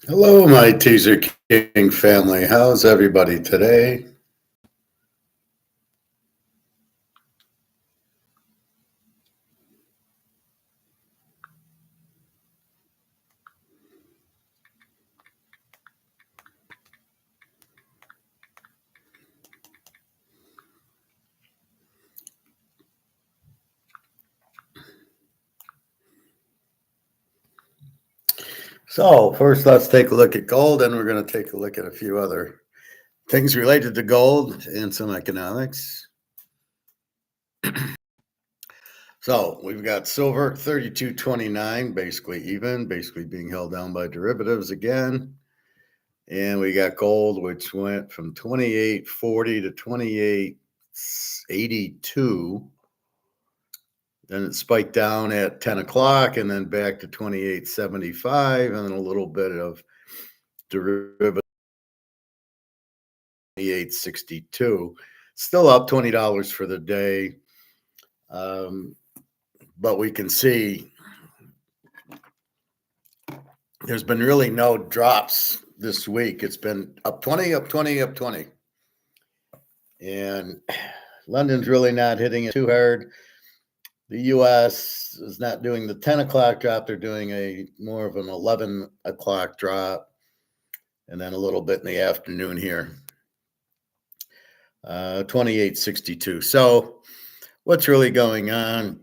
Hello, my Teaser King family. How's everybody today? So, first, let's take a look at gold, and we're going to take a look at a few other things related to gold and some economics. So, we've got silver 32.29, basically even, basically being held down by derivatives again. And we got gold, which went from 28.40 to 28.82. Then it spiked down at 10 o'clock and then back to 28.75, and then a little bit of derivative 28.62. Still up $20 for the day. But we can see there's been really no drops this week. It's been up 20, up 20, up 20. And London's really not hitting it too hard. The US is not doing the 10 o'clock drop. They're doing a more of an 11 o'clock drop, and then a little bit in the afternoon here. 28.62. So what's really going on?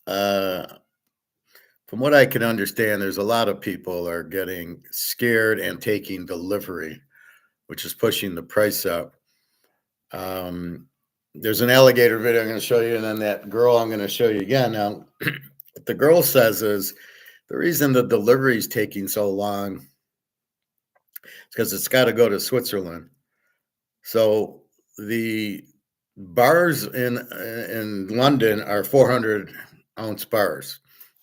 From what I can understand, there's a lot of people are getting scared and taking delivery, which is pushing the price up. There's an alligator video I'm going to show you, and then that girl I'm going to show you again. Now, what the girl says is the reason the delivery is taking so long is because it's got to go to Switzerland. So the bars in London are 400-ounce bars,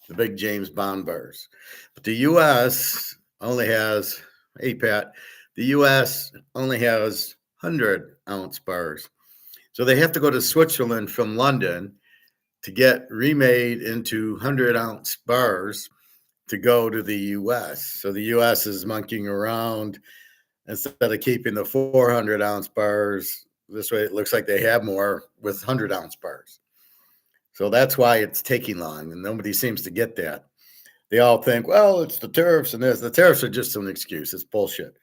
the big James Bond bars. But the U.S. only has, hey, Pat, the U.S. only has 100-ounce bars. So they have to go to Switzerland from London to get remade into 100-ounce bars to go to the U.S. So the U.S. is monkeying around. Instead of keeping the 400-ounce bars, this way it looks like they have more with 100-ounce bars. So that's why it's taking long, and nobody seems to get that. They all think, well, it's the tariffs and this. The tariffs are just an excuse. It's bullshit.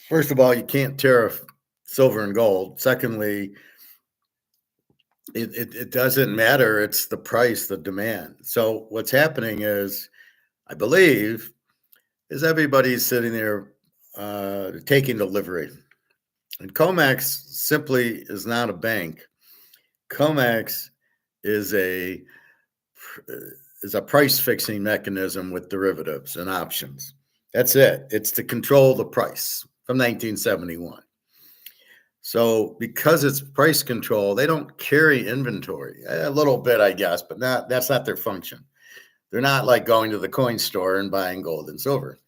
First of all, you can't tariff silver and gold. Secondly, it doesn't matter. It's the price, the demand. So what's happening is, I believe, is everybody's sitting there taking delivery. And comex simply is not a bank. Comex is a price fixing mechanism with derivatives and options. That's it. It's to control the price from 1971. So because it's price control, they don't carry inventory. A little bit, I guess, but that's not their function. They're not like going to the coin store and buying gold and silver.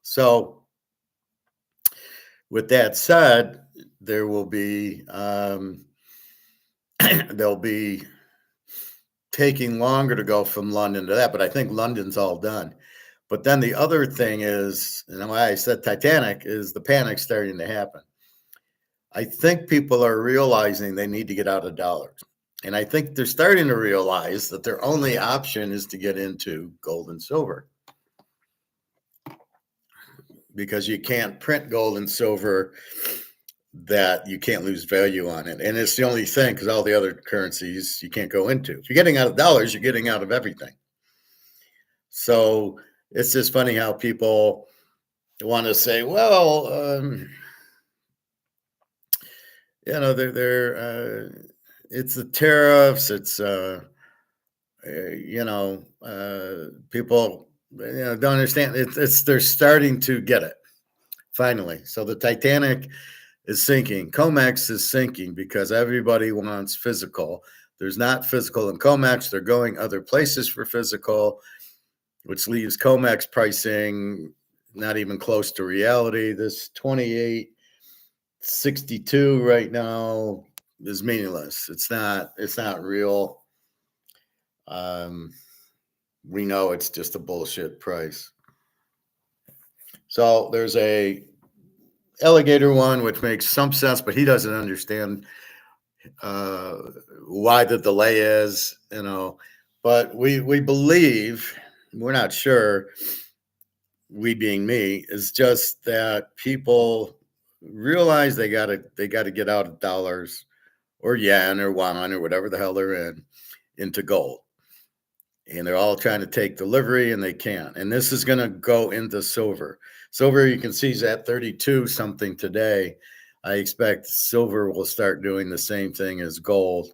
So with that said, there will be they'll be taking longer to go from London to that, but I think London's all done. But then the other thing is, and why I said Titanic, is the panic starting to happen. I think people are realizing they need to get out of dollars. And I think they're starting to realize that their only option is to get into gold and silver, because you can't print gold and silver that you can't lose value on it. And it's the only thing, because all the other currencies you can't go into. If you're getting out of dollars, you're getting out of everything. So it's just funny how people want to say, well, they're it's the tariffs. It's people don't understand. It's they're starting to get it finally. So the Titanic is sinking. Comex is sinking because everybody wants physical. There's not physical in Comex. They're going other places for physical, which leaves Comex pricing not even close to reality. This 28.62 right now is meaningless. It's not real. We know it's just a bullshit price. So there's a alligator one, which makes some sense, but he doesn't understand uh, why the delay is, But we believe, we're not sure, we being me, is just that people realize they gotta get out of dollars or yen or won or whatever the hell they're in into gold. And they're all trying to take delivery and they can't. And this is going to go into silver. Silver, you can see, is at 32 something today. I expect silver will start doing the same thing as gold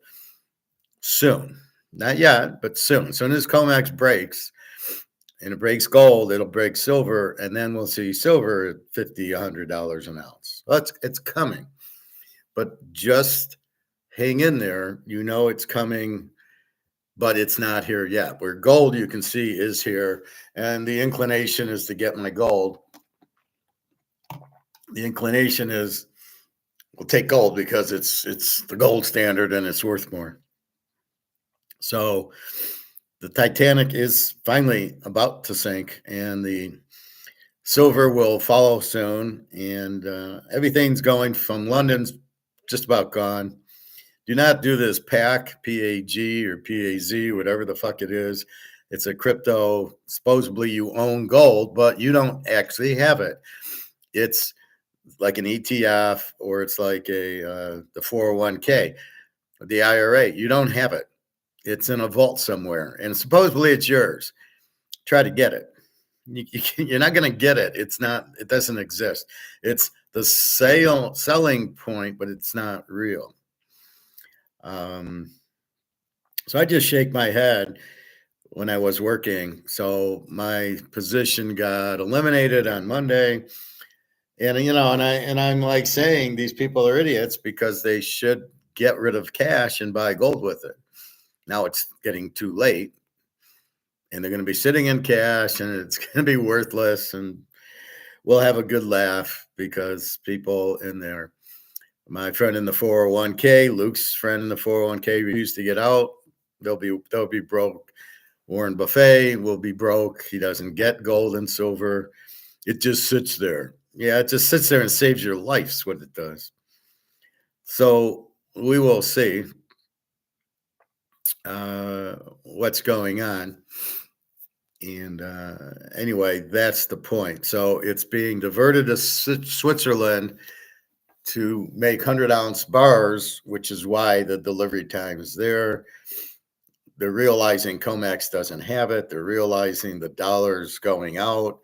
soon. Not yet, but soon. As soon as COMEX breaks and it breaks gold, it'll break silver. And then we'll see silver at $50, $100 an ounce. Well, it's coming. But just hang in there. It's coming, but it's not here yet. Where gold, you can see, is here, and the inclination is to get my gold. The inclination is we'll take gold because it's the gold standard and it's worth more. So the Titanic is finally about to sink, and the silver will follow soon. And everything's going from London's just about gone. Do not do this PAC, PAG, or PAZ, whatever the fuck it is. It's a crypto. Supposedly you own gold, but you don't actually have it. It's like an ETF, or it's like the 401k, the IRA. You don't have it. It's in a vault somewhere, and supposedly it's yours. Try to get it. You're not going to get it. It's not. It doesn't exist. It's the selling point, but it's not real. So I just shake my head when I was working. So my position got eliminated on Monday. And I'm like saying these people are idiots because they should get rid of cash and buy gold with it. Now it's getting too late. And they're going to be sitting in cash and it's going to be worthless. And we'll have a good laugh because people in there, my friend in the 401k, Luke's friend in the 401k, refused to get out. They'll be broke. Warren Buffett will be broke. He doesn't get gold and silver. It just sits there. Yeah, it just sits there and saves your life, is what it does. So we will see what's going on. And anyway, that's the point. So it's being diverted to Switzerland to make 100-ounce bars, which is why the delivery time is there. They're realizing COMEX doesn't have it. They're realizing the dollar's going out.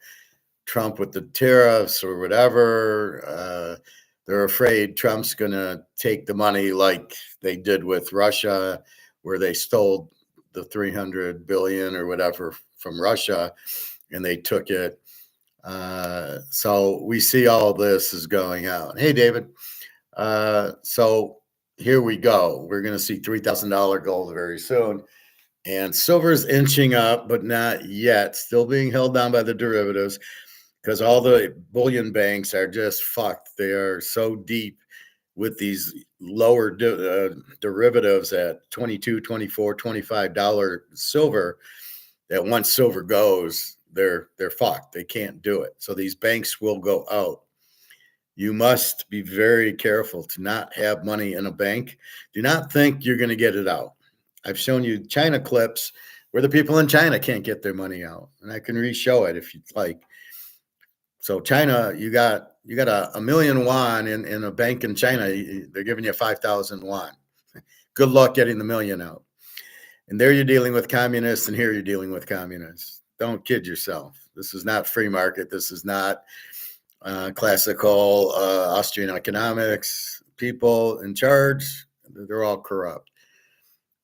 Trump with the tariffs or whatever. They're afraid Trump's going to take the money like they did with Russia, where they stole the 300 billion or whatever from Russia, and they took it. So we see all this is going on. Hey, David. So here we go. We're going to see $3,000 gold very soon. And silver's inching up, but not yet. Still being held down by the derivatives because all the bullion banks are just fucked. They are so deep with these lower derivatives at $22, $24, $25 silver that once silver goes, they're fucked. They can't do it. So these banks will go out. You must be very careful to not have money in a bank. Do not think you're going to get it out. I've shown you China clips where the people in China can't get their money out, and I can re-show it if you'd like. So China, you got a million yuan in a bank in China. They're giving you 5,000 yuan. Good luck getting the million out. And there you're dealing with communists, and here you're dealing with communists. Don't kid yourself. This is not free market. This is not classical Austrian economics. People in charge, they're all corrupt.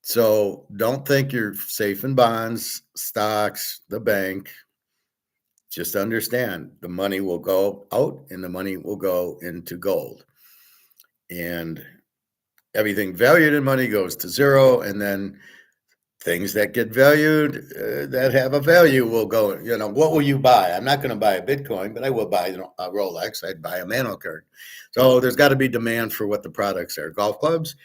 So don't think you're safe in bonds, stocks, the bank. Just understand the money will go out and the money will go into gold. And everything valued in money goes to zero. And then things that get valued that have a value will go, what will you buy? I'm not going to buy a Bitcoin, but I will buy a Rolex. I'd buy a Nano card. So there's got to be demand for what the products are. Golf clubs.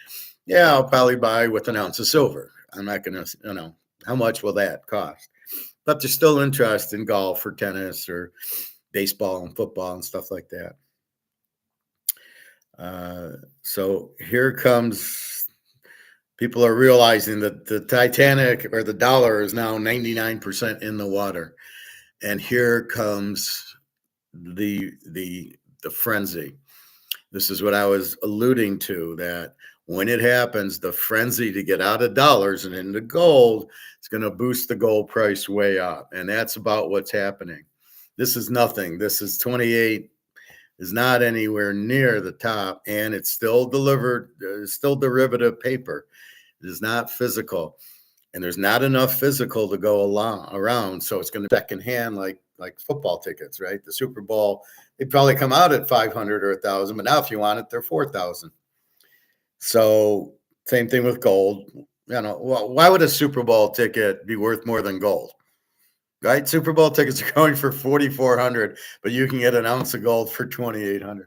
Yeah, I'll probably buy with an ounce of silver. I'm not going to, how much will that cost? But there's still interest in golf or tennis or baseball and football and stuff like that. So here comes, people are realizing that the Titanic or the dollar is now 99% in the water. And here comes the frenzy. This is what I was alluding to, that when it happens, the frenzy to get out of dollars and into gold is going to boost the gold price way up. And that's about what's happening. This is nothing. This is 28, is not anywhere near the top, and it's still delivered, still derivative paper. It is not physical, and there's not enough physical to go around. So it's going to secondhand, like football tickets, right? The Super Bowl, they probably come out at 500 or 1,000, but now if you want it, they're 4,000. So same thing with gold. Why would a Super Bowl ticket be worth more than gold? Right? Super Bowl tickets are going for 4,400, but you can get an ounce of gold for 2,800.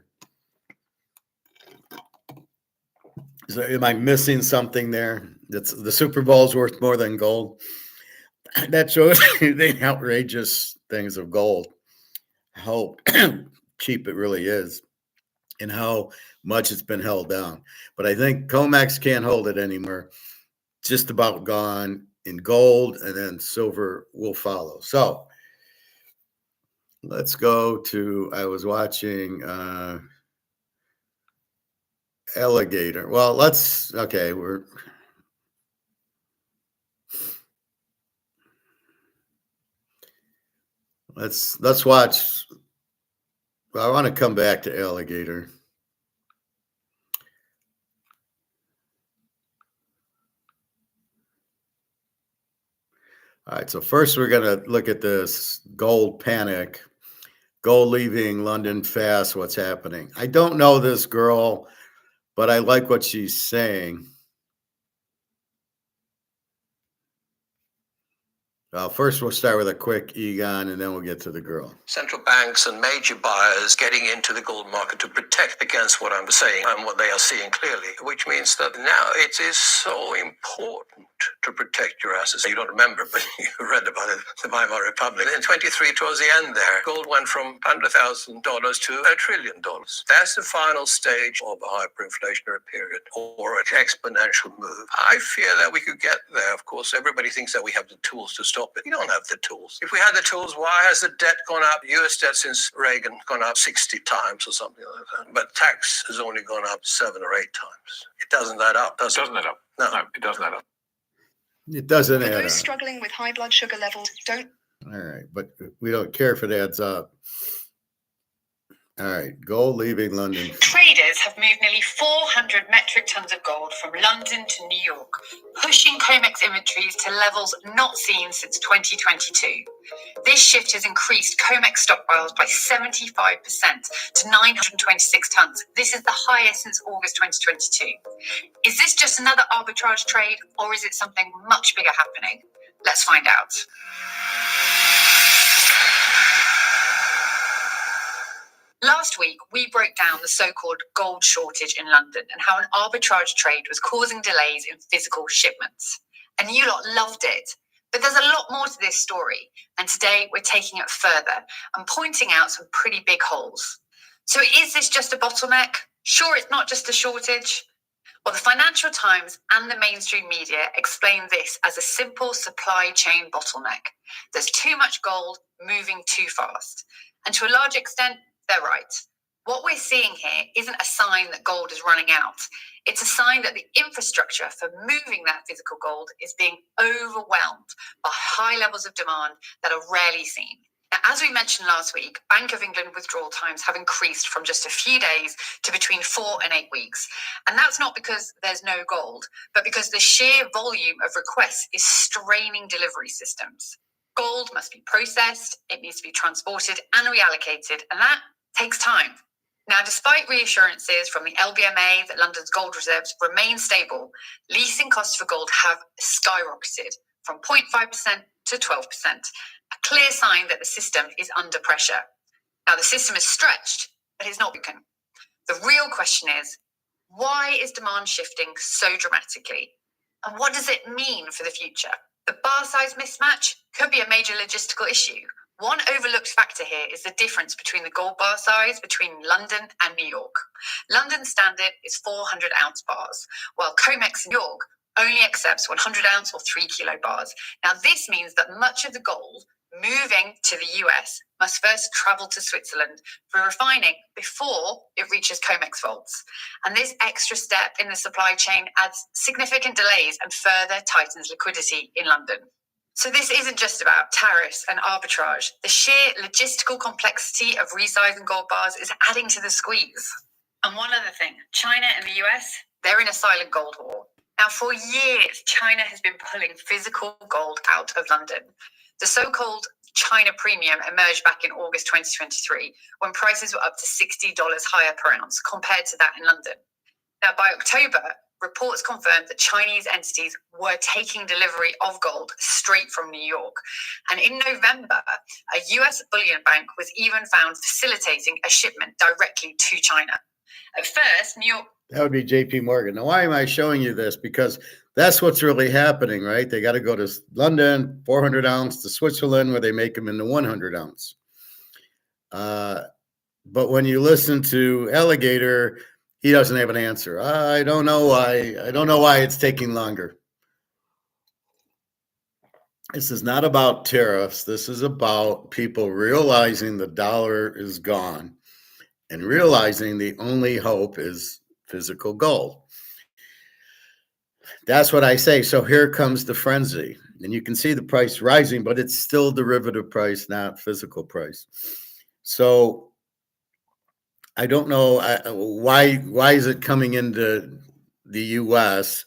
So am I missing something there? That's the Super Bowl is worth more than gold. That shows you the outrageous things of gold, how cheap it really is, and how much it's been held down. But I think comex can't hold it anymore. Just about gone in gold, and then silver will follow. So let's go to, I was watching alligator. Well, let's watch. I want to come back to alligator. All right, so first we're going to look at this gold panic. Gold leaving London fast. What's happening? I don't know this girl, but I like what she's saying. First, we'll start with a quick Egon, and then we'll get to the girl. Central banks and major buyers getting into the gold market to protect against what I'm saying and what they are seeing clearly, which means that now it is so important to protect your assets. You don't remember, but you read about it, the Weimar Republic. In 23, towards the end there, gold went from $100,000 to $1 trillion. That's the final stage of a hyperinflationary period or an exponential move. I fear that we could get there. Of course, everybody thinks that we have the tools to stop it. We don't have the tools. If we had the tools, why has the debt gone up? US debt since Reagan gone up 60 times or something like that. But tax has only gone up 7 or 8 times. It doesn't add up, does it? Doesn't add up. No, it doesn't add up. It doesn't add up. For those struggling with high blood sugar levels, don't. All right, but we don't care if it adds up. All right, gold leaving London. Traders have moved nearly 400 metric tons of gold from London to New York, pushing COMEX inventories to levels not seen since 2022. This shift has increased COMEX stockpiles by 75% to 926 tons. This is the highest since August 2022. Is this just another arbitrage trade, or is it something much bigger happening? Let's find out. Last week, we broke down the so-called gold shortage in London and how an arbitrage trade was causing delays in physical shipments. And you lot loved it. But there's a lot more to this story. And today, we're taking it further and pointing out some pretty big holes. So is this just a bottleneck? Sure, it's not just a shortage. Well, the Financial Times and the mainstream media explain this as a simple supply chain bottleneck. There's too much gold moving too fast. And to a large extent, they're right. What we're seeing here isn't a sign that gold is running out. It's a sign that the infrastructure for moving that physical gold is being overwhelmed by high levels of demand that are rarely seen. Now, as we mentioned last week, Bank of England withdrawal times have increased from just a few days to between 4 and 8 weeks. And that's not because there's no gold, but because the sheer volume of requests is straining delivery systems. Gold must be processed, it needs to be transported and reallocated, and that takes time. Now, despite reassurances from the LBMA that London's gold reserves remain stable, leasing costs for gold have skyrocketed from 0.5% to 12%, a clear sign that the system is under pressure. Now, the system is stretched, but it's not broken. The real question is, why is demand shifting so dramatically? And what does it mean for the future? The bar size mismatch could be a major logistical issue. One overlooked factor here is the difference between the gold bar size between London and New York. London standard is 400-ounce bars, while Comex in New York only accepts 100-ounce or 3-kilo bars. Now, this means that much of the gold moving to the US must first travel to Switzerland for refining before it reaches Comex vaults. And this extra step in the supply chain adds significant delays and further tightens liquidity in London. So this isn't just about tariffs and arbitrage. The sheer logistical complexity of resizing gold bars is adding to the squeeze. And one other thing, China and the US, they're in a silent gold war. Now, for years, China has been pulling physical gold out of London. The so-called China premium emerged back in August 2023, when prices were up to $60 higher per ounce compared to that in London. Now, by October, reports confirmed that Chinese entities were taking delivery of gold straight from New York. And in November, a US bullion bank was even found facilitating a shipment directly to China. At first, New York... That would be JP Morgan. Now, why am I showing you this? Because that's what's really happening, right? They got to go to London, 400 ounce, to Switzerland, where they make them into 100 ounce. But when you listen to Alligator, he doesn't have an answer. I don't know why. I don't know why it's taking longer. This is not about tariffs. This is about people realizing the dollar is gone and realizing the only hope is physical gold. That's what I say. So here comes the frenzy. And you can see the price rising, but it's still derivative price, not physical price. So I don't know why is it coming into the U.S.?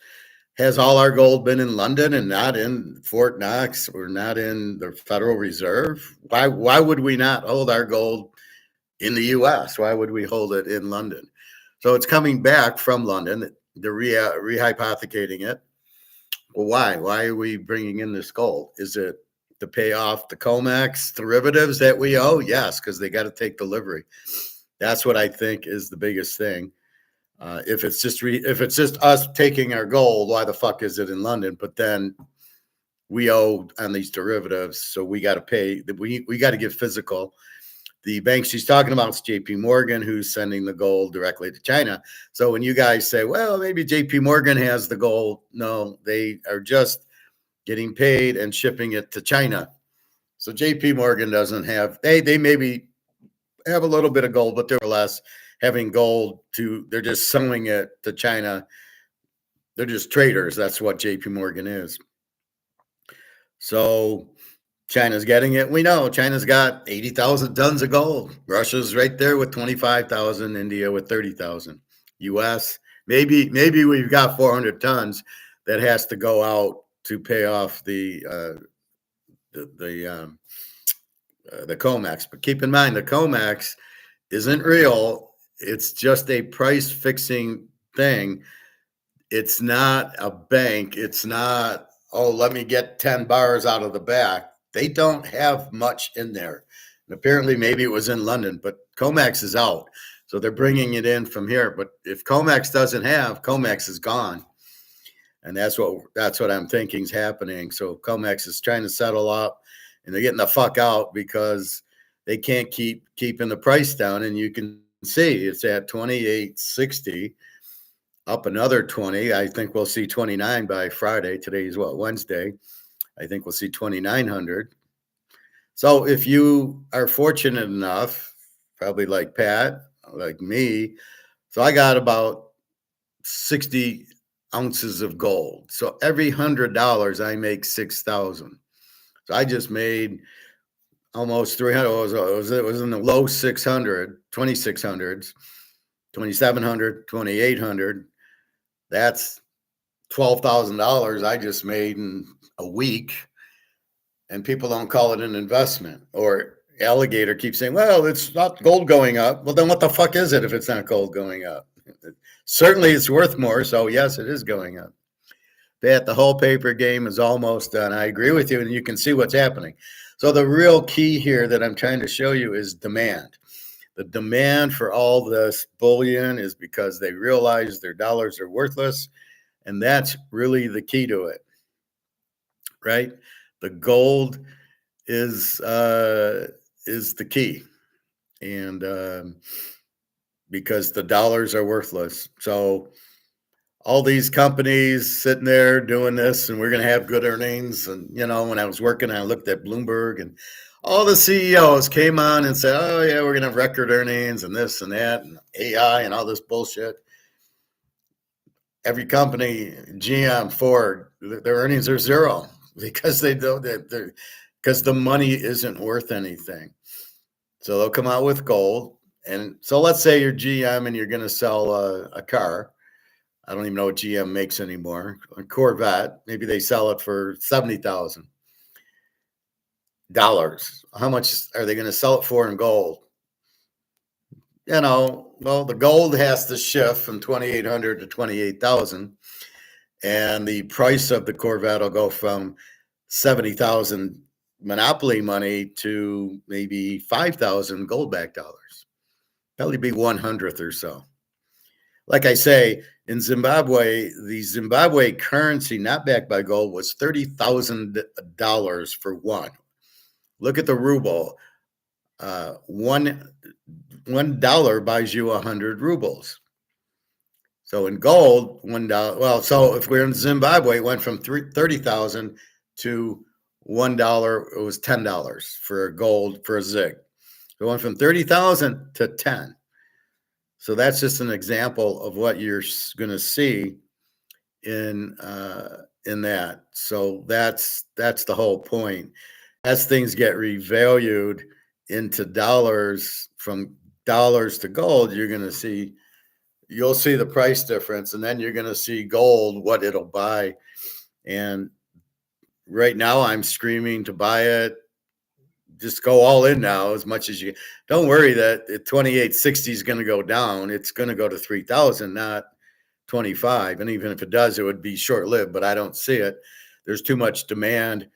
Has all our gold been in London and not in Fort Knox or not in the Federal Reserve? Why would we not hold our gold in the U.S.? Why would we hold it in London? So it's coming back from London. They're rehypothecating it. Well, why? Why are we bringing in this gold? Is it to pay off the COMEX derivatives that we owe? Yes, because they got to take delivery. That's what I think is the biggest thing. If it's just us taking our gold, why the fuck is it in London? But then we owe on these derivatives, so we got to pay. We got to give physical. The bank she's talking about is JP Morgan, who's sending the gold directly to China. So when you guys say, well, maybe JP Morgan has the gold, no, they are just getting paid and shipping it to China. So JP Morgan doesn't have, they maybe have a little bit of gold, but they're less having gold they're just selling it to China. They're just traders. That's what JP Morgan is. So China's getting it. We know China's got 80,000 tons of gold. Russia's right there with 25,000. India with 30,000. U.S. maybe we've got 400 tons that has to go out to pay off the COMEX. But keep in mind, the COMEX isn't real. It's just a price fixing thing. It's not a bank. It's not, oh, let me get 10 bars out of the back. They don't have much in there. And apparently maybe it was in London, but COMEX is out. So they're bringing it in from here. But if COMEX doesn't have, COMEX is gone. And that's what I'm thinking is happening. So COMEX is trying to settle up, and they're getting the fuck out because they can't keep keeping the price down. And you can see it's at 28.60, up another 20. I think we'll see 29 by Friday. Today is what, Wednesday. I think we'll see 2,900. So if you are fortunate enough, probably like Pat, like me, so I got about 60 ounces of gold. So every $100, I make 6,000. So I just made almost 300. It was in the low 600, 2,600s, 2,700, 2,800. That's $12,000 I just made in a week, and people don't call it an investment. Or Alligator keeps saying, well, it's not gold going up. Well, then what the fuck is it if it's not gold going up? Certainly it's worth more, so yes, it is going up. Pat, the whole paper game is almost done. I agree with you, and you can see what's happening. So the real key here that I'm trying to show you is demand. The demand for all this bullion is because they realize their dollars are worthless, and that's really the key to it, right? The gold is the key, and because the dollars are worthless. So all these companies sitting there doing this, and we're going to have good earnings. And when I was working, I looked at Bloomberg, and all the CEOs came on and said, "Oh yeah, we're going to have record earnings and this and that, and AI and all this bullshit." Every company, GM, Ford, their earnings are zero because because the money isn't worth anything. So they'll come out with gold. And so let's say you're GM and you're going to sell a car. I don't even know what GM makes anymore. A Corvette, maybe they sell it for $70,000. How much are they going to sell it for in gold? Well, the gold has to shift from 2,800 to 28,000, and the price of the Corvette will go from 70,000 monopoly money to maybe 5,000 gold-backed dollars. Probably be 1/100th or so. Like I say, in Zimbabwe, the Zimbabwe currency not backed by gold was $30,000 for one. Look at the ruble. $1 buys you 100 rubles. So in gold, $1. Well, so if we're in Zimbabwe, it went from 30,000 to $1. It was $10 for a gold for a zig. It went from 30,000 to 10. So that's just an example of what you're going to see in that. So that's the whole point. As things get revalued into dollars, from dollars to gold, you'll see the price difference, and then you're going to see gold, what it'll buy. And right now I'm screaming to buy it. Just go all in now as much as you can. Don't worry that 2860 is going to go down. It's going to go to 3,000, not 25. And even if it does, it would be short-lived, but I don't see it. There's too much demand,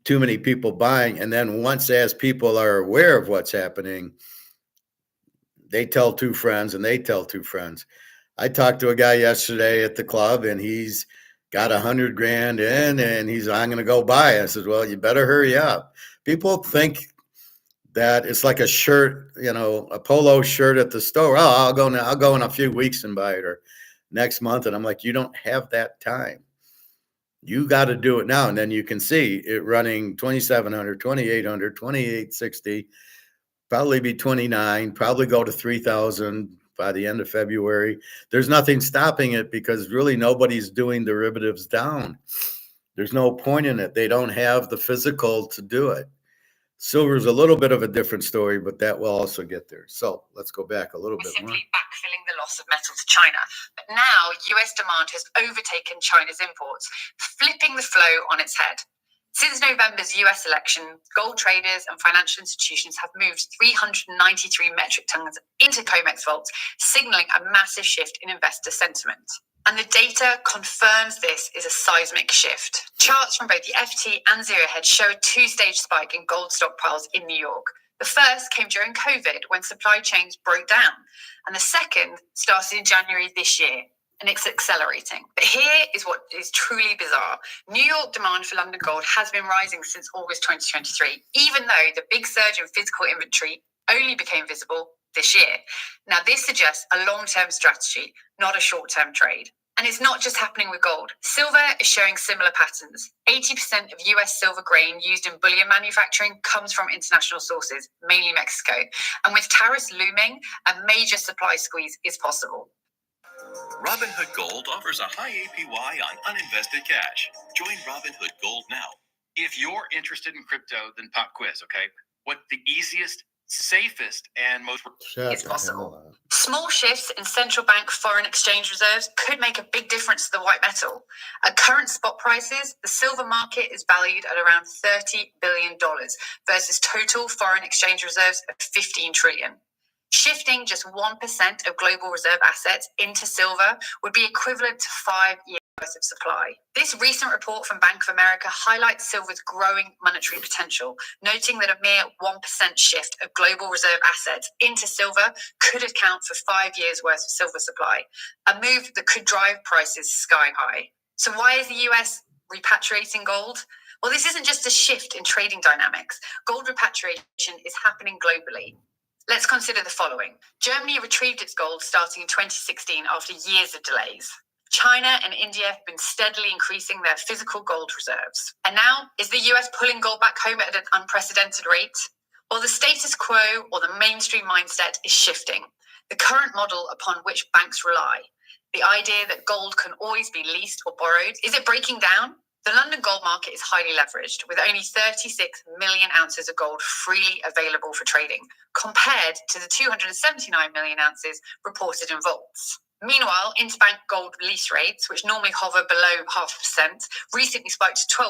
too many people buying. And then as people are aware of what's happening, they tell two friends and they tell two friends. I talked to a guy yesterday at the club, and he's got $100 grand in, and I'm going to go buy. I said, well, you better hurry up. People think that it's like a shirt, a polo shirt at the store. Oh, I'll go in a few weeks and buy it, or next month. And I'm like, you don't have that time. You got to do it now. And then you can see it running 2,700, 2,800, 2,860, probably be 29, probably go to 3,000 by the end of February. There's nothing stopping it because really nobody's doing derivatives down. There's no point in it. They don't have the physical to do it. Silver is a little bit of a different story, but that will also get there. So let's go back a little bit more. Simply backfilling the loss of metal to China. But now US demand has overtaken China's imports, flipping the flow on its head. Since November's US election, gold traders and financial institutions have moved 393 metric tons into COMEX vaults, signaling a massive shift in investor sentiment. And the data confirms this is a seismic shift. Charts from both the FT and Zero Hedge show a two-stage spike in gold stockpiles in New York. The first came during COVID, when supply chains broke down, and the second started in January this year, and it's accelerating. But here is what is truly bizarre. New York demand for London gold has been rising since August 2023, even though the big surge in physical inventory only became visible this year. Now, this suggests a long-term strategy, not a short-term trade. And it's not just happening with gold. Silver is showing similar patterns. 80% of US silver grain used in bullion manufacturing comes from international sources, mainly Mexico. And with tariffs looming, a major supply squeeze is possible. Robinhood Gold offers a high APY on uninvested cash. Join Robinhood Gold now. If you're interested in crypto, then pop quiz, okay? What the easiest, safest, and most is possible. Small shifts in central bank foreign exchange reserves could make a big difference to the white metal. At current spot prices, the silver market is valued at around $30 billion versus total foreign exchange reserves of $15 trillion. Shifting just 1% of global reserve assets into silver would be equivalent to 5 years worth of supply. This recent report from Bank of America highlights silver's growing monetary potential, noting that a mere 1% shift of global reserve assets into silver could account for 5 years worth of silver supply, a move that could drive prices sky high. So why is the US repatriating gold? Well, this isn't just a shift in trading dynamics. Gold repatriation is happening globally. Let's consider the following. Germany retrieved its gold starting in 2016 after years of delays. China and India have been steadily increasing their physical gold reserves. And now, is the US pulling gold back home at an unprecedented rate? Well, the status quo or the mainstream mindset is shifting. The current model upon which banks rely, the idea that gold can always be leased or borrowed, is it breaking down? The London gold market is highly leveraged, with only 36 million ounces of gold freely available for trading, compared to the 279 million ounces reported in vaults. Meanwhile, interbank gold lease rates, which normally hover below 0.5%, recently spiked to 12%,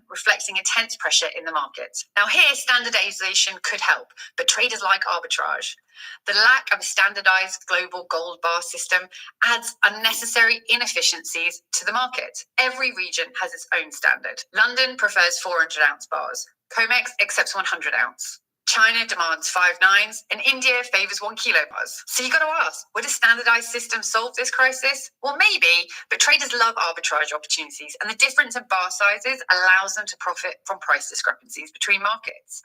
reflecting intense pressure in the market. Now here, standardization could help, but traders like arbitrage. The lack of a standardized global gold bar system adds unnecessary inefficiencies to the market. Every region has its own standard. London prefers 400-ounce bars. Comex accepts 100-ounce. China demands 5 nines, and India favors 1 kilo bars. So you got to ask, would a standardized system solve this crisis? Well, maybe, but traders love arbitrage opportunities, and the difference in bar sizes allows them to profit from price discrepancies between markets.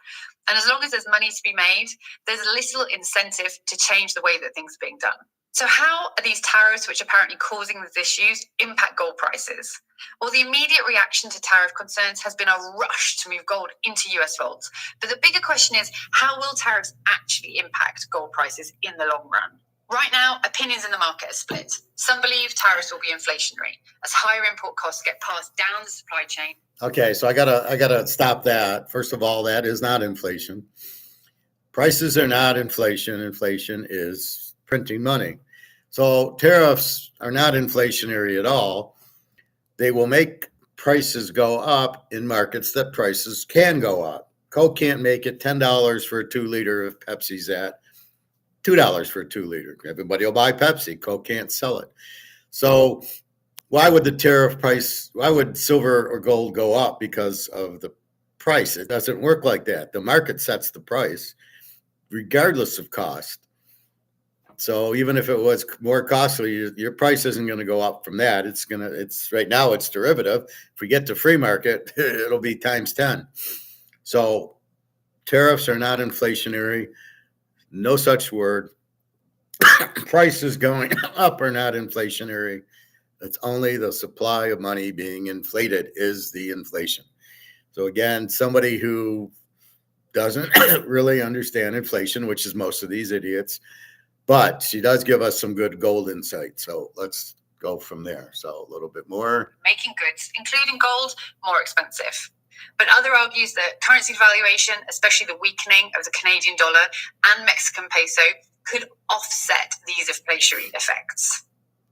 And as long as there's money to be made, there's little incentive to change the way that things are being done. So how are these tariffs, which are apparently causing these issues, impact gold prices? Well, the immediate reaction to tariff concerns has been a rush to move gold into US vaults. But the bigger question is, how will tariffs actually impact gold prices in the long run? Right now, opinions in the market are split. Some believe tariffs will be inflationary as higher import costs get passed down the supply chain. Okay, so I gotta stop that. First of all, that is not inflation. Prices are not inflation. Inflation is printing money. So tariffs are not inflationary at all. They will make prices go up in markets that prices can go up. Coke can't make it $10 for a 2-liter if Pepsi's at $2 for a 2-liter. Everybody will buy Pepsi. Coke can't sell it. So why would the tariff price, why would silver or gold go up because of the price? It doesn't work like that. The market sets the price regardless of cost. So even if it was more costly, your price isn't going to go up from that. It's right now it's derivative. If we get to free market, it'll be times 10. So tariffs are not inflationary. No such word. Prices going up are not inflationary. It's only the supply of money being inflated is the inflation. So again, somebody who doesn't really understand inflation, which is most of these idiots, but she does give us some good gold insight. So let's go from there. So a little bit more. Making goods, including gold, more expensive. But other argues that currency devaluation, especially the weakening of the Canadian dollar and Mexican peso, could offset these inflationary effects.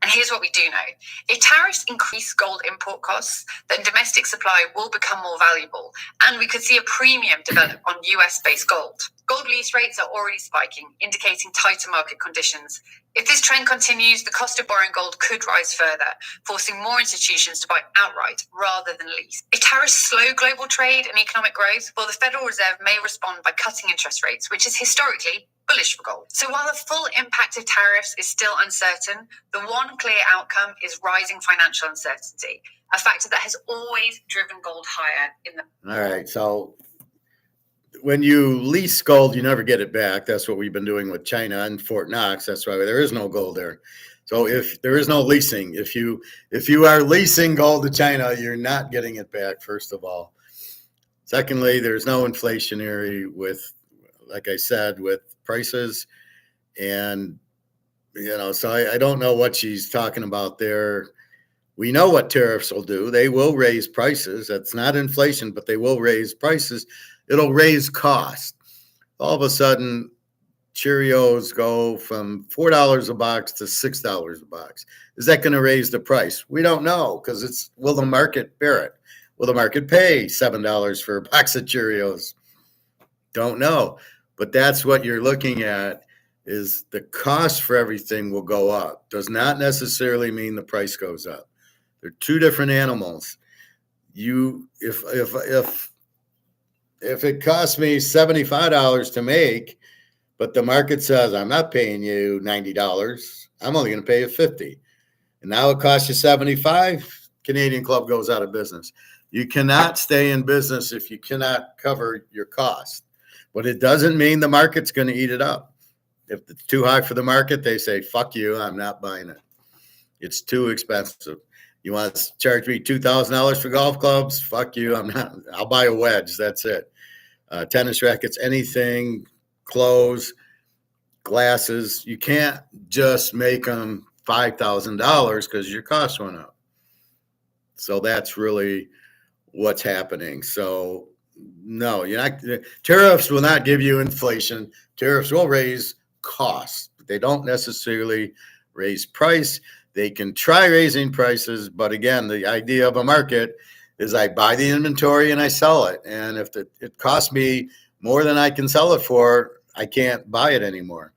And here's what we do know. If tariffs increase gold import costs, then domestic supply will become more valuable, and we could see a premium develop on US-based gold. Gold lease rates are already spiking, indicating tighter market conditions. If this trend continues, the cost of borrowing gold could rise further, forcing more institutions to buy outright rather than lease. If tariffs slow global trade and economic growth, well, the Federal Reserve may respond by cutting interest rates, which is historically bullish for gold. So while the full impact of tariffs is still uncertain, the one clear outcome is rising financial uncertainty, a factor that has always driven gold higher in the... All right, so when you lease gold, you never get it back. That's what we've been doing with China and Fort Knox. That's why there is no gold there. So if there is no leasing, if you are leasing gold to China, you're not getting it back, first of all. Secondly, there's no inflationary with, like I said, with prices. And, so I don't know what she's talking about there. We know what tariffs will do. They will raise prices. That's not inflation, but they will raise prices. It'll raise cost. All of a sudden, Cheerios go from $4 a box to $6 a box. Is that going to raise the price? We don't know, because will the market bear it? Will the market pay $7 for a box of Cheerios? Don't know. But that's what you're looking at, is the cost for everything will go up. Does not necessarily mean the price goes up. They're two different animals. If it costs me $75 to make, but the market says I'm not paying you $90, I'm only going to pay you $50. And now it costs you $75, Canadian Club goes out of business. You cannot stay in business if you cannot cover your cost. But it doesn't mean the market's going to eat it up. If it's too high for the market, they say, fuck you, I'm not buying it. It's too expensive. You want to charge me $2,000 for golf clubs? Fuck you, I'm not. I'll buy a wedge, that's it. Tennis rackets, anything, clothes, glasses. You can't just make them $5,000 because your costs went up. So that's really what's happening. So no, you're not. Tariffs will not give you inflation. Tariffs will raise costs, but they don't necessarily raise price. They can try raising prices, but again, the idea of a market is I buy the inventory and I sell it. And if it costs me more than I can sell it for, I can't buy it anymore.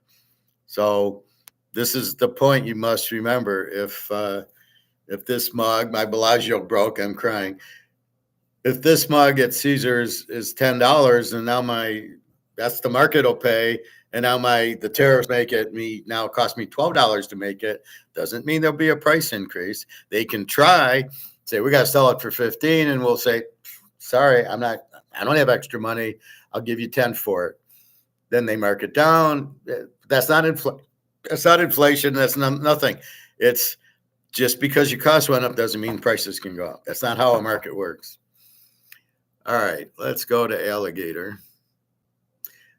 So this is the point you must remember. If this mug, my Bellagio broke, I'm crying. If this mug at Caesars is $10 and now that's the market will pay, and now the tariffs make it cost me $12 to make it, doesn't mean there'll be a price increase. They can try, say we got to sell it for 15, and we'll say, sorry, I don't have extra money. I'll give you 10 for it. Then they mark it down. That's not inflation. That's nothing. It's just because your cost went up doesn't mean prices can go up. That's not how a market works. All right, let's go to alligator.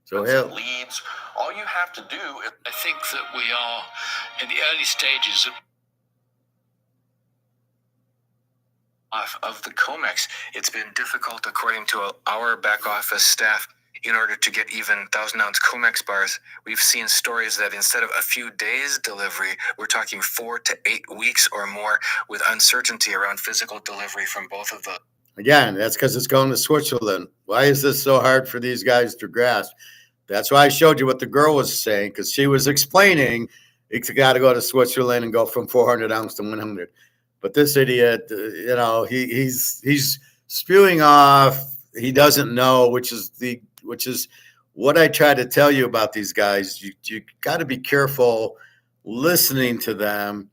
So leads. All you have to do is I think that we are in the early stages of the comex. It's been difficult, according to our back office staff, in order to get even 1,000-ounce comex bars. We've seen stories that instead of a few days delivery, we're talking 4 to 8 weeks or more, with uncertainty around physical delivery from both of those. Again, that's because it's going to Switzerland. Why is this so hard for these guys to grasp? That's why I showed you what the girl was saying, because she was explaining it's got to go to Switzerland and go from 400 ounce to 100. But this idiot, he's spewing off. He doesn't know, which is what I try to tell you about these guys. You got to be careful listening to them,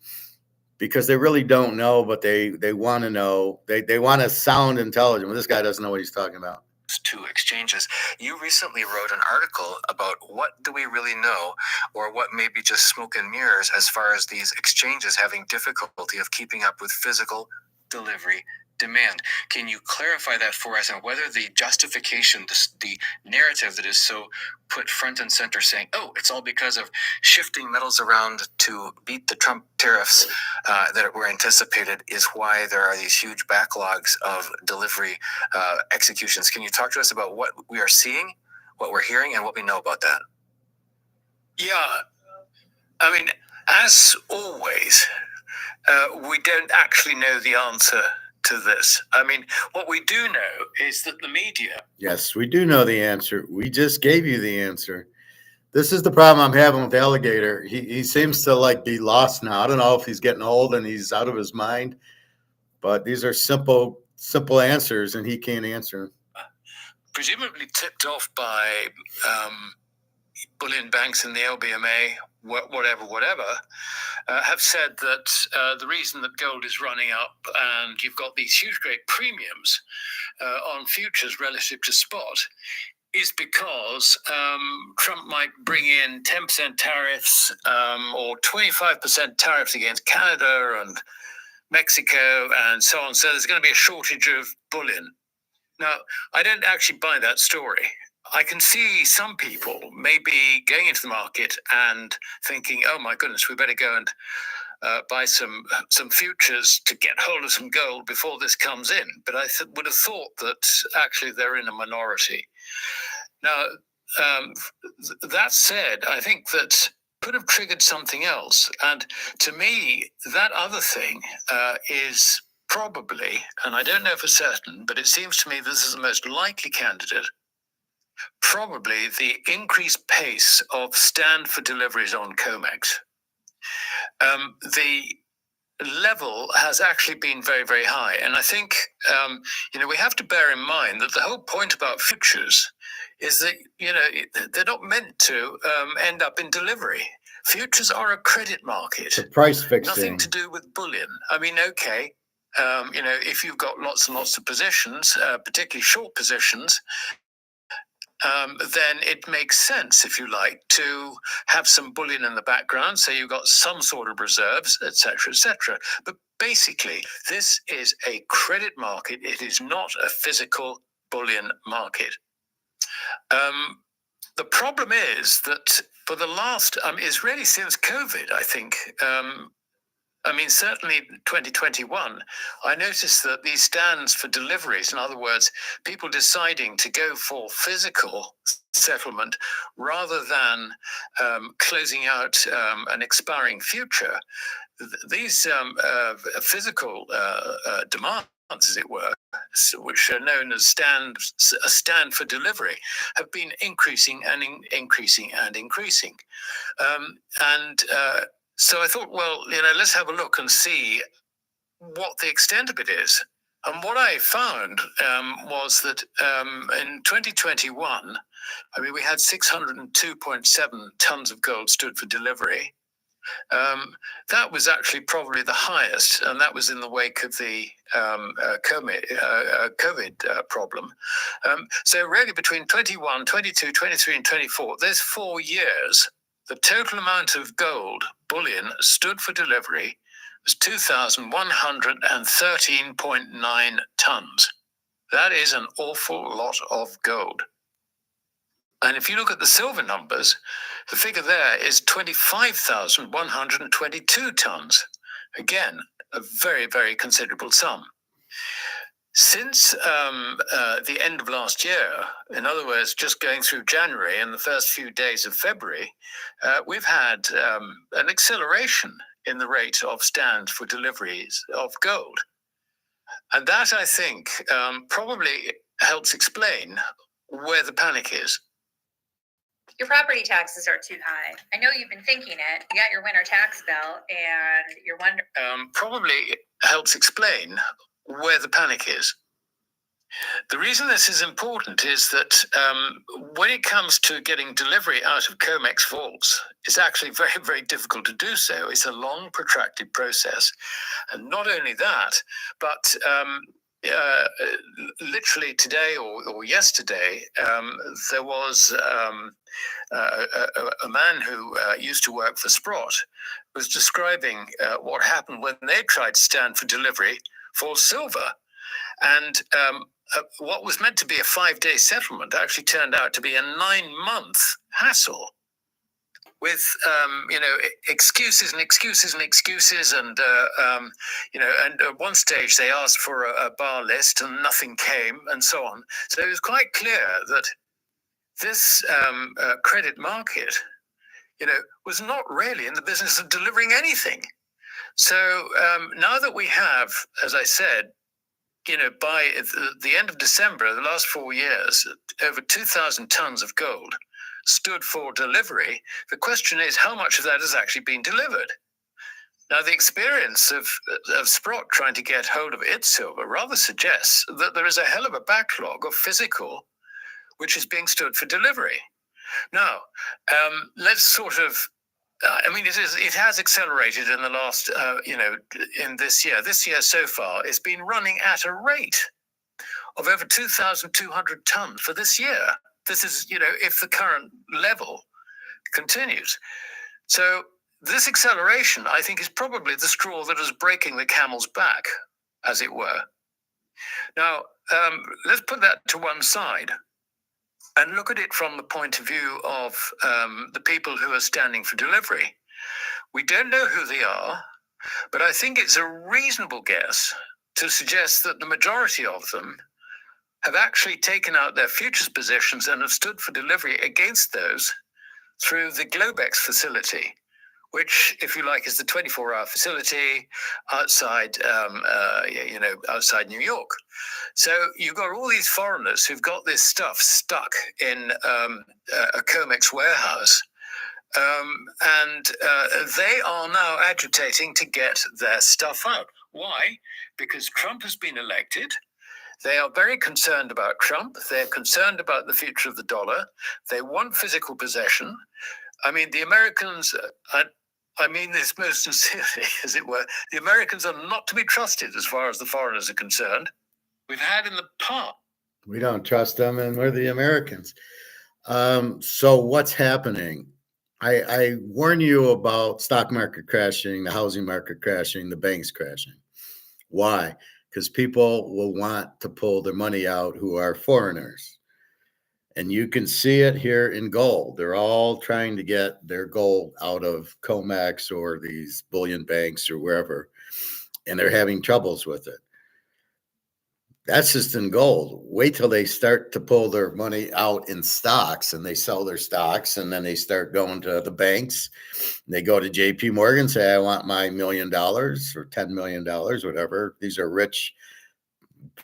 because they really don't know, but they want to know. They want to sound intelligent. Well, this guy doesn't know what he's talking about. Two exchanges. You recently wrote an article about what do we really know, or what may be just smoke and mirrors as far as these exchanges having difficulty of keeping up with physical delivery demand. Can you clarify that for us, and whether the justification, the narrative that is so put front and center saying, oh, it's all because of shifting metals around to beat the Trump tariffs that were anticipated, is why there are these huge backlogs of delivery executions. Can you talk to us about what we are seeing, what we're hearing, and what we know about that? Yeah, I mean, as always, we don't actually know the answer to this. I mean, what we do know is that the media... Yes, we do know the answer. We just gave you the answer. This is the problem I'm having with Alligator. He seems to be lost now. I don't know if he's getting old and he's out of his mind, but these are simple answers, and he can't answer them. Presumably tipped off by bullion banks in the LBMA, whatever, have said that the reason that gold is running up and you've got these huge, great premiums on futures relative to spot is because Trump might bring in 10% tariffs or 25% tariffs against Canada and Mexico and so on. So there's going to be a shortage of bullion. Now, I don't actually buy that story. I can see some people maybe going into the market and thinking, oh my goodness, we better go and buy some futures to get hold of some gold before this comes in. But I would have thought that actually they're in a minority. Now, that said, I think that could have triggered something else. And to me, that other thing is probably, and I don't know for certain, but it seems to me this is the most likely candidate, probably the increased pace of stand for deliveries on comex. The level has actually been very, very high. And I think, we have to bear in mind that the whole point about futures is that, they're not meant to end up in delivery. Futures are a credit market. It's a price fixing. Nothing to do with bullion. I mean, okay, if you've got lots and lots of positions, particularly short positions, then it makes sense, if you like, to have some bullion in the background. So you've got some sort of reserves, etc., etc. But basically, this is a credit market. It is not a physical bullion market. The problem is that for the last, it's really since COVID, I think. Certainly 2021, I noticed that these stands for deliveries, in other words, people deciding to go for physical settlement rather than closing out an expiring future, these physical demands, as it were, which are known as a stand for delivery, have been increasing and increasing and increasing. So I thought, well, let's have a look and see what the extent of it is. And what I found was that in 2021, we had 602.7 tons of gold stood for delivery. That was actually probably the highest, and that was in the wake of the COVID problem. So really between 21, 22, 23, and 24, there's 4 years, the total amount of gold bullion stood for delivery was 2,113.9 tons. That is an awful lot of gold. And if you look at the silver numbers, the figure there is 25,122 tons. Again, a very, very considerable sum. Since the end of last year, in other words, just going through January and the first few days of February, we've had an acceleration in the rate of stands for deliveries of gold. And that, I think, probably helps explain where the panic is. Your property taxes are too high. I know you've been thinking it. You got your winter tax bill and you're wondering. Probably helps explain where the panic is. The reason this is important is that when it comes to getting delivery out of COMEX vaults, it's actually very, very difficult to do so. It's a long, protracted process. And not only that, but literally today or yesterday, there was a man who used to work for Sprott was describing what happened when they tried to stand for delivery for silver. And what was meant to be a 5-day settlement actually turned out to be a 9-month hassle with, excuses and excuses and excuses. And, and at one stage they asked for a bar list and nothing came and so on. So it was quite clear that this credit market, was not really in the business of delivering anything. So now that we have, as I said, by the end of December, the last 4 years, over 2,000 tons of gold stood for delivery. The question is, how much of that has actually been delivered? Now, the experience of Sprott trying to get hold of its silver rather suggests that there is a hell of a backlog of physical, which is being stood for delivery. Now, let's sort of, it has accelerated in the last, in this year. This year so far, it's been running at a rate of over 2,200 tons for this year. This is, if the current level continues. So this acceleration, I think, is probably the straw that is breaking the camel's back, as it were. Now, let's put that to one side and look at it from the point of view of the people who are standing for delivery. We don't know who they are, but I think it's a reasonable guess to suggest that the majority of them have actually taken out their futures positions and have stood for delivery against those through the Globex facility, which, if you like, is the 24-hour facility outside, outside New York. So you've got all these foreigners who've got this stuff stuck in a COMEX warehouse, and they are now agitating to get their stuff out. Why? Because Trump has been elected. They are very concerned about Trump. They're concerned about the future of the dollar. They want physical possession. The Americans I mean this most sincerely, as it were. The Americans are not to be trusted as far as the foreigners are concerned. We've had in the past. We don't trust them, and we're the Americans. So what's happening? I warn you about stock market crashing, the housing market crashing, the banks crashing. Why? Because people will want to pull their money out who are foreigners. And you can see it here in gold. They're all trying to get their gold out of comex or these bullion banks or wherever, and they're having troubles with it. That's just in gold. Wait till they start to pull their money out in stocks and they sell their stocks, and then they start going to the banks. They go to JP Morgan, say, I want my $1 million or $10 million, whatever. These are rich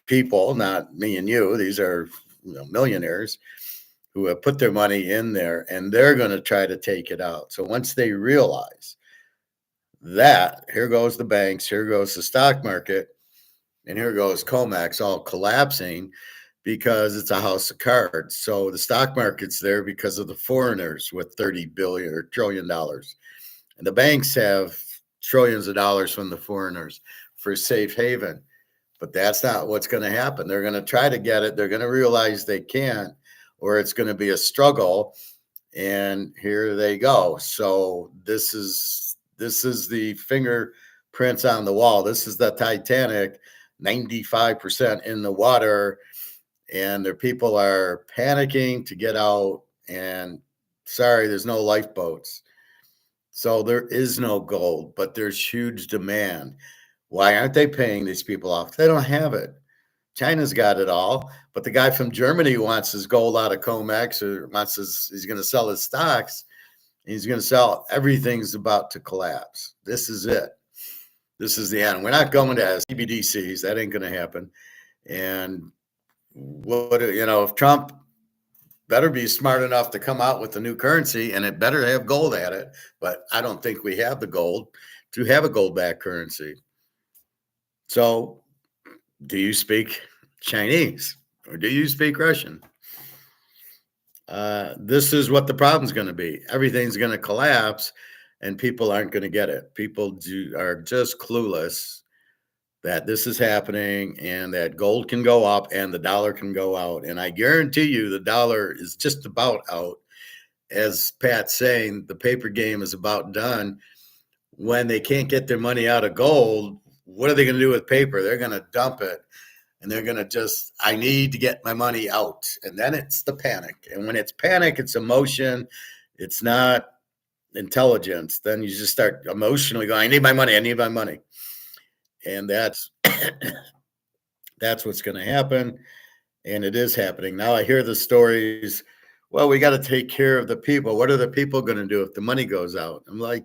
people, not me and you. These are millionaires who have put their money in there, and they're going to try to take it out. So once they realize that, here goes the banks, here goes the stock market, and here goes COMEX all collapsing because it's a house of cards. So the stock market's there because of the foreigners with $30 billion or $1 trillion. And the banks have trillions of dollars from the foreigners for safe haven. But that's not what's going to happen. They're going to try to get it. They're going to realize they can't, or it's going to be a struggle. And here they go. So this is the fingerprints on the wall. This is the Titanic. 95% in the water, and their people are panicking to get out, and sorry, there's no lifeboats. So there is no gold, but there's huge demand. Why aren't they paying these people off? They don't have it. China's got it all, but the guy from Germany wants his gold out of COMEX, or he's going to sell his stocks. He's going to sell. Everything's about to collapse. This is it. This is the end. We're not going to CBDCs. That ain't going to happen. And if Trump better be smart enough to come out with a new currency, and it better have gold at it. But I don't think we have the gold to have a gold-backed currency. So do you speak Chinese or do you speak Russian? This is what the problem's going to be. Everything's going to collapse. And people aren't going to get it. People are just clueless that this is happening and that gold can go up and the dollar can go out. And I guarantee you the dollar is just about out. As Pat's saying, the paper game is about done. When they can't get their money out of gold, what are they going to do with paper? They're going to dump it. And they're going to I need to get my money out. And then it's the panic. And when it's panic, it's emotion. It's not intelligence. Then you just start emotionally going, I need my money. And that's what's going to happen. And it is happening. Now I hear the stories, well, we got to take care of the people. What are the people going to do if the money goes out? I'm like,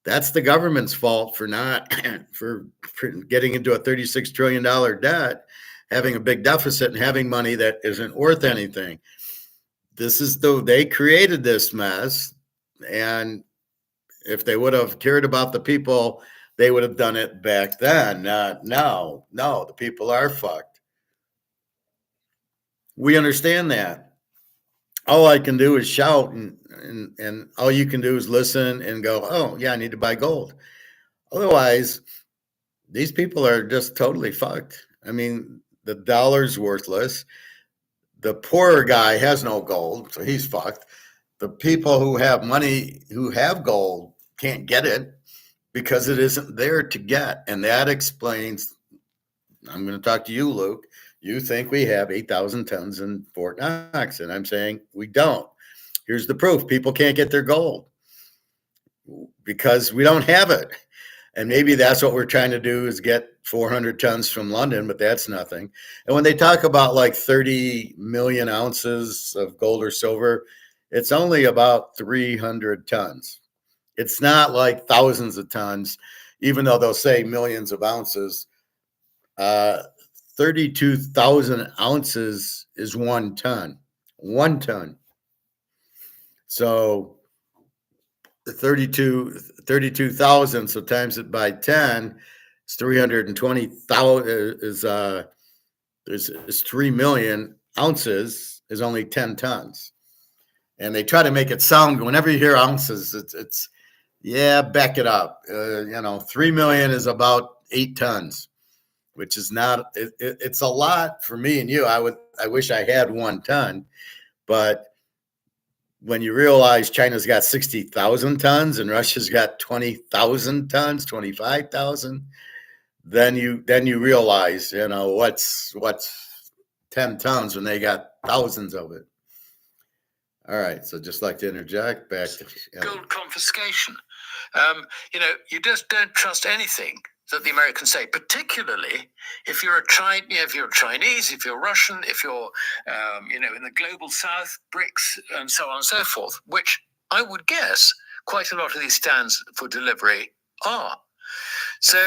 that's the government's fault for not for getting into a $36 trillion debt, having a big deficit, and having money that isn't worth anything. They created this mess. And if they would have cared about the people, they would have done it back then, not now. No, the people are fucked. We understand that. All I can do is shout, and all you can do is listen and go, oh, yeah, I need to buy gold. Otherwise, these people are just totally fucked. I mean, the dollar's worthless. The poorer guy has no gold, so he's fucked. The people who have money, who have gold, can't get it because it isn't there to get. And that explains, I'm going to talk to you, Luke. You think we have 8,000 tons in Fort Knox, and I'm saying we don't. Here's the proof. People can't get their gold because we don't have it. And maybe that's what we're trying to do, is get 400 tons from London, but that's nothing. And when they talk about like 30 million ounces of gold or silver, it's only about 300 tons. It's not like thousands of tons, even though they'll say millions of ounces. 32,000 ounces is 1 ton. 1 ton. So 32,000, so times it by 10, it's 320,000 is 3 million ounces is only 10 tons. And they try to make it sound, whenever you hear ounces, Yeah, back it up. 3 million is about 8 tons, which is not. It's a lot for me and you. I wish I had 1 ton, but when you realize China's got 60,000 tons and Russia's got 20,000 tons, 25,000, then you realize, what's 10 tons when they got thousands of it. All right, so just like to interject back to Gold confiscation. You just don't trust anything that the Americans say, particularly if you're a Chinese, if you're Russian, if you're in the global South, BRICS, and so on and so forth, which I would guess quite a lot of these stands for delivery are. So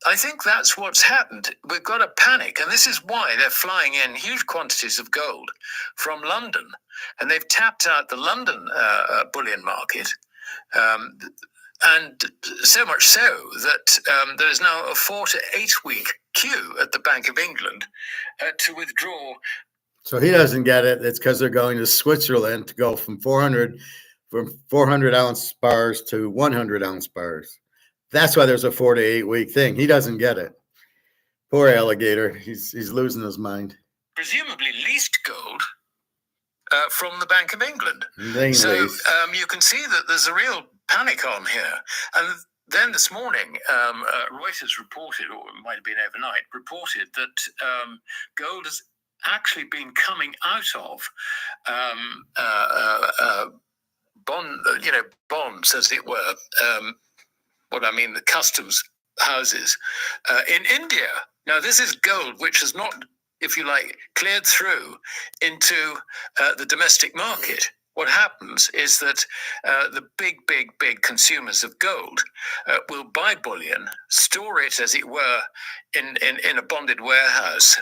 I think that's what's happened. We've got a panic, and this is why they're flying in huge quantities of gold from London, and they've tapped out the London bullion market. And so much so that there is now a 4 to 8 week queue at the Bank of England to withdraw. So he doesn't get it. It's because they're going to Switzerland to go from 400 ounce bars to 100 ounce bars. That's why there's a 4 to 8 week thing. He doesn't get it. Poor alligator. He's losing his mind. Presumably leased gold from the Bank of England. So you can see that there's a real panic on here. And then this morning, Reuters reported, or it might have been overnight, reported that gold has actually been coming out of bonds, as it were. The customs houses in India. Now, this is gold which has not, if you like, cleared through into the domestic market. What happens is that the big consumers of gold will buy bullion, store it, as it were, in a bonded warehouse.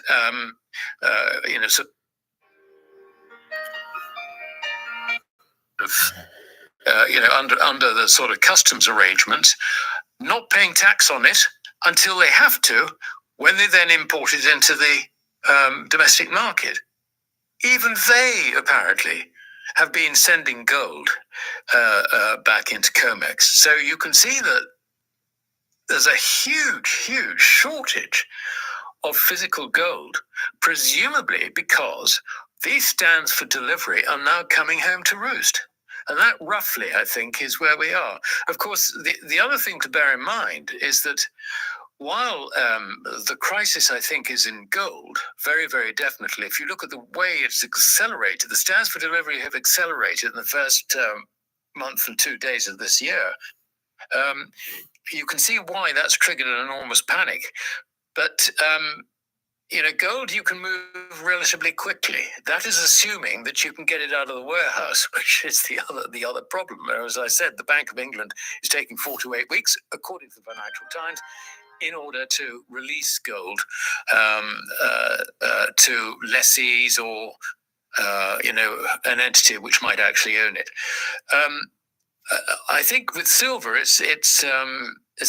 Under the sort of customs arrangements, not paying tax on it until they have to, when they then import it into the domestic market. Even they apparently have been sending gold back into COMEX. So you can see that there's a huge shortage of physical gold, presumably because these stands for delivery are now coming home to roost. And that roughly, I think, is where we are. Of course, the other thing to bear in mind is that while the crisis, I think, is in gold, very, very definitely, if you look at the way it's accelerated, the stands for delivery have accelerated in the first month and 2 days of this year. You can see why that's triggered an enormous panic. But gold you can move relatively quickly. That is assuming that you can get it out of the warehouse, which is the other problem. As I said, the Bank of England is taking 4 to 8 weeks, according to the Financial Times, in order to release gold to lessees or an entity which might actually own it. I think with silver, it's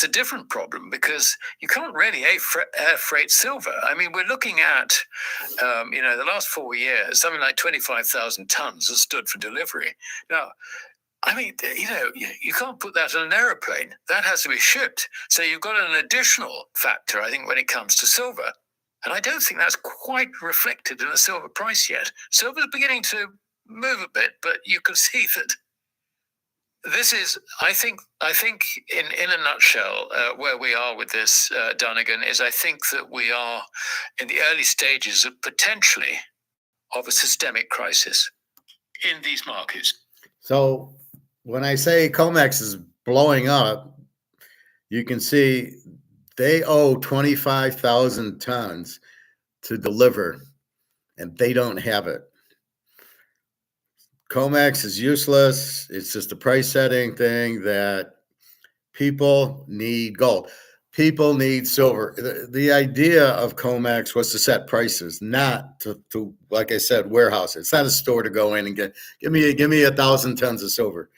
a different problem because you can't really air freight silver. I mean, we're looking at, the last 4 years, something like 25,000 tons has stood for delivery. Now, I mean, you can't put that on an aeroplane. That has to be shipped. So you've got an additional factor, I think, when it comes to silver. And I don't think that's quite reflected in the silver price yet. Silver's beginning to move a bit, but you can see that this is, I think, in a nutshell, where we are with this, Donegan, is I think that we are in the early stages of potentially of a systemic crisis in these markets. So when I say COMEX is blowing up, you can see they owe 25,000 tons to deliver, and they don't have it. COMEX is useless. It's just a price setting thing that people need gold. People need silver. The idea of COMEX was to set prices, not to like I said, warehouse it. It's not a store to go in and give me 1,000 tons of silver.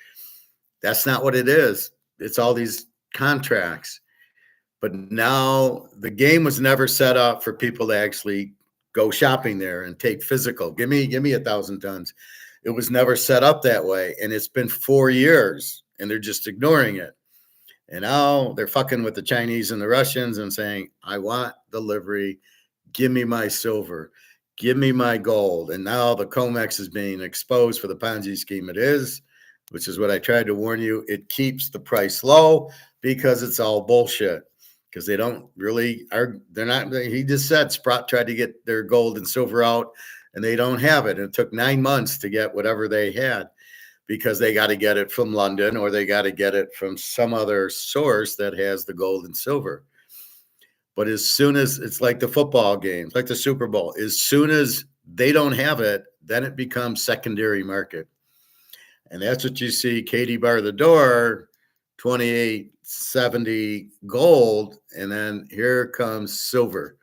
That's not what it is. It's all these contracts. But now the game was never set up for people to actually go shopping there and take physical. Give me 1,000 tons. It was never set up that way. And it's been 4 years and they're just ignoring it. And now they're fucking with the Chinese and the Russians and saying, I want delivery. Give me my silver. Give me my gold. And now the COMEX is being exposed for the Ponzi scheme it is, which is what I tried to warn you. It keeps the price low because it's all bullshit. Because they don't really are, they're not, he just said Sprott tried to get their gold and silver out and they don't have it. And it took 9 months to get whatever they had because they got to get it from London or they got to get it from some other source that has the gold and silver. But as soon as it's like the football games, like the Super Bowl, as soon as they don't have it, then it becomes secondary market. And that's what you see Katie bar the door, 28.70 gold. And then here comes silver.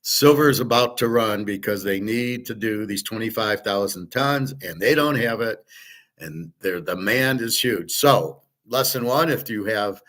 Silver is about to run because they need to do these 25,000 tons and they don't have it. And their demand is huge. So lesson one, if you have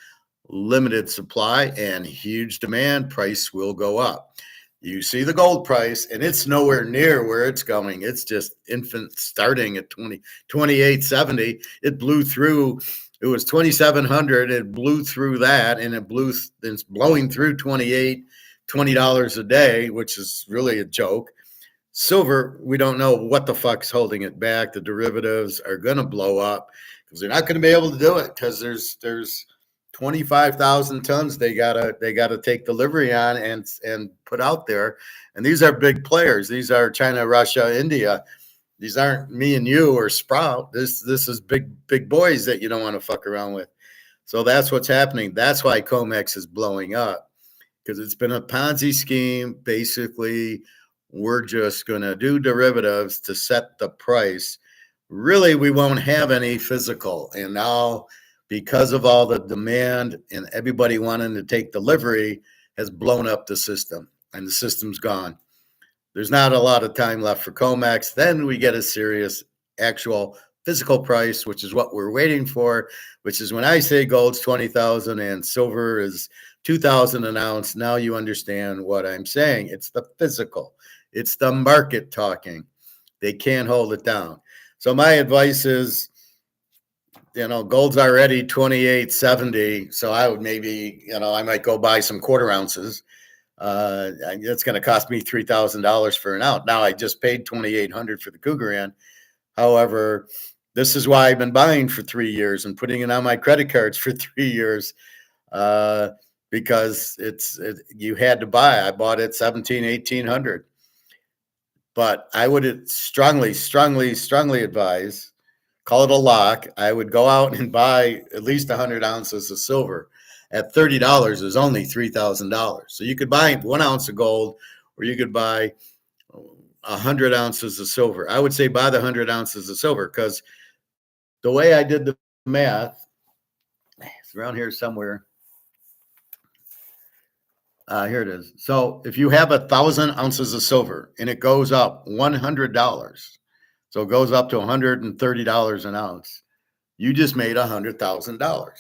limited supply and huge demand, price will go up. You see the gold price and it's nowhere near where it's going. It's just infant starting at 28.70. It blew through. It was 2,700. It blew through that and it's blowing through $20 a day, which is really a joke. Silver, we don't know what the fuck's holding it back. The derivatives are going to blow up because they're not going to be able to do it because there's 25,000 tons they gotta take delivery on and put out there. And these are big players. These are China, Russia, India. These aren't me and you or Sprout. This is big boys that you don't want to fuck around with. So that's what's happening. That's why COMEX is blowing up because it's been a Ponzi scheme. Basically, we're just going to do derivatives to set the price. Really, we won't have any physical. And now, because of all the demand and everybody wanting to take delivery, has blown up the system, and the system's gone. There's not a lot of time left for COMEX. Then we get a serious actual physical price, which is what we're waiting for, which is when I say gold's 20,000 and silver is 2,000 an ounce. Now you understand what I'm saying. It's the physical. It's the market talking. They can't hold it down. So my advice is, gold's already 28.70. So I would maybe, I might go buy some quarter ounces. It's going to cost me $3,000 for an ounce. Now I just paid $2,800 for the Cougaran. However, this is why I've been buying for 3 years and putting it on my credit cards for 3 years, because you had to buy. I bought it $1,800. But I would strongly advise, call it a lock. I would go out and buy at least 100 ounces of silver. At $30 is only $3,000. So you could buy 1 ounce of gold, or you could buy 100 ounces of silver. I would say buy the 100 ounces of silver, because the way I did the math, it's around here somewhere. Here it is. So if you have 1,000 ounces of silver and it goes up $100, so it goes up to $130 an ounce, you just made $100,000.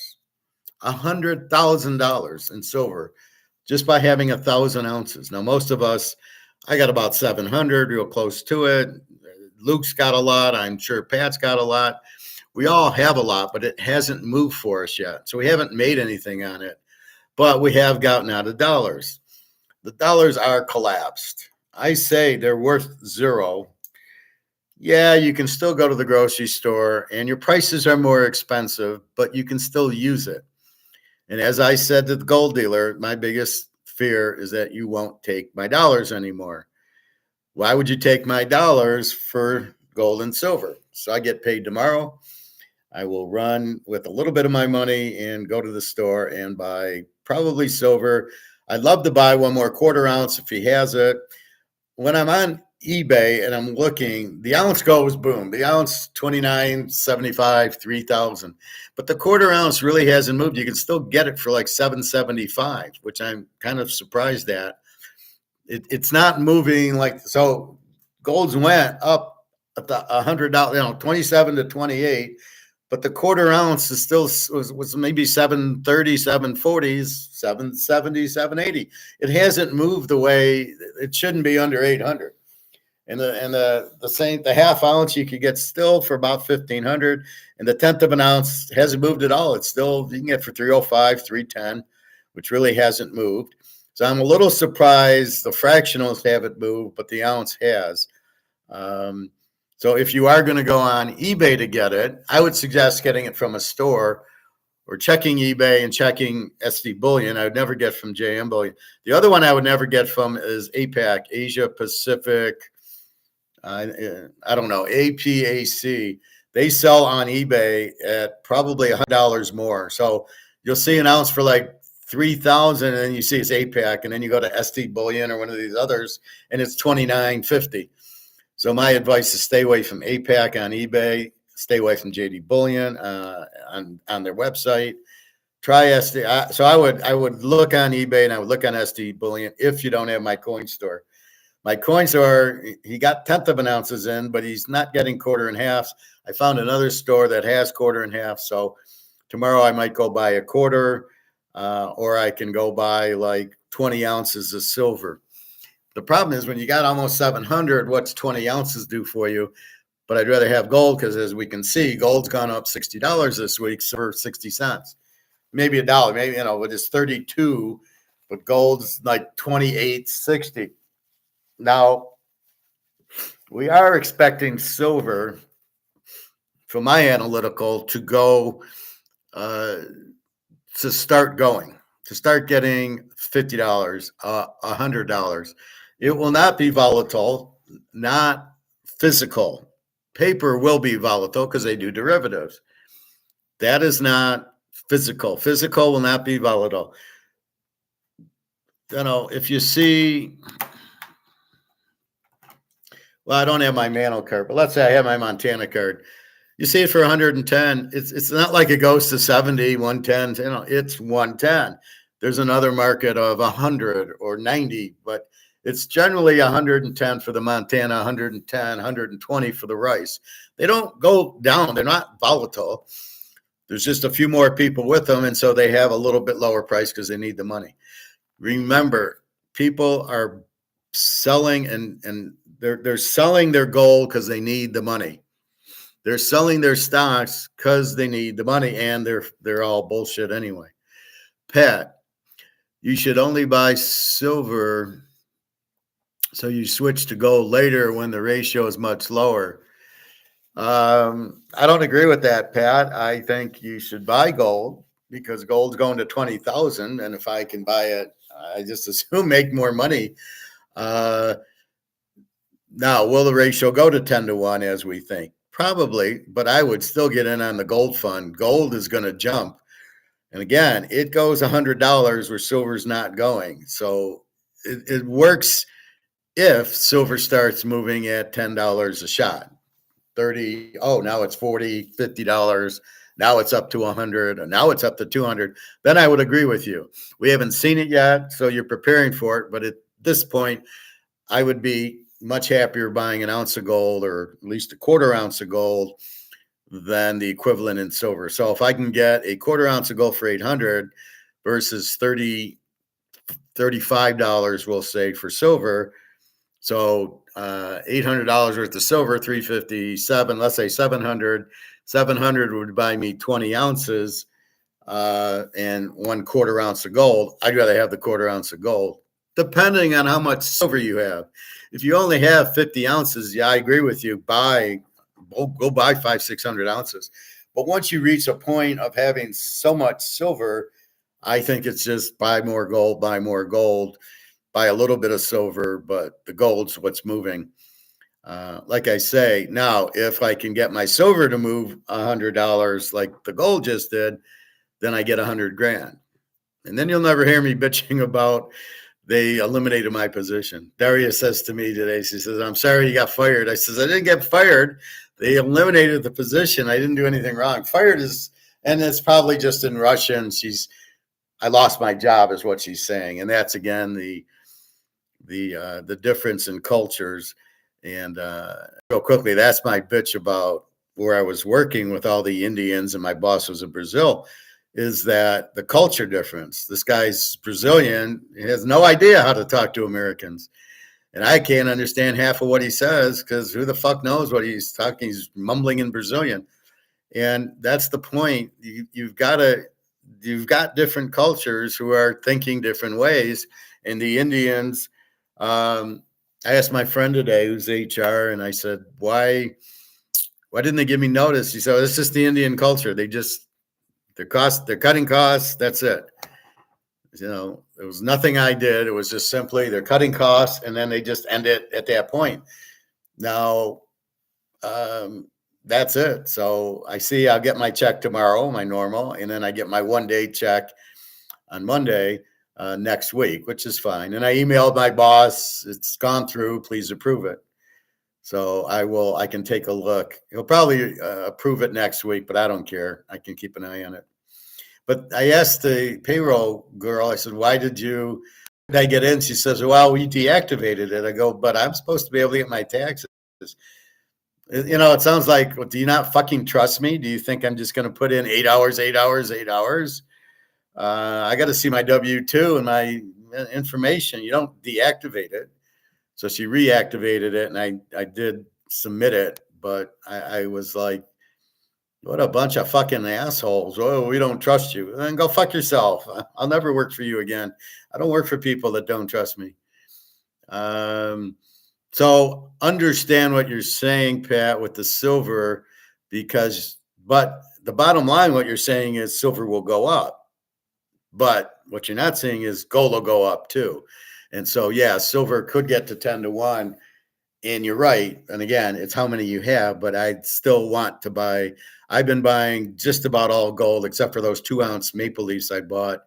$100,000 in silver just by having 1,000 ounces. Now, most of us, I got about 700, real close to it. Luke's got a lot. I'm sure Pat's got a lot. We all have a lot, but it hasn't moved for us yet. So we haven't made anything on it, but we have gotten out of dollars. The dollars are collapsed. I say they're worth zero. Yeah, you can still go to the grocery store and your prices are more expensive, but you can still use it. And as I said to the gold dealer, my biggest fear is that you won't take my dollars anymore. Why would you take my dollars for gold and silver? So I get paid tomorrow. I will run with a little bit of my money and go to the store and buy probably silver. I'd love to buy one more quarter ounce if he has it. When I'm on eBay and I'm looking, the ounce goes boom. The ounce $29.75, $3,000. But the quarter ounce really hasn't moved. You can still get it for like $7.75, which I'm kind of surprised at. It's not moving like so. Gold's went up at the $100, 27 to 28. But the quarter ounce is still was maybe 730, 740s, 770, 780. It hasn't moved the way it shouldn't be under 800. And the half ounce you could get still for about 1,500, and the tenth of an ounce hasn't moved at all. It's still, you can get for 305, 310, which really hasn't moved. So I'm a little surprised the fractionals haven't moved, but the ounce has. So if you are going to go on eBay to get it, I would suggest getting it from a store or checking eBay and checking SD Bullion. I would never get from JM Bullion. The other one I would never get from is APAC, Asia Pacific. I don't know, APAC. They sell on eBay at probably $100 more. So you'll see an ounce for like 3,000, and then you see it's APAC, and then you go to SD Bullion or one of these others, and it's $29.50. So my advice is stay away from APAC on eBay, stay away from JD Bullion on their website. Try SD. So I would look on eBay and I would look on SD Bullion if you don't have my coin store. My coin store, he got tenth of an ounces in, but he's not getting quarter and halves. I found another store that has quarter and half. So tomorrow I might go buy a quarter, or I can go buy like 20 ounces of silver. The problem is when you got almost 700, what's 20 ounces do for you? But I'd rather have gold because, as we can see, gold's gone up $60 this week, silver 60 cents, maybe $1, maybe, but it's 32, but gold's like 28.60. Now, we are expecting silver, from my analytical, to go to start getting $50, $100. It will not be volatile, not physical. Paper will be volatile because they do derivatives. That is not physical. Physical will not be volatile. If you see, well, I don't have my Mano card, but let's say I have my Montana card. You see it for 110. It's not like it goes to 70, 110. It's 110. There's another market of 100 or 90, but it's generally 110 for the Montana, 110, 120 for the rice. They don't go down. They're not volatile. There's just a few more people with them, and so they have a little bit lower price because they need the money. Remember, people are selling and they're selling their gold because they need the money. They're selling their stocks because they need the money, and they're all bullshit anyway. Pat, you should only buy silver so you switch to gold later when the ratio is much lower. I don't agree with that, Pat. I think you should buy gold because gold's going to 20,000, and if I can buy it, I just assume make more money. Now, will the ratio go to 10-1 as we think? Probably, but I would still get in on the gold fund. Gold is going to jump. And again, it goes $100 where silver's not going. So it works if silver starts moving at $10 a shot. 30, now it's $40, $50. Now it's up to 100, and now it's up to 200. Then I would agree with you. We haven't seen it yet, so you're preparing for it. But at this point, I would be much happier buying an ounce of gold, or at least a quarter ounce of gold, than the equivalent in silver. So if I can get a quarter ounce of gold for 800 versus $35, we'll say, for silver. So $800 worth of silver, 357, let's say 700. 700 would buy me 20 ounces and 1/4 ounce of gold. I'd rather have the quarter ounce of gold, depending on how much silver you have. If you only have 50 ounces, yeah, I agree with you. Go buy 500-600 ounces. But once you reach a point of having so much silver, I think it's just buy more gold, buy a little bit of silver, but the gold's what's moving. Like I say, now, if I can get my silver to move $100 like the gold just did, then I get $100,000. And then you'll never hear me bitching about they eliminated my position. Daria says to me today, she says, "I'm sorry you got fired." I says, "I didn't get fired. They eliminated the position. I didn't do anything wrong." Fired is, and it's probably just in Russian. I lost my job is what she's saying. And that's, again, the difference in cultures. And real quickly, that's my bitch about where I was working with all the Indians, and my boss was in Brazil, is that the culture difference. This guy's Brazilian. He has no idea how to talk to Americans. And I can't understand half of what he says because who the fuck knows what he's talking? He's mumbling in Brazilian. And that's the point. You've got different cultures who are thinking different ways. And the Indians, I asked my friend today who's HR, and I said, why didn't they give me notice? He said, it's just the Indian culture. They're cutting costs. That's it. There was nothing I did. It was just simply they're cutting costs, and then they just end it at that point. Now, that's it. So I'll get my check tomorrow, my normal, and then I get my 1-day check on Monday next week, which is fine. And I emailed my boss. It's gone through. Please approve it. So I can take a look. He'll probably approve it next week, but I don't care. I can keep an eye on it. But I asked the payroll girl, I said, why did I get in? She says, well, we deactivated it. I go, but I'm supposed to be able to get my taxes. It sounds like, well, do you not fucking trust me? Do you think I'm just going to put in 8 hours? I got to see my W-2 and my information. You don't deactivate it. So she reactivated it, and I did submit it, but I was like, what a bunch of fucking assholes. Oh, we don't trust you. Then go fuck yourself. I'll never work for you again. I don't work for people that don't trust me. So understand what you're saying, Pat, with the silver, but the bottom line, what you're saying is silver will go up. But what you're not saying is gold will go up too. And so, yeah, silver could get to 10-1. And you're right. And again, it's how many you have, but I still want to buy. I've been buying just about all gold except for those 2-ounce Maple Leafs I bought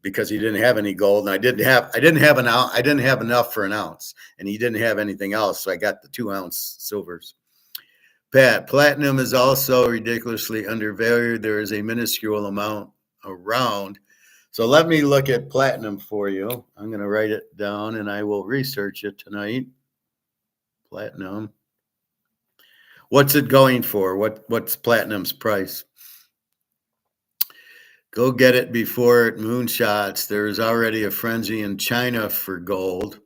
because he didn't have any gold, and I didn't have enough for an ounce, and he didn't have anything else, so I got the 2-ounce silvers. Pat, platinum is also ridiculously undervalued. There is a minuscule amount around. So let me look at platinum for you. I'm going to write it down, and I will research it tonight. Platinum. What's it going for? What's platinum's price? Go get it before it moonshots. There is already a frenzy in China for gold.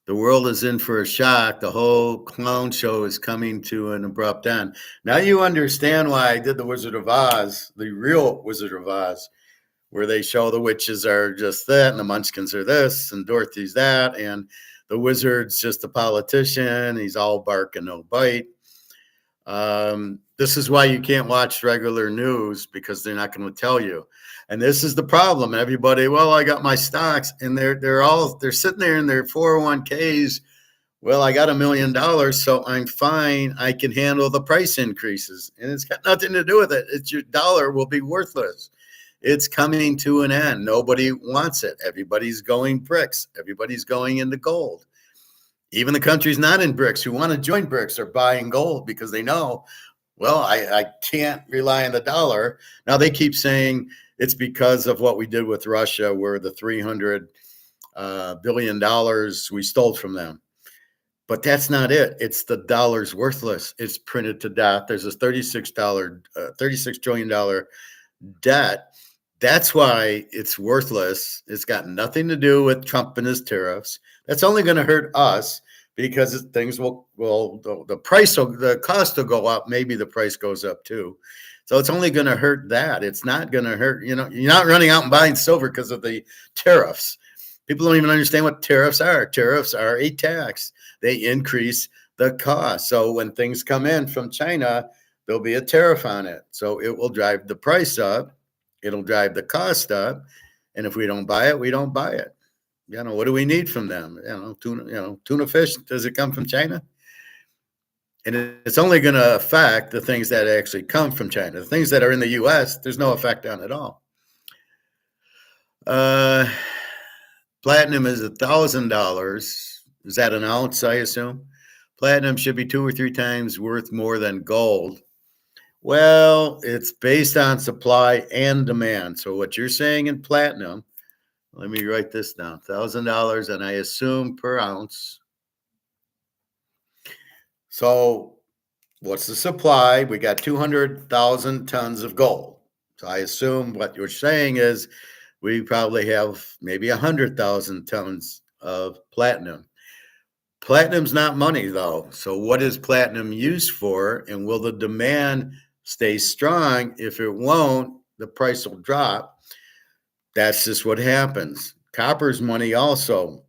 The world is in for a shock. The whole clown show is coming to an abrupt end. Now you understand why I did the Wizard of Oz, the real Wizard of Oz, where they show the witches are just that, and the munchkins are this, and Dorothy's that, and the wizard's just a politician. He's all bark and no bite. This is why you can't watch regular news, because they're not going to tell you. And this is the problem. Everybody, well, I got my stocks, and they're sitting there in their 401ks. Well, I got $1 million, so I'm fine. I can handle the price increases, and it's got nothing to do with it. It's your dollar will be worthless. It's coming to an end. Nobody wants it. Everybody's going BRICS. Everybody's going into gold. Even the countries not in BRICS who want to join BRICS are buying gold because they know, well, I can't rely on the dollar. Now they keep saying it's because of what we did with Russia, where the $300 billion we stole from them. But that's not it. It's the dollar's worthless. It's printed to death. There's this $36 trillion debt. That's why it's worthless. It's got nothing to do with Trump and his tariffs. That's only going to hurt us because things the cost will go up. Maybe the price goes up too. So it's only going to hurt that. It's not going to hurt, you're not running out and buying silver because of the tariffs. People don't even understand what tariffs are. Tariffs are a tax. They increase the cost. So when things come in from China, there'll be a tariff on it. So it will drive the price up. It'll drive the cost up. And if we don't buy it, we don't buy it. What do we need from them? Tuna fish, does it come from China? And it's only going to affect the things that actually come from China. The things that are in the U.S., there's no effect on at all. Platinum is $1,000. Is that an ounce, I assume? Platinum should be 2 or 3 times worth more than gold. Well, it's based on supply and demand. So what you're saying in platinum, let me write this down, $1,000, and I assume per ounce. So what's the supply? We got 200,000 tons of gold. So I assume what you're saying is we probably have maybe 100,000 tons of platinum. Platinum's not money, though. So what is platinum used for? And will the demand stay strong? If it won't, the price will drop. That's just what happens. Copper's money also,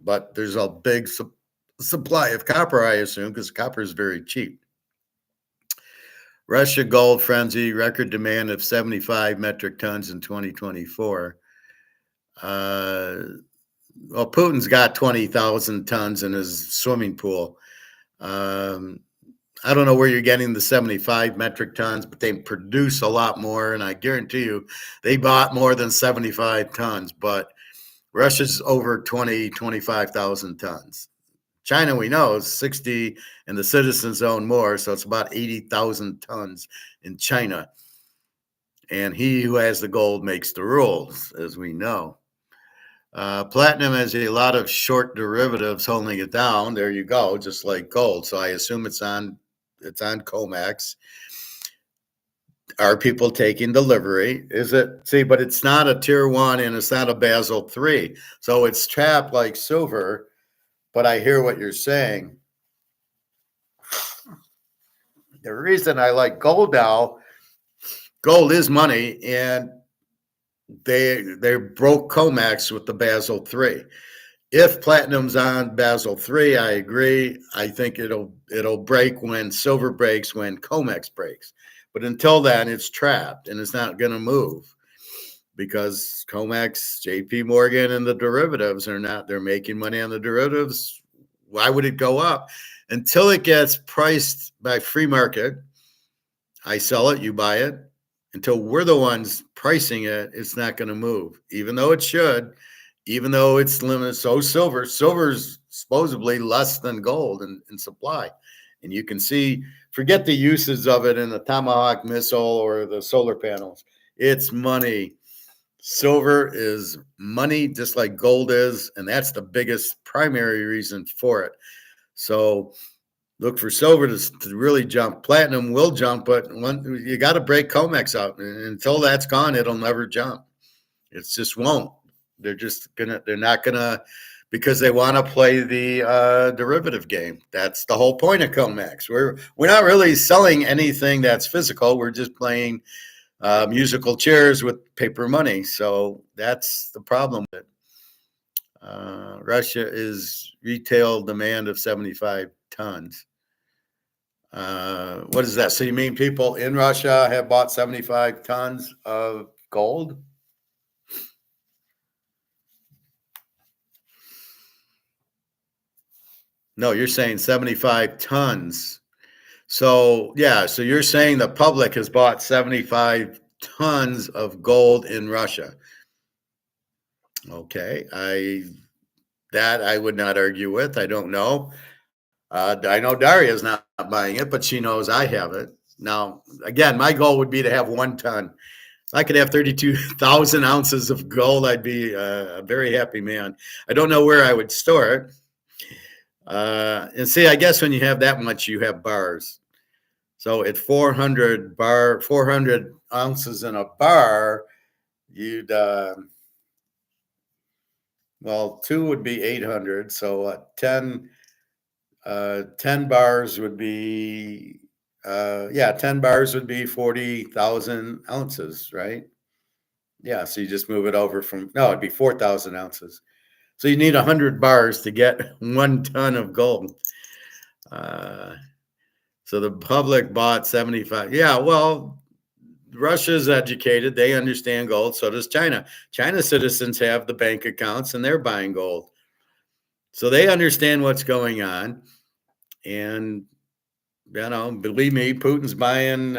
but there's a big supply of copper, I assume, because copper is very cheap. Russia gold frenzy, record demand of 75 metric tons in 2024. Well, Putin's got 20,000 tons in his swimming pool. I don't know where you're getting the 75 metric tons, but they produce a lot more. And I guarantee you they bought more than 75 tons, but Russia's over 25,000 tons. China, we know, is 60, and the citizens own more. So it's about 80,000 tons in China. And he who has the gold makes the rules, as we know. Platinum has a lot of short derivatives holding it down. There you go, just like gold. So I assume it's on comex. Are people taking delivery? Is it? See, but it's not a tier 1 and it's not a Basel 3. So it's trapped like silver. But I hear what you're saying. The reason I like gold now, gold is money, and they broke comex with the Basel 3. If platinum's on Basel 3, I agree. I think it'll break when silver breaks, when comex breaks. But until then, it's trapped and it's not going to move because comex, JP Morgan, and the derivatives are not. They're making money on the derivatives. Why would it go up? Until it gets priced by free market, I sell it, you buy it. Until we're the ones pricing it, it's not going to move, even though it should, even though it's limited. So silver's supposedly less than gold in supply. And you can see, forget the uses of it in the Tomahawk missile or the solar panels. It's money. Silver is money, just like gold is. And that's the biggest primary reason for it. So look for silver to really jump. Platinum will jump, but you got to break comex out. And until that's gone, it'll never jump. It just won't. They're not gonna, because they want to play the derivative game. That's the whole point of comex. We're not really selling anything that's physical. We're just playing musical chairs with paper money. So that's the problem with it. Russia is retail demand of 75 tons. What is that? So you mean people in Russia have bought 75 tons of gold? No, you're saying 75 tons. So yeah, so you're saying the public has bought 75 tons of gold in Russia. Okay, I would not argue with. I don't know. I know Daria's not buying it, but she knows I have it. Now, again, my goal would be to have 1 ton. If I could have 32,000 ounces of gold, I'd be a very happy man. I don't know where I would store it. And see, I guess when you have that much, you have bars. So at 400 ounces in a bar, you'd, well, 2 would be 800. So 10 bars would be, 10 bars would be 40,000 ounces, right? Yeah, so you just move it over it'd be 4,000 ounces. So you need 100 bars to get 1 ton of gold. So the public bought 75. Yeah, well, Russia's educated. They understand gold. So does China. China's citizens have the bank accounts and they're buying gold. So they understand what's going on. And, believe me, Putin's buying,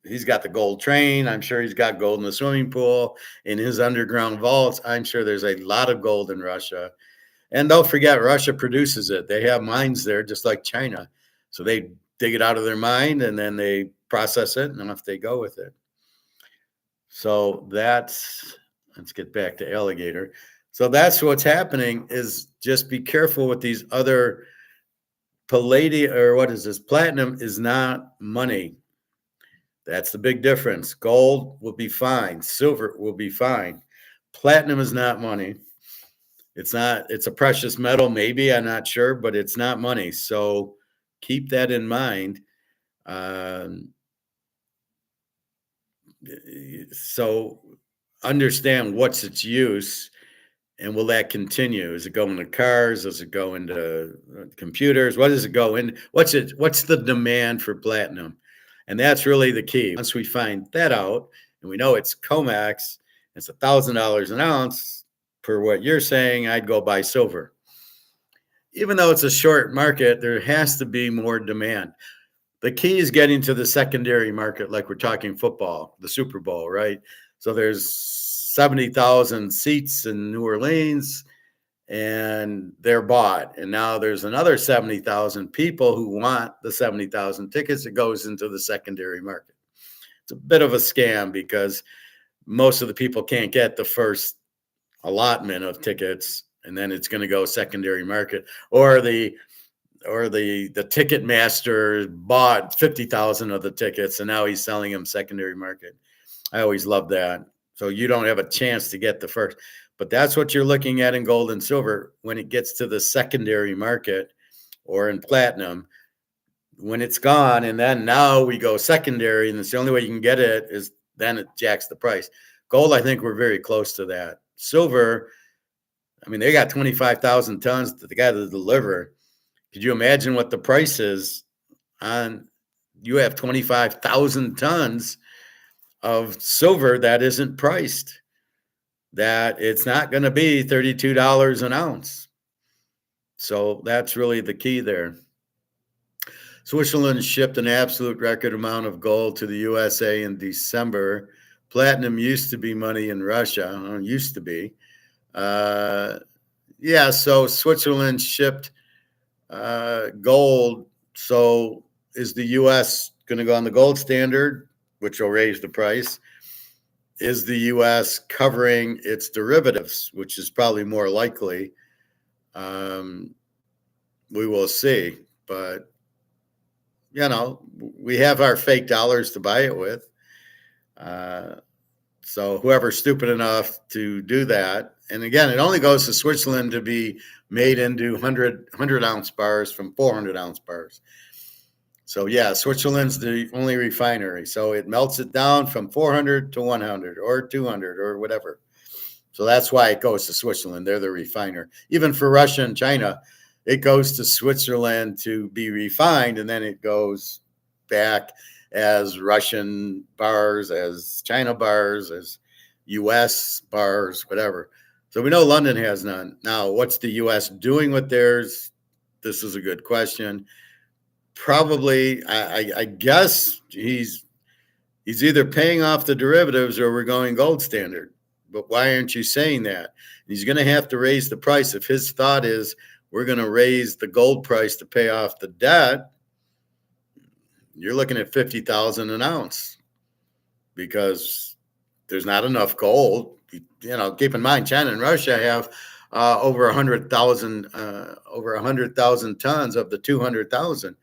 he's got the gold train. I'm sure he's got gold in the swimming pool, in his underground vaults. I'm sure there's a lot of gold in Russia. And don't forget, Russia produces it. They have mines there, just like China. So they dig it out of their mine and then they process it and off they go with it. So let's get back to alligator. So that's what's happening, is just be careful with these other palladium, or what is this? Platinum is not money. That's the big difference. Gold will be fine. Silver will be fine. Platinum is not money. It's not, it's a precious metal, maybe, I'm not sure, but it's not money. So keep that in mind. So understand what's its use, and will that continue? Is it going to cars? Does it go into computers? What does it go in? What's the demand for platinum? And that's really the key. Once we find that out, and we know it's comex, it's $1,000 an ounce. Per what you're saying, I'd go buy silver. Even though it's a short market, there has to be more demand. The key is getting to the secondary market, like we're talking football, the Super Bowl, right? So there's 70,000 seats in New Orleans, and they're bought. And now there's another 70,000 people who want the 70,000 tickets. It goes into the secondary market. It's a bit of a scam because most of the people can't get the first allotment of tickets, and then it's going to go secondary market, or the ticket master bought 50,000 of the tickets and now he's selling them secondary market. I always love that. So you don't have a chance to get the first, but that's what you're looking at in gold and silver when it gets to the secondary market, or in platinum when it's gone. And then now we go secondary, and it's the only way you can get it is then it jacks the price. Gold, I think we're very close to that. Silver, I mean, they got 25,000 tons that they got to deliver. Could you imagine what the price is on? You have 25,000 tons of silver that isn't priced, that it's not going to be $32 an ounce. So that's really the key there. Switzerland shipped an absolute record amount of gold to the USA in December. Platinum used to be money in Russia. Used to be. Yeah, so Switzerland shipped gold. So is the U.S. going to go on the gold standard, which will raise the price? Is the U.S. covering its derivatives, which is probably more likely? We will see. But, you know, we have our fake dollars to buy it with. So whoever's stupid enough to do that, and again, it only goes to Switzerland to be made into 100 ounce bars from 400 ounce bars. So yeah, Switzerland's the only refinery. So it melts it down from 400 to 100 or 200 or whatever. So that's why it goes to Switzerland. They're the refiner. Even for Russia and China, it goes to Switzerland to be refined, and then it goes back as Russian bars, as China bars, as U.S. bars, whatever. So we know London has none. Now, what's the U.S. doing with theirs? This is a good question. Probably, I guess he's either paying off the derivatives or we're going gold standard. But why aren't you saying that? He's going to have to raise the price. If his thought is we're going to raise the gold price to pay off the debt, you're looking at 50,000 an ounce because there's not enough gold. You know, keep in mind, China and Russia have over 100,000 tons of the 200,000.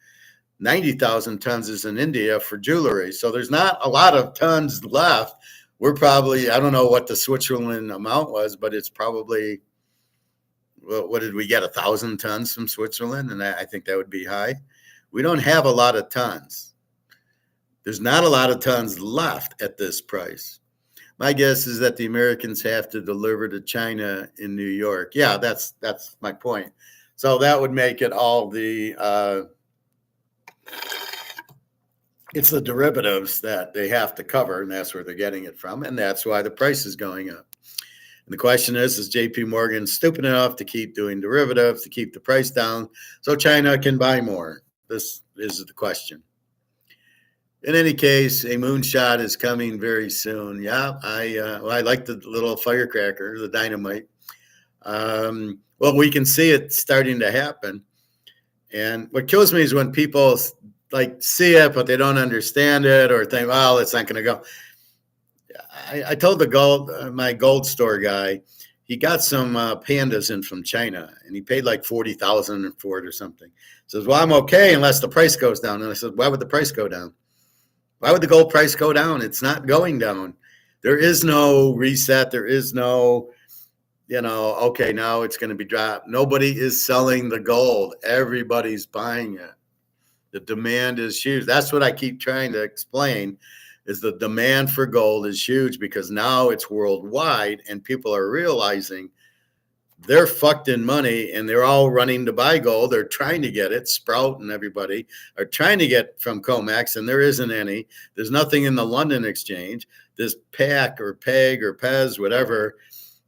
90,000 tons is in India for jewelry. So there's not a lot of tons left. We're probably, I don't know what the Switzerland amount was, but it's probably, well, what did we get? 1,000 tons from Switzerland? And I think that would be high. We don't have a lot of tons. There's not a lot of tons left at this price. My guess is that the Americans have to deliver to China in New York. Yeah, that's my point. So that would make it all the it's the derivatives that they have to cover, and that's where they're getting it from, and that's why the price is going up. And the question is JP Morgan stupid enough to keep doing derivatives to keep the price down so China can buy more? This is the question. In any case, a moonshot is coming very soon. Yeah, I like the little firecracker, the dynamite. Well, we can see it starting to happen. And what kills me is when people like see it, but they don't understand it or think, well, it's not going to go. I told my gold store guy, he got some pandas in from China, and he paid like $40,000 for it or something. He says, well, I'm okay unless the price goes down. And I said, why would the price go down? Why would the gold price go down? It's not going down. There is no reset. There is no okay, now it's going to be dropped. Nobody is selling the gold. Everybody's buying it. The demand is huge. That's what I keep trying to explain, is the demand for gold is huge because now it's worldwide and people are realizing they're fucked in money and they're all running to buy gold. They're trying to get it. Sprout and everybody are trying to get from comex, and there isn't any. There's nothing in the London exchange. This PAC or PEG or PEZ, whatever,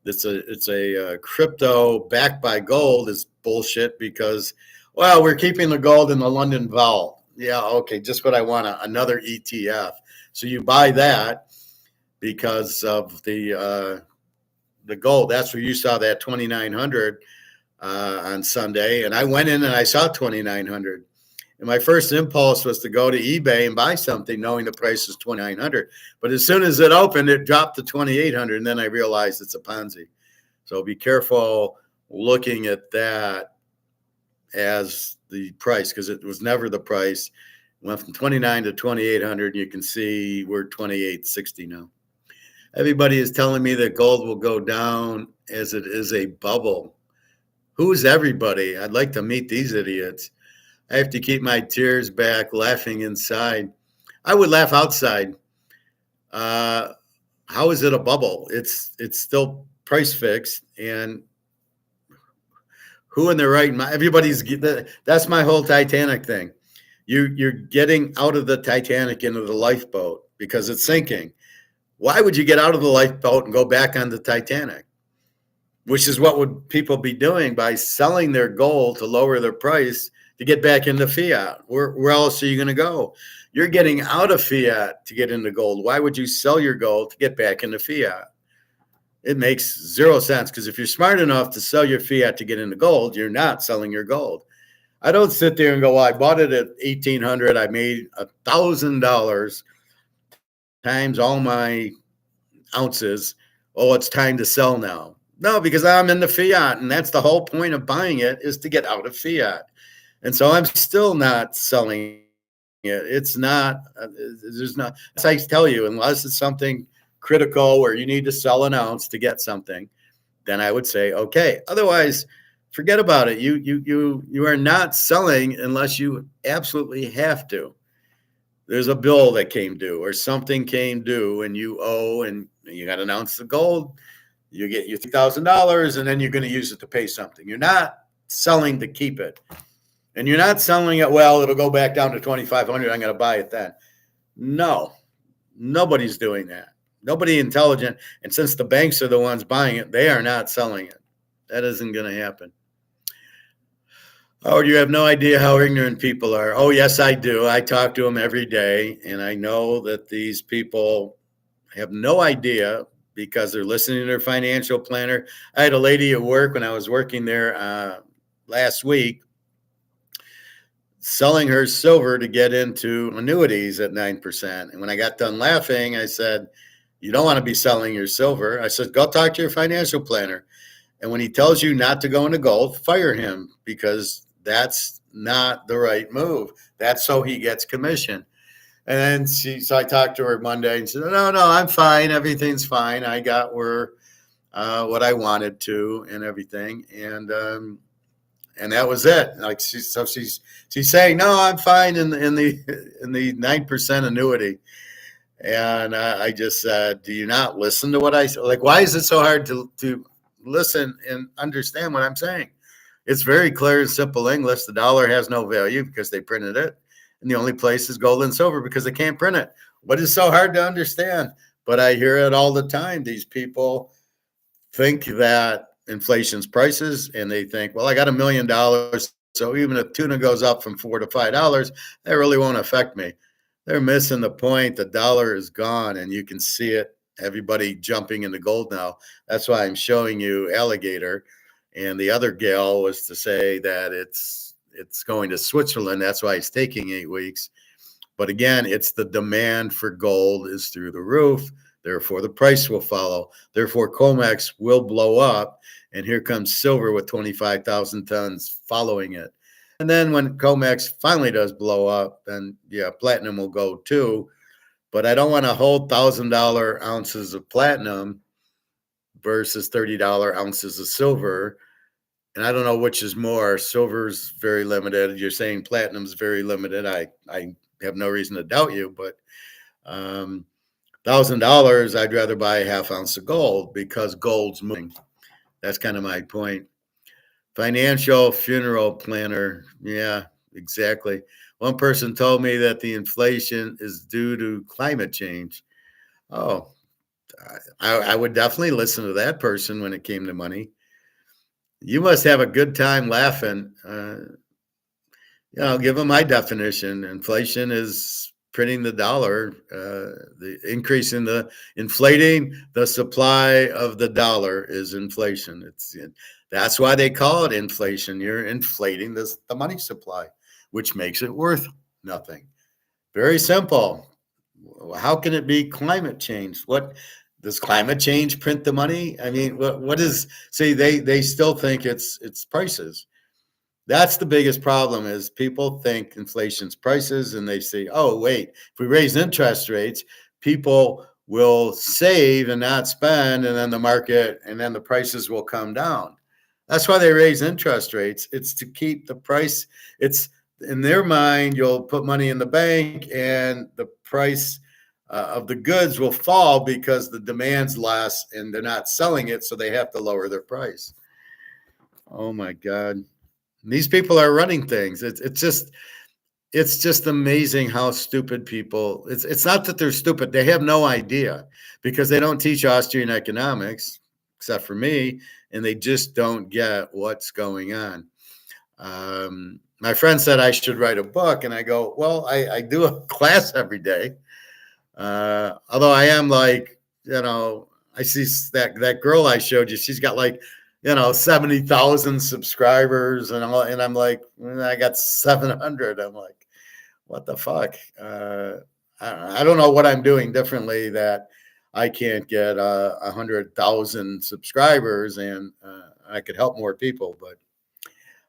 it's a crypto backed by gold is bullshit because, well, we're keeping the gold in the London vault. Yeah, okay, just what I want, another ETF. So you buy that because of the gold. That's where you saw that 2,900 on Sunday, and I went in and I saw 2,900. And my first impulse was to go to eBay and buy something, knowing the price is 2,900. But as soon as it opened, it dropped to 2,800, and then I realized it's a Ponzi. So be careful looking at that as the price, because it was never the price. Went from 29 to 2,800. You can see we're 2,860 now. Everybody is telling me that gold will go down as it is a bubble. Who's everybody? I'd like to meet these idiots. I have to keep my tears back, laughing inside. I would laugh outside. How is it a bubble? It's still price fixed, and who in their right mind? Everybody's. That's my whole Titanic thing. You're getting out of the Titanic into the lifeboat because it's sinking. Why would you get out of the lifeboat and go back on the Titanic? Which is what would people be doing by selling their gold to lower their price to get back into fiat. Where else are you going to go? You're getting out of fiat to get into gold. Why would you sell your gold to get back into fiat? It makes zero sense, because if you're smart enough to sell your fiat to get into gold, you're not selling your gold. I don't sit there and go, well, I bought it at 1,800. I made $1,000 times all my ounces. Oh, it's time to sell now. No, because I'm in the fiat, and that's the whole point of buying it, is to get out of fiat. And so I'm still not selling it. It's not, there's not, as I tell you, unless it's something critical where you need to sell an ounce to get something, then I would say, okay. Otherwise, forget about it. You are not selling unless you absolutely have to. There's a bill that came due or something came due and you owe, and you got to announce the gold. You get your $3,000 and then you're going to use it to pay something. You're not selling to keep it. And you're not selling it, well, it'll go back down to 2,500. I'm going to buy it then. No, nobody's doing that. Nobody intelligent. And since the banks are the ones buying it, they are not selling it. That isn't going to happen. Oh, you have no idea how ignorant people are. Oh, yes, I do. I talk to them every day. And I know that these people have no idea because they're listening to their financial planner. I had a lady at work when I was working there last week, selling her silver to get into annuities at 9%. And when I got done laughing, I said, you don't want to be selling your silver. I said, go talk to your financial planner. And when he tells you not to go into gold, fire him, because that's not the right move. That's so he gets commission. And then so I talked to her Monday and said, no, I'm fine. Everything's fine. I got what I wanted to and everything. And that was it. Like she's saying, no, I'm fine in the 9% annuity. And I just said, do you not listen to what I say? Like, why is it so hard to listen and understand what I'm saying? It's very clear and simple English. The dollar has no value because they printed it. And the only place is gold and silver because they can't print it. What is so hard to understand? But I hear it all the time. These people think that inflation's prices, and they think, well, I got $1 million. So even if tuna goes up from $4 to $5, that really won't affect me. They're missing the point. The dollar is gone, and you can see it. Everybody jumping into gold now. That's why I'm showing you alligator. And the other gal was to say that it's going to Switzerland. That's why it's taking 8 weeks. But again, it's the demand for gold is through the roof. Therefore, the price will follow. Therefore, COMEX will blow up. And here comes silver with 25,000 tons following it. And then when COMEX finally does blow up, then yeah, platinum will go too. But I don't want to hold $1,000 ounces of platinum versus $30 ounces of silver. And I don't know which is more. Silver's very limited. You're saying platinum's very limited. I have no reason to doubt you, but $1,000, I'd rather buy a half ounce of gold because gold's moving. That's kind of my point. Financial funeral planner. Yeah, exactly. One person told me that the inflation is due to climate change. Oh, I would definitely listen to that person when it came to money. You must have a good time laughing. Give them my definition. Inflation is printing the dollar, the increase in the inflating the supply of the dollar is inflation. That's why they call it inflation. You're inflating the money supply, which makes it worth nothing. Very simple. How can it be climate change? What does climate change print the money? I mean, what is? See, they still think it's prices. That's the biggest problem is people think inflation's prices and they say, oh, wait, if we raise interest rates, people will save and not spend, and then the market and then the prices will come down. That's why they raise interest rates. It's to keep the price. It's in their mind, you'll put money in the bank and the price of the goods will fall because the demand's less and they're not selling it, so they have to lower their price. Oh my God. These people are running things. It's just amazing how stupid people. It's not that they're stupid. They have no idea because they don't teach Austrian economics, except for me, and they just don't get what's going on. My friend said I should write a book, and I go, well, I do a class every day. Although I am like, I see that girl I showed you. She's got like 70,000 subscribers and all, and I'm like, I got 700. I'm like, what the fuck? I don't know what I'm doing differently that I can't get 100,000 subscribers and I could help more people, but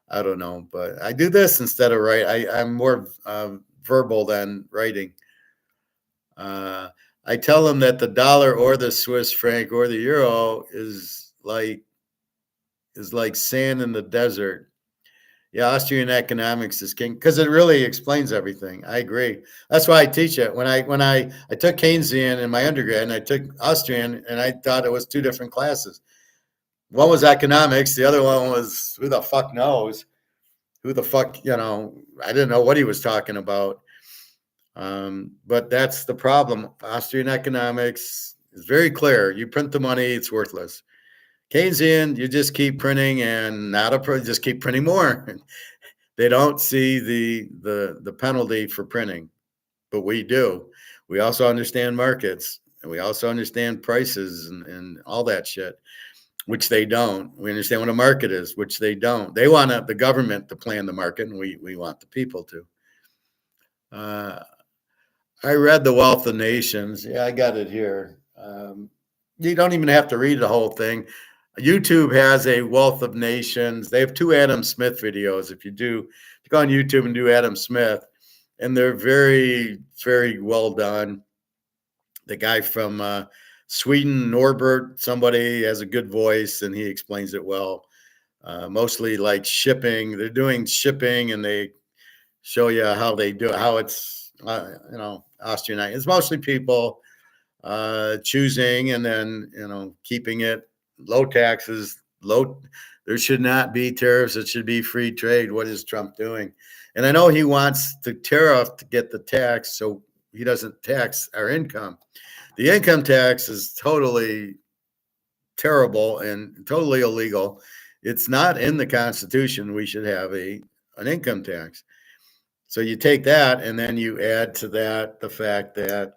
I don't know. But I do this instead of write. I'm more verbal than writing. I tell them that the dollar or the Swiss franc or the euro is like sand in the desert. Yeah, Austrian economics is king because it really explains everything. I agree. That's why I teach it. When I took Keynesian in my undergrad and I took Austrian, and I thought it was two different classes. One was economics, the other one was who the fuck knows? Who the fuck, I didn't know what he was talking about. But that's the problem. Austrian economics is very clear. You print the money, it's worthless. Keynesian, you just keep printing and just keep printing more. They don't see the penalty for printing, but we do. We also understand markets and we also understand prices and all that shit, which they don't. We understand what a market is, which they don't. They want the government to plan the market, and we want the people to. I read The Wealth of Nations. Yeah, I got it here. You don't even have to read the whole thing. YouTube has a Wealth of Nations. They have 2 Adam Smith videos. If you go on YouTube and do Adam Smith, and they're very, very well done. The guy from Sweden, Norbert, somebody has a good voice, and he explains it well. Mostly like shipping. They're doing shipping, and they show you how they do it, how it's, Austrian. It's mostly people choosing and then, keeping it low taxes, there should not be tariffs. It should be free trade. What is Trump doing? And I know he wants the tariff to get the tax so he doesn't tax our income. The income tax is totally terrible and totally illegal. It's not in the Constitution. We should have an income tax. So you take that and then you add to that the fact that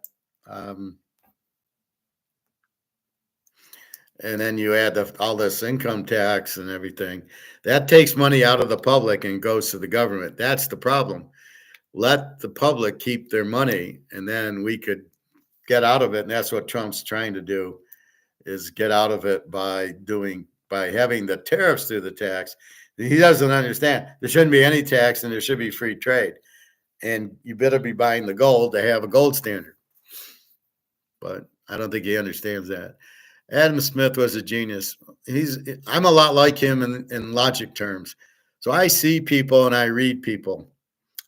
and then you add all this income tax and everything. That takes money out of the public and goes to the government. That's the problem. Let the public keep their money, and then we could get out of it. And that's what Trump's trying to do, is get out of it by having the tariffs through the tax. He doesn't understand. There shouldn't be any tax and there should be free trade. And you better be buying the gold to have a gold standard. But I don't think he understands that. Adam Smith was a genius. I'm a lot like him in logic terms. So I see people and I read people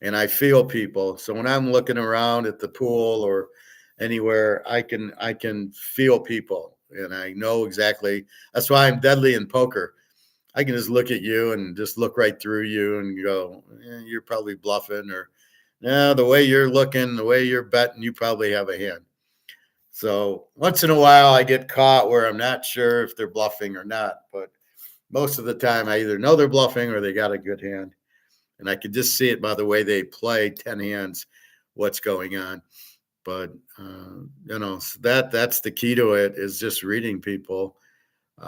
and I feel people. So when I'm looking around at the pool or anywhere, I can feel people and I know exactly. That's why I'm deadly in poker. I can just look at you and just look right through you and go, you're probably bluffing, or no, the way you're looking, the way you're betting, you probably have a hand. So once in a while, I get caught where I'm not sure if they're bluffing or not. But most of the time, I either know they're bluffing or they got a good hand. And I can just see it by the way they play 10 hands, what's going on. But, so that's the key to it, is just reading people,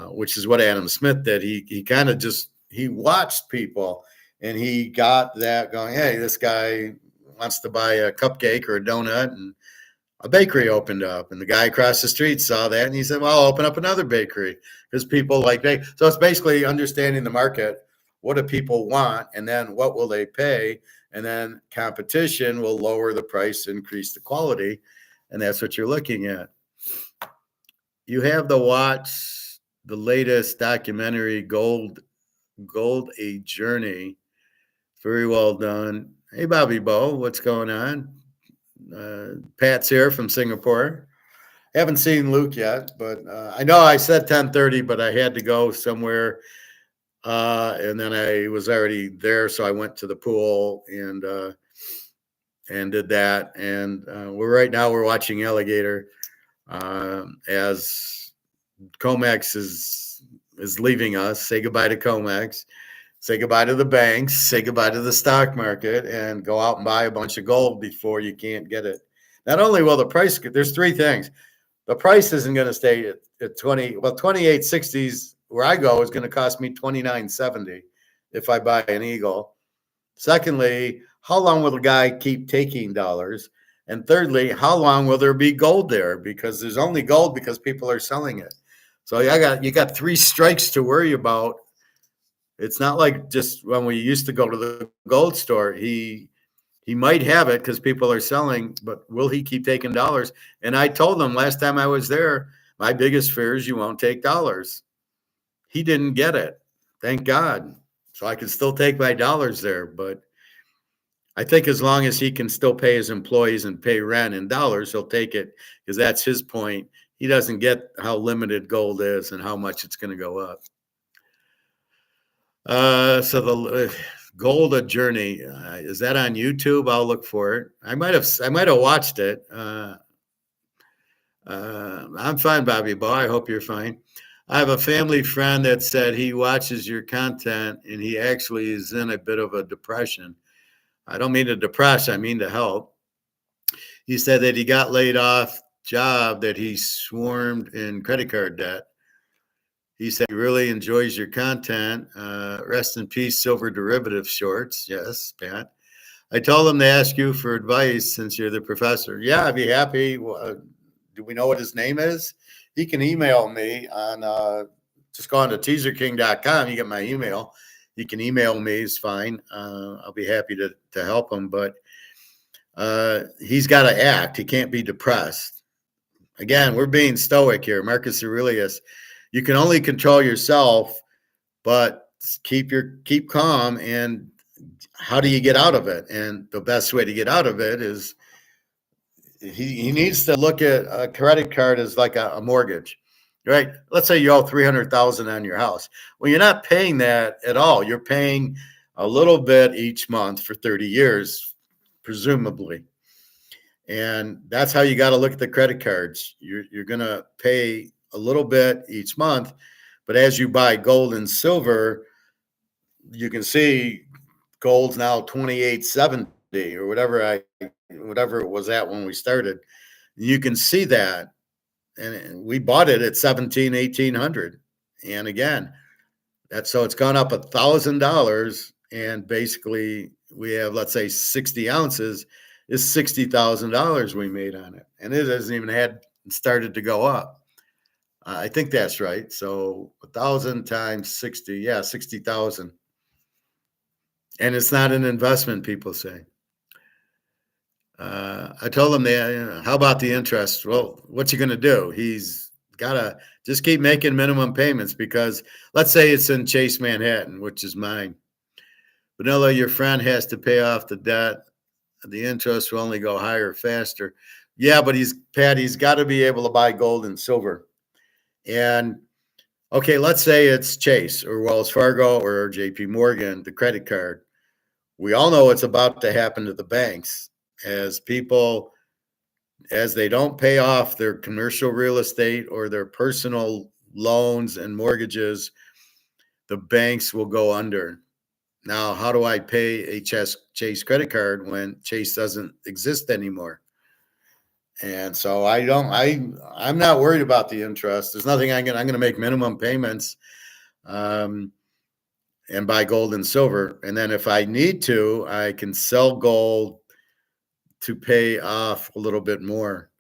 which is what Adam Smith did. He kind of just, he watched people and he got that going, hey, this guy wants to buy a cupcake or a donut, and a bakery opened up, and the guy across the street saw that and he said, well, I'll open up another bakery because people like bake. So it's basically understanding the market. What do people want? And then what will they pay? And then competition will lower the price, increase the quality. And that's what you're looking at. You have to watch the latest documentary, Gold, A Journey. Very well done. Hey, Bobby Bo, what's going on? Pat's here from Singapore. Haven't seen Luke yet, but I know I said 10:30, but I had to go somewhere, and then I was already there, so I went to the pool and did that. And we're watching Alligator as Comex is leaving us. Say goodbye to Comex. Say goodbye to the banks, say goodbye to the stock market, and go out and buy a bunch of gold before you can't get it. Not only will the price, there's three things. The price isn't going to stay at 28.60s where I go is going to cost me 29.70 if I buy an Eagle. Secondly, how long will the guy keep taking dollars? And thirdly, how long will there be gold there? Because there's only gold because people are selling it. So you got three strikes to worry about. It's not like just when we used to go to the gold store. He might have it because people are selling, but will he keep taking dollars? And I told him last time I was there, my biggest fear is you won't take dollars. He didn't get it. Thank God. So I can still take my dollars there. But I think as long as he can still pay his employees and pay rent in dollars, he'll take it, because that's his point. He doesn't get how limited gold is and how much it's going to go up. So the Gold, A Journey, is that on YouTube? I'll look for it. I might have watched it. I'm fine, Bobby Bo. I hope you're fine. I have a family friend that said he watches your content and he actually is in a bit of a depression. I don't mean to depress, I mean to help. He said that he got laid off job, that he swarmed in credit card debt. He said he really enjoys your content. Rest in peace, Silver Derivative Shorts. Yes, Pat. I told him to ask you for advice since you're the professor. Yeah, I'd be happy. Do we know what his name is? He can email me on, just go on to teaserking.com. You get my email. You can email me. It's fine. I'll be happy to help him. But he's got to act. He can't be depressed. Again, we're being stoic here. Marcus Aurelius. You can only control yourself, but keep calm. And how do you get out of it? And the best way to get out of it is he needs to look at a credit card as like a mortgage, right? Let's say you owe $300,000 on your house. Well, you're not paying that at all. You're paying a little bit each month for 30 years, presumably. And that's how you got to look at the credit cards. You're going to pay a little bit each month, but as you buy gold and silver, you can see gold's now 28.70 or whatever it was at when we started. You can see that, and we bought it at 1800. And again, so it's gone up $1,000, and basically we have, let's say, 60 ounces is $60,000 we made on it, and it hasn't even started to go up. I think that's right. So 1,000 times 60, 60,000. And it's not an investment, people say. I told him, how about the interest? Well, what's he going to do? He's Gotta just keep making minimum payments because let's say it's in Chase Manhattan, which is mine. Vanilla, your friend has to pay off the debt. The interest will only go higher faster. Yeah, but he's got to be able to buy gold and silver. And okay, let's say it's Chase or Wells Fargo or JP Morgan, the credit card. We all know what's about to happen to the banks as people, as they don't pay off their commercial real estate or their personal loans and mortgages, the banks will go under. Now, how do I pay a Chase credit card when Chase doesn't exist anymore? And so I'm not worried about the interest. There's nothing I'm going to make minimum payments and buy gold and silver. And then if I need to, I can sell gold to pay off a little bit more.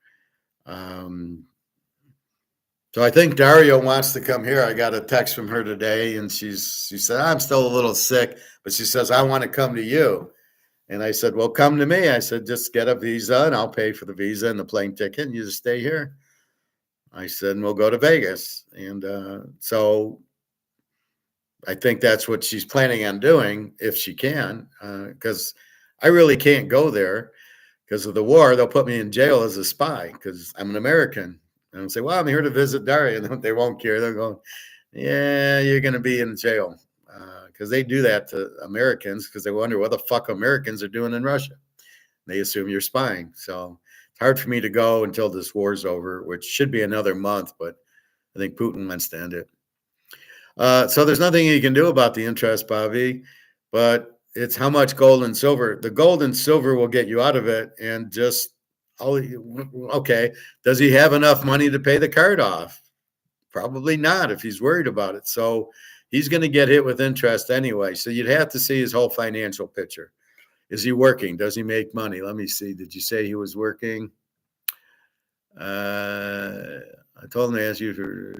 So I think Dario wants to come here. I got a text from her today, and she said, I'm still a little sick, but she says, I want to come to you. And I said, well, come to me. I said, just get a visa, and I'll pay for the visa and the plane ticket, and you just stay here. I said, and we'll go to Vegas. And so I think that's what she's planning on doing if she can, because I really can't go there because of the war. They'll put me in jail as a spy because I'm an American. And I'll say, well, I'm here to visit Daria. And they won't care. They'll go, yeah, you're going to be in jail. Because they do that to Americans because they wonder what the fuck Americans are doing in Russia. They assume you're spying. So it's hard for me to go until this war's over, which should be another month. But I think Putin wants to end it. So there's nothing you can do about the interest, Bobby. But it's how much gold and silver. The gold and silver will get you out of it. And just, okay, does he have enough money to pay the card off? Probably not if he's worried about it. So he's going to get hit with interest anyway. So you'd have to see his whole financial picture. Is he working? Does he make money? Let me see. Did you say he was working? I told him to ask you for...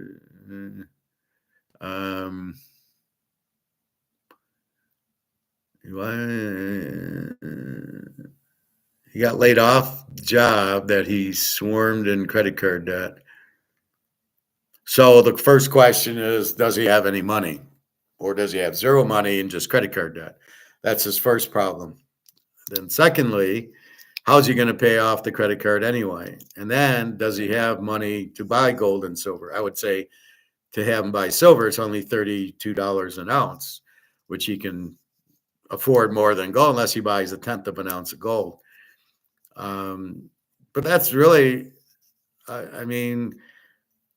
he got laid off the job that he swarmed in credit card debt. So the first question is, does he have any money? Or does he have zero money and just credit card debt? That's his first problem. Then secondly, how's he going to pay off the credit card anyway? And then does he have money to buy gold and silver? I would say to have him buy silver, it's only $32 an ounce, which he can afford more than gold unless he buys 1/10 of an ounce of gold. But that's really, I mean,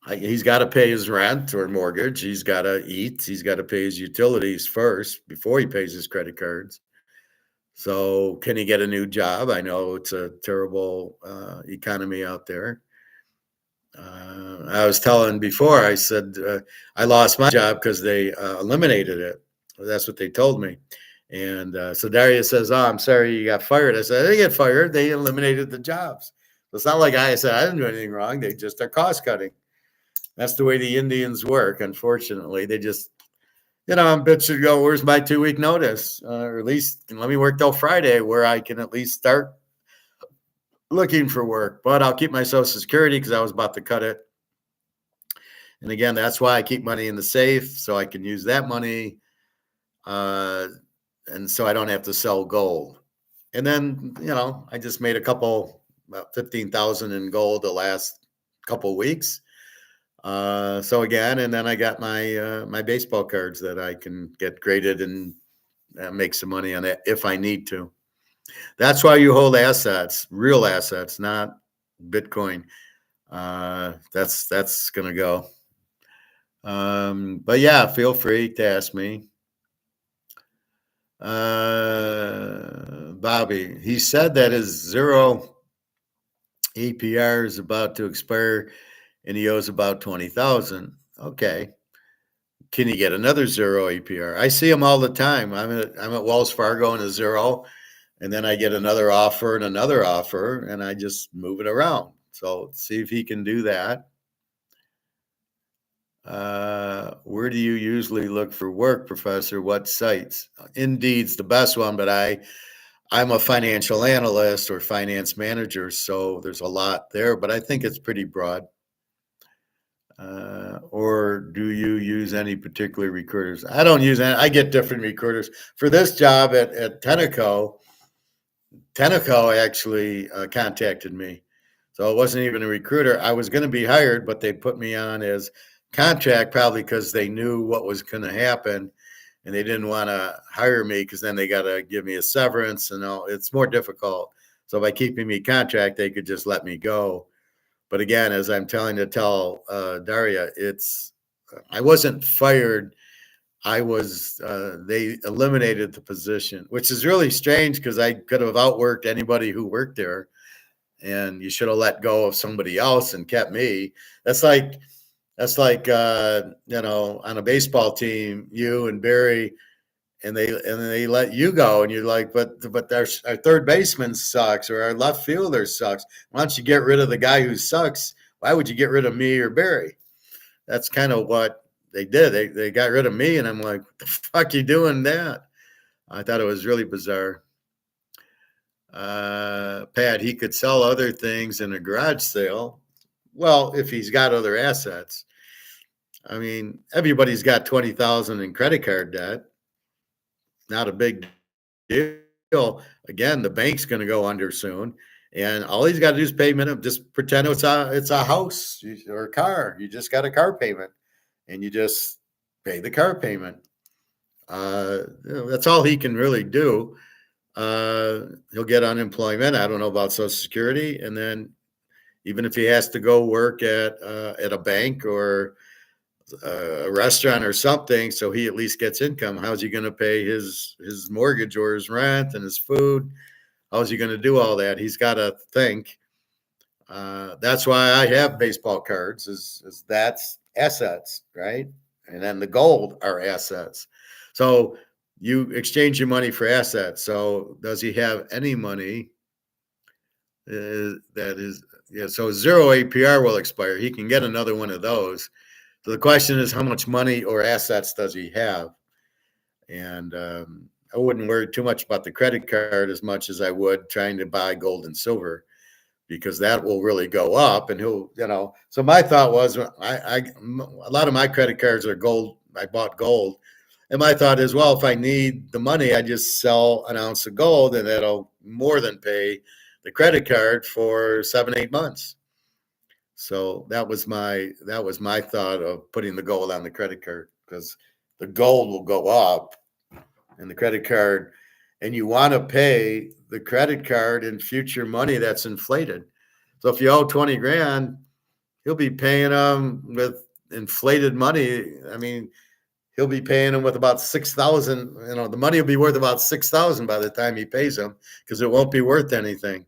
he's got to pay his rent or mortgage. He's got to eat. He's got to pay his utilities first before he pays his credit cards. So can he get a new job? I know it's a terrible economy out there. I was telling before, I said, I lost my job because they eliminated it. That's what they told me. And so Daria says, oh, I'm sorry you got fired. I said, I didn't get fired. They eliminated the jobs. It's not like I said I didn't do anything wrong. They just are cost cutting. That's the way the Indians work, unfortunately. They just, I'm bitching to go, where's my 2-week notice? Or at least let me work till Friday where I can at least start looking for work. But I'll keep my Social Security because I was about to cut it. And again, that's why I keep money in the safe so I can use that money. And so I don't have to sell gold. And then, I just made about 15,000 in gold the last couple of weeks. So again, and then I got my baseball cards that I can get graded and make some money on it if I need to. That's why you hold assets, real assets, not Bitcoin. That's gonna go. But yeah, feel free to ask me. Bobby, he said that his zero APR is about to expire and he owes about 20,000. Okay. Can you get another zero APR? I see them all the time. I'm at Wells Fargo and a zero, and then I get another offer and I just move it around. So see if he can do that. Where do you usually look for work, Professor? What sites? Indeed's the best one, but I'm a financial analyst or finance manager, so there's a lot there, but I think it's pretty broad. Or do you use any particular recruiters? I don't use any. I get different recruiters for this job at Teneco. Teneco actually contacted me, so it wasn't even a recruiter. I was going to be hired, but they put me on as contract probably because they knew what was going to happen, and they didn't want to hire me because then they got to give me a severance and all. It's more difficult. So by keeping me contract, they could just let me go. But again, as I'm tell Daria, I wasn't fired. I was they eliminated the position, which is really strange because I could have outworked anybody who worked there, and you should have let go of somebody else and kept me. That's like on a baseball team, you and Barry, and they let you go, and you're like, but our third baseman sucks, or our left fielder sucks. Why don't you get rid of the guy who sucks? Why would you get rid of me or Barry? That's kind of what they did. They got rid of me, and I'm like, what the fuck you doing that? I thought it was really bizarre. Pat, he could sell other things in a garage sale. Well, if he's got other assets. I mean, everybody's got 20,000 in credit card debt. Not a big deal. Again, the bank's going to go under soon, and all he's got to do is pay minimum. Just pretend it's a house or a car. You just got a car payment, and you just pay the car payment. That's all he can really do. He'll get unemployment. I don't know about Social Security, and then even if he has to go work at a bank or a restaurant or something, so he at least gets income. How's he going to pay his mortgage or his rent and his food? How's he going to do all that? He's got to think. That's why I have baseball cards. Is that's assets, right? And then the gold are assets. So you exchange your money for assets. So does he have any money? That is, yeah. So zero APR will expire. He can get another one of those. So the question is, how much money or assets does he have? And I wouldn't worry too much about the credit card as much as I would trying to buy gold and silver, because that will really go up. And so my thought was, a lot of my credit cards are gold. I bought gold. And my thought is, well, if I need the money, I just sell an ounce of gold, and that'll more than pay the credit card for 7-8 months. So that was my thought of putting the gold on the credit card, because the gold will go up and the credit card, and you want to pay the credit card in future money that's inflated. So if you owe 20 grand, he'll be paying them with inflated money. I mean, he'll be paying them with about 6,000. The money will be worth about 6,000 by the time he pays them, because it won't be worth anything.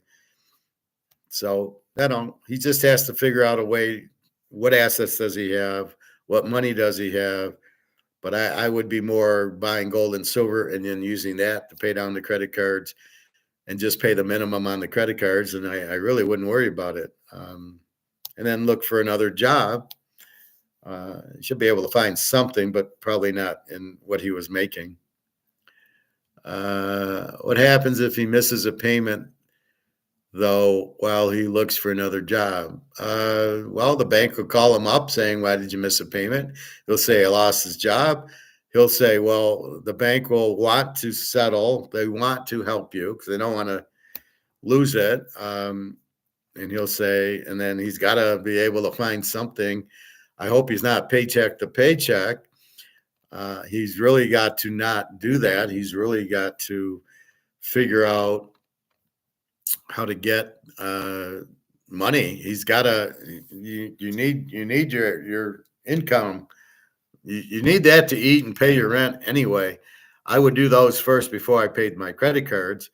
So he just has to figure out a way. What assets does he have? What money does he have? But I would be more buying gold and silver and then using that to pay down the credit cards and just pay the minimum on the credit cards. And I really wouldn't worry about it. And then look for another job. Should be able to find something, but probably not in what he was making. What happens if he misses a payment, though, while he looks for another job? Well, the bank will call him up saying, why did you miss a payment? He'll say, I lost his job. He'll say, well, the bank will want to settle. They want to help you because they don't want to lose it. And he'll say, and then he's got to be able to find something. I hope he's not paycheck to paycheck. He's really got to not do that. He's really got to figure out how to get money. He's got to. You need your income. You need that to eat and pay your rent anyway. I would do those first before I paid my credit cards.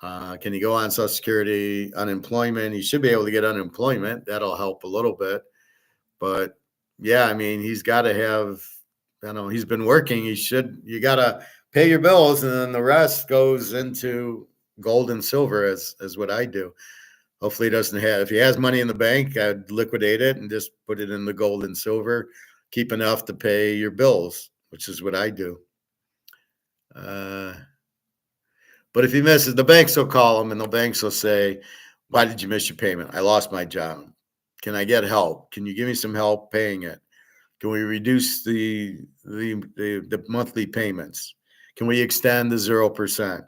Can you go on Social Security, unemployment? You should be able to get unemployment. That'll help a little bit. But yeah, I mean, he's got to have. He's been working. You got to pay your bills, and then the rest goes into gold and silver, as what I do. Hopefully he doesn't have, if he has money in the bank, I'd liquidate it and just put it in the gold and silver, keep enough to pay your bills, which is what I do. But if he misses, the banks will call him, and the banks will say, why did you miss your payment? I lost my job. Can I get help? Can you give me some help paying it? Can we reduce the monthly payments? Can we extend the 0%?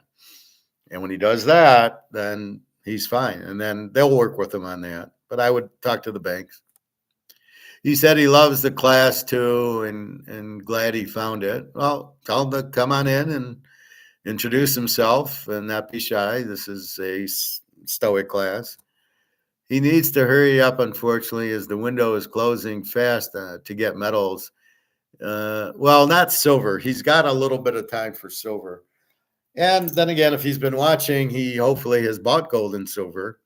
And when he does that, then he's fine. And then they'll work with him on that. But I would talk to the banks. He said he loves the class too, and glad he found it. Well, tell him to come on in and introduce himself and not be shy. This is a stoic class. He needs to hurry up, unfortunately, as the window is closing fast to get medals. Well, not silver. He's got a little bit of time for silver. And then again, if he's been watching, he hopefully has bought gold and silver.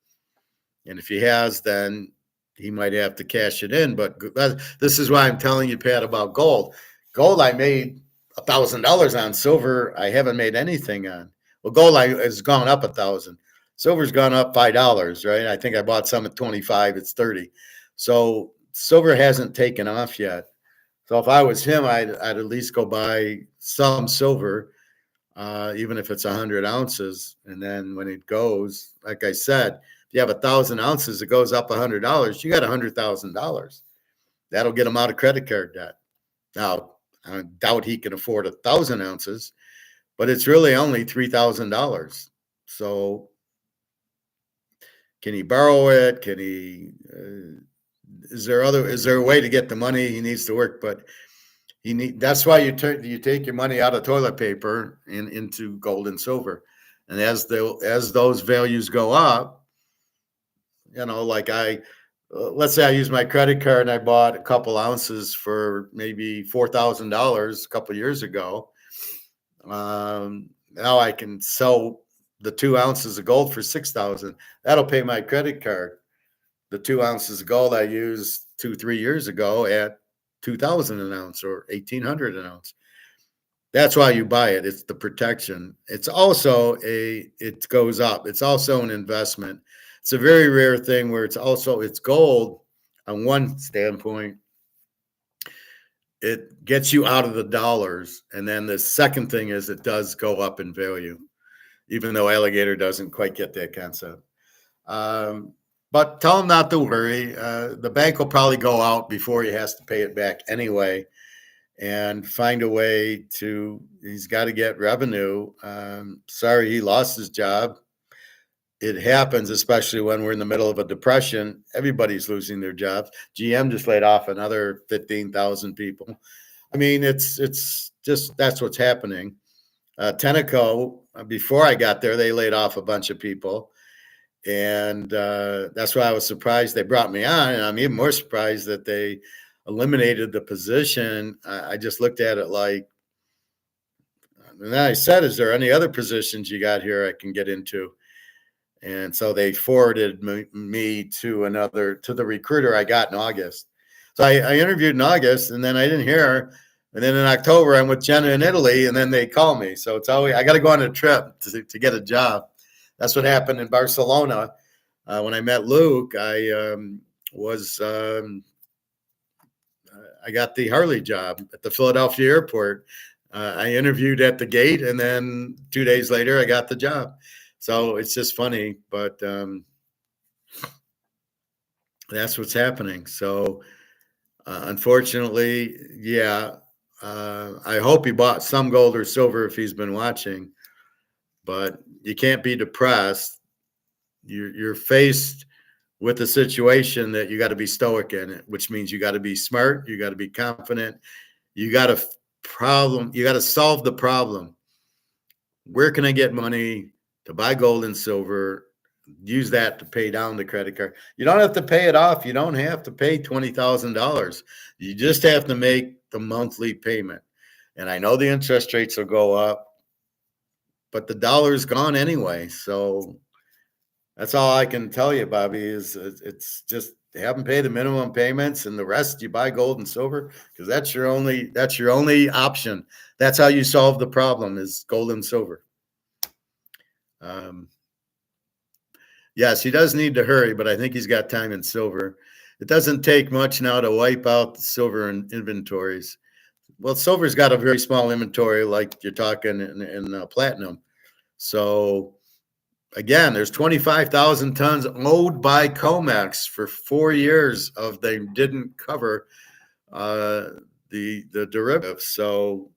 And if he has, then he might have to cash it in. But this is why I'm telling you, Pat, about gold. Gold, I made $1,000 on. Silver, I haven't made anything on. Well, gold has gone up 1,000. Silver's gone up $5, right? I think I bought some at 25. It's 30. So silver hasn't taken off yet. So if I was him, I'd at least go buy some silver, even if it's 100 ounces. And then when it goes, like I said, if you have 1,000 ounces, it goes up $100. You got $100,000. That'll get him out of credit card debt. Now, I doubt he can afford 1,000 ounces, but it's really only $3,000. So can he borrow it? Can he? Is there a way to get the money? He needs to work, but that's why you take your money out of toilet paper and into gold and silver, and as those values go up, like let's say I use my credit card and I bought a couple ounces for maybe $4,000 a couple years ago. Now I can sell the 2 ounces of gold for $6,000. That'll pay my credit card. The 2 ounces of gold I used 2-3 years ago at $2,000 an ounce or $1,800 an ounce. That's why you buy it. It's the protection. It's also it goes up. It's also an investment. It's a very rare thing where it's gold on one standpoint. It gets you out of the dollars. And then the second thing is it does go up in value, even though alligator doesn't quite get that concept. But tell him not to worry. The bank will probably go out before he has to pay it back anyway, and find a way he's got to get revenue. Sorry, he lost his job. It happens, especially when we're in the middle of a depression. Everybody's losing their jobs. GM just laid off another 15,000 people. I mean, it's just that's what's happening. Tenneco, before I got there, they laid off a bunch of people. And that's why I was surprised they brought me on. And I'm even more surprised that they eliminated the position. I just looked at it like, and then I said, is there any other positions you got here I can get into? And so they forwarded me to the recruiter I got in August. So I interviewed in August, and then I didn't hear. And then in October, I'm with Jenna in Italy, and then they call me. So it's always, I got to go on a trip to get a job. That's what happened in Barcelona. When I met Luke, I got the Harley job at the Philadelphia airport. I interviewed at the gate, and then 2 days later, I got the job. So it's just funny, but that's what's happening. So unfortunately, yeah, I hope he bought some gold or silver if he's been watching, but you can't be depressed. You're faced with a situation that you got to be stoic in it, which means you got to be smart. You got to be confident. You got to solve the problem. Where can I get money to buy gold and silver? Use that to pay down the credit card. You don't have to pay it off. You don't have to pay $20,000. You just have to make the monthly payment. And I know the interest rates will go up, but the dollar's gone anyway. So that's all I can tell you, Bobby, is it's just have them pay the minimum payments, and the rest you buy gold and silver, because that's your only option. That's how you solve the problem, is gold and silver. Yes, he does need to hurry, but I think he's got time in silver. It doesn't take much now to wipe out the silver inventories. Well, silver's got a very small inventory, like you're talking in platinum. So again, there's 25,000 tons owed by Comex for 4 years of they didn't cover the derivatives. So,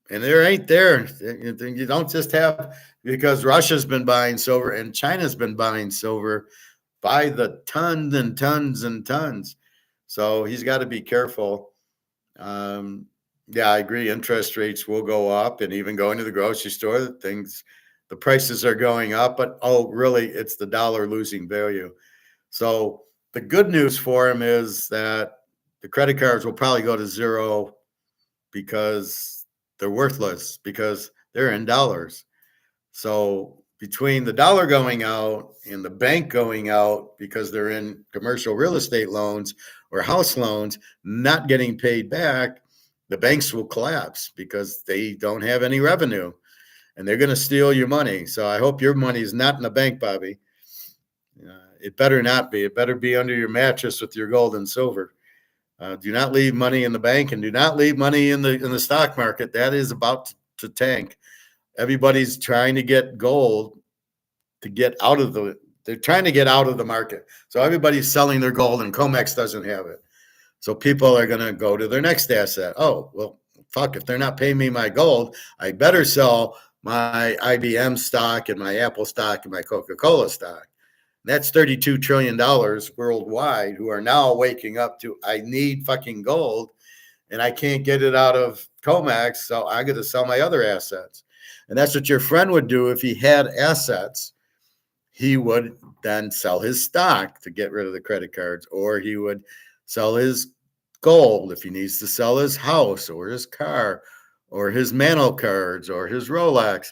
and there ain't there. You don't just have, because Russia's been buying silver and China's been buying silver by the tons and tons and tons. So he's got to be careful. Yeah, I agree. Interest rates will go up, and even going to the grocery store, the prices are going up. But oh, really, it's the dollar losing value. So the good news for him is that the credit cards will probably go to zero because they're worthless because they're in dollars. So between the dollar going out and the bank going out because they're in commercial real estate loans or house loans not getting paid back, the banks will collapse because they don't have any revenue and they're going to steal your money. So I hope your money is not in the bank, Bobby. It better not be. It better be under your mattress with your gold and silver. Do not leave money in the bank and do not leave money in the stock market. That is about to tank. Everybody's trying to get gold to get out of they're trying to get out of the market. So everybody's selling their gold and Comex doesn't have it. So people are going to go to their next asset. Oh, well, fuck, if they're not paying me my gold, I better sell my IBM stock and my Apple stock and my Coca-Cola stock. That's $32 trillion worldwide who are now waking up to, I need fucking gold and I can't get it out of Comex, so I got to sell my other assets. And that's what your friend would do if he had assets. He would then sell his stock to get rid of the credit cards, or he would sell his gold if he needs to sell his house or his car or his Mantle cards or his Rolex.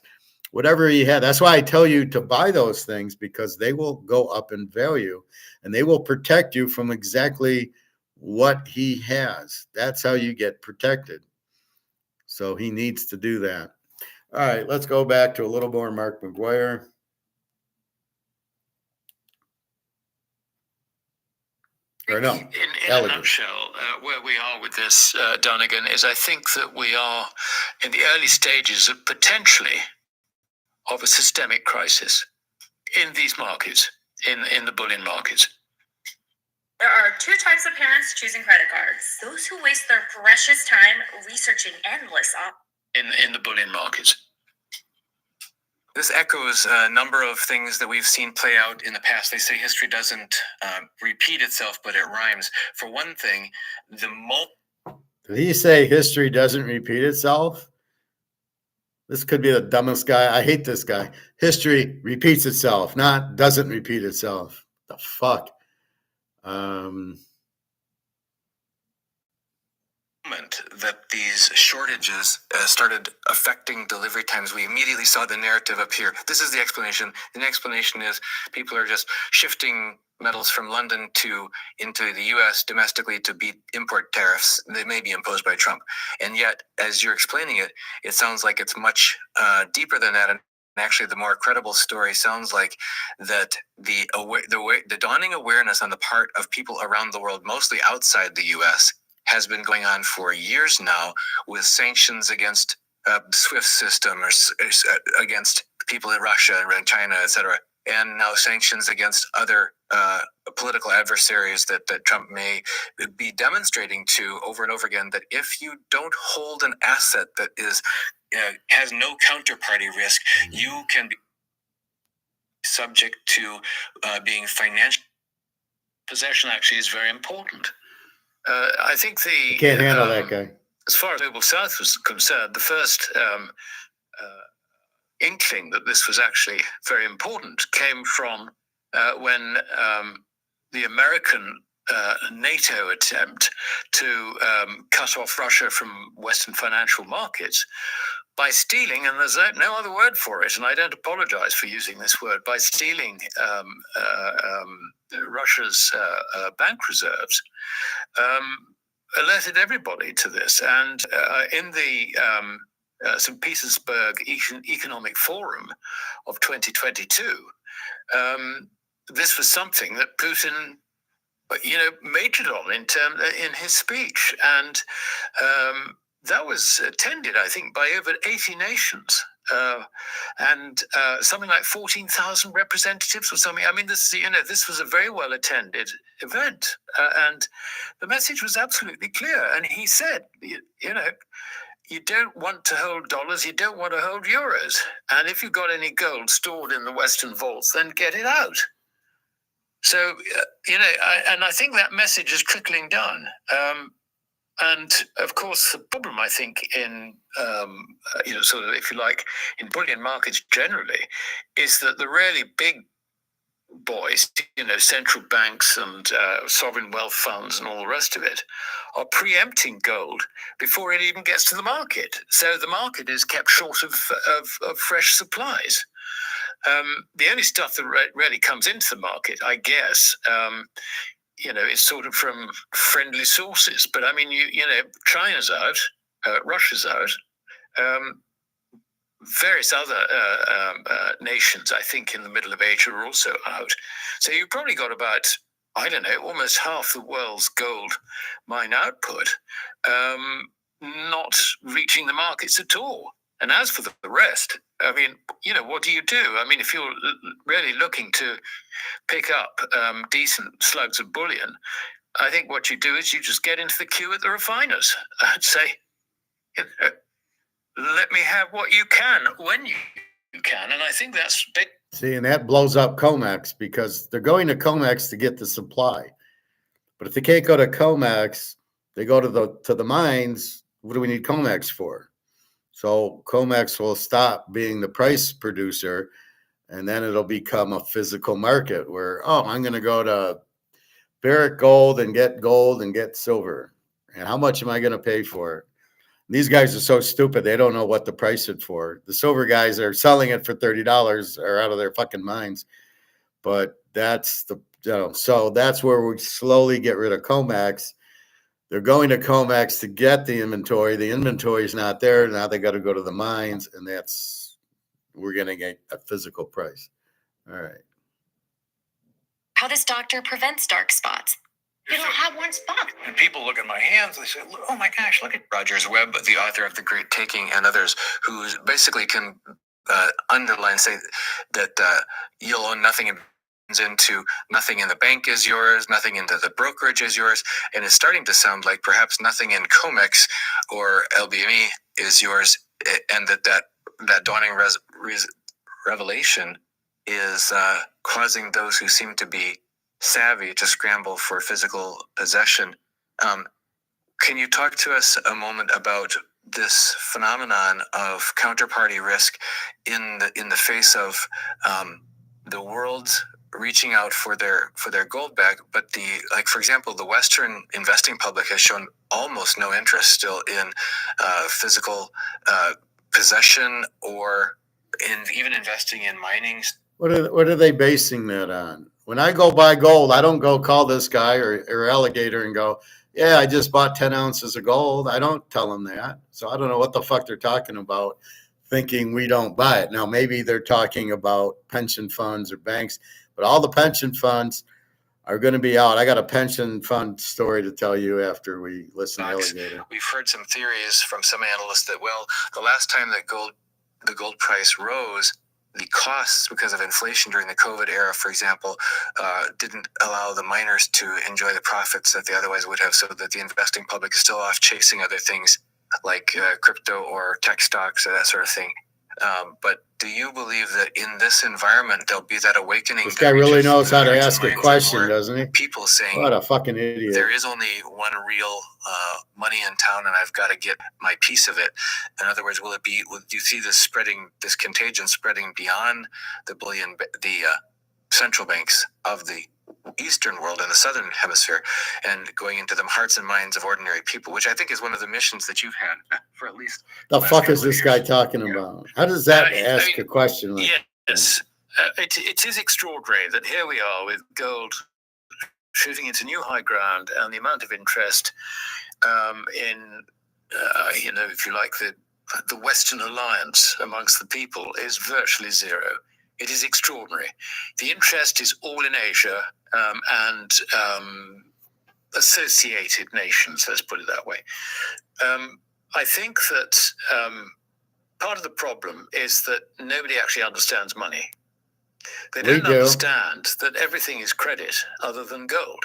Whatever he had. That's why I tell you to buy those things, because they will go up in value and they will protect you from exactly what he has. That's how you get protected. So he needs to do that. All right, let's go back to a little more Mark McGuire. Or no, in a nutshell, where we are with this, Donegan, is I think that we are in the early stages of potentially of a systemic crisis in these markets, in the bullion markets. There are two types of parents choosing credit cards: those who waste their precious time researching endless in the bullion markets. This echoes a number of things that we've seen play out in the past. They say history doesn't repeat itself, but it rhymes. For one thing, Did he say history doesn't repeat itself? This could be the dumbest guy. I hate this guy. History repeats itself, not doesn't repeat itself. The fuck? That these shortages started affecting delivery times, we immediately saw the narrative appear. This is the explanation. The explanation is people are just shifting metals from London into the U.S. domestically to beat import tariffs that may be imposed by Trump. And yet, as you're explaining it, it sounds like it's much deeper than that. And actually, the more credible story sounds like that the dawning awareness on the part of people around the world, mostly outside the U.S., has been going on for years now, with sanctions against SWIFT system or against people in Russia and China, etc., and now sanctions against other political adversaries that Trump may be demonstrating to over and over again, that if you don't hold an asset that has no counterparty risk, you can be subject to being financial. Possession actually is very important. I think I can't handle that guy. As far as Global South was concerned, the first inkling that this was actually very important came from when the American NATO attempt to cut off Russia from Western financial markets by stealing, and there's no other word for it, and I don't apologize for using this word, by stealing Russia's bank reserves, alerted everybody to this. And in the St. Petersburg Economic Forum of 2022, this was something that Putin, majored on in his speech, and that was attended, I think, by over 80 nations and something like 14,000 representatives or something. I mean, this was a very well attended event, and the message was absolutely clear. And he said, you don't want to hold dollars, you don't want to hold euros. And if you've got any gold stored in the Western vaults, then get it out. So, and I think that message is trickling down. And of course, the problem, I think, in, sort of, if you like, in bullion markets generally, is that the really big boys, central banks and sovereign wealth funds and all the rest of it, are preempting gold before it even gets to the market. So the market is kept short of fresh supplies. The only stuff that really comes into the market, I guess, is sort of from friendly sources. But I mean, China's out, Russia's out, various other nations, I think, in the middle of Asia are also out. So you've probably got about, I don't know, almost half the world's gold mine output not reaching the markets at all. And as for the rest, I mean, what do you do? I mean, if you're really looking to pick up decent slugs of bullion, I think what you do is you just get into the queue at the refiners and say, let me have what you can when you can. And I think that's big. See, and that blows up comex because they're going to comex to get the supply. But if they can't go to comex, they go to the mines. What do we need comex for? So comex will stop being the price producer, and then it'll become a physical market where, I'm going to go to Barrick Gold and get silver. And how much am I going to pay for it? These guys are so stupid. They don't know what to price it for. The silver guys are selling it for $30 or out of their fucking minds. But that's so that's where we slowly get rid of comex. They're going to comex to get the inventory. The inventory is not there. Now they got to go to the mines, and we're going to get a physical price. All right. How this doctor prevents dark spots. You don't have one spot. And people look at my hands, they say, oh my gosh, look at Rogers Webb, the author of The Great Taking, and others, who basically can underline, say that you'll own nothing into nothing in the bank is yours, nothing into the brokerage is yours, and it's starting to sound like perhaps nothing in comex or LBME is yours, and that dawning revelation is causing those who seem to be savvy to scramble for physical possession. Can you talk to us a moment about this phenomenon of counterparty risk in the face of the world reaching out for their gold back, but for example, the Western investing public has shown almost no interest still in physical possession or in even investing in mining. What are they basing that on? When I go buy gold, I don't go call this guy or Alligator and go, yeah, I just bought 10 ounces of gold. I don't tell them that. So I don't know what the fuck they're talking about, thinking we don't buy it. Now, maybe they're talking about pension funds or banks, but all the pension funds are going to be out. I got a pension fund story to tell you after we listen to Alligator. We've heard some theories from some analysts that, the last time that the gold price rose, the costs because of inflation during the COVID era, for example, didn't allow the miners to enjoy the profits that they otherwise would have, so that the investing public is still off chasing other things like crypto or tech stocks or that sort of thing. But do you believe that in this environment there'll be that awakening? This guy really knows how to ask a question, doesn't he? People saying, what a fucking idiot. There is only one real money in town, and I've got to get my piece of it. In other words, do you see this contagion spreading beyond the central banks of the Eastern world and the Southern Hemisphere, and going into the hearts and minds of ordinary people, which I think is one of the missions that you've had for at least the fuck is this guy talking about? How does that ask a question like yes, it is extraordinary that here we are with gold shooting into new high ground, and the amount of interest in if you like, the Western alliance amongst the people is virtually zero. It is extraordinary. The interest is all in Asia and associated nations, let's put it that way. I think that part of the problem is that nobody actually understands money. They We don't do. understand that everything is credit other than gold.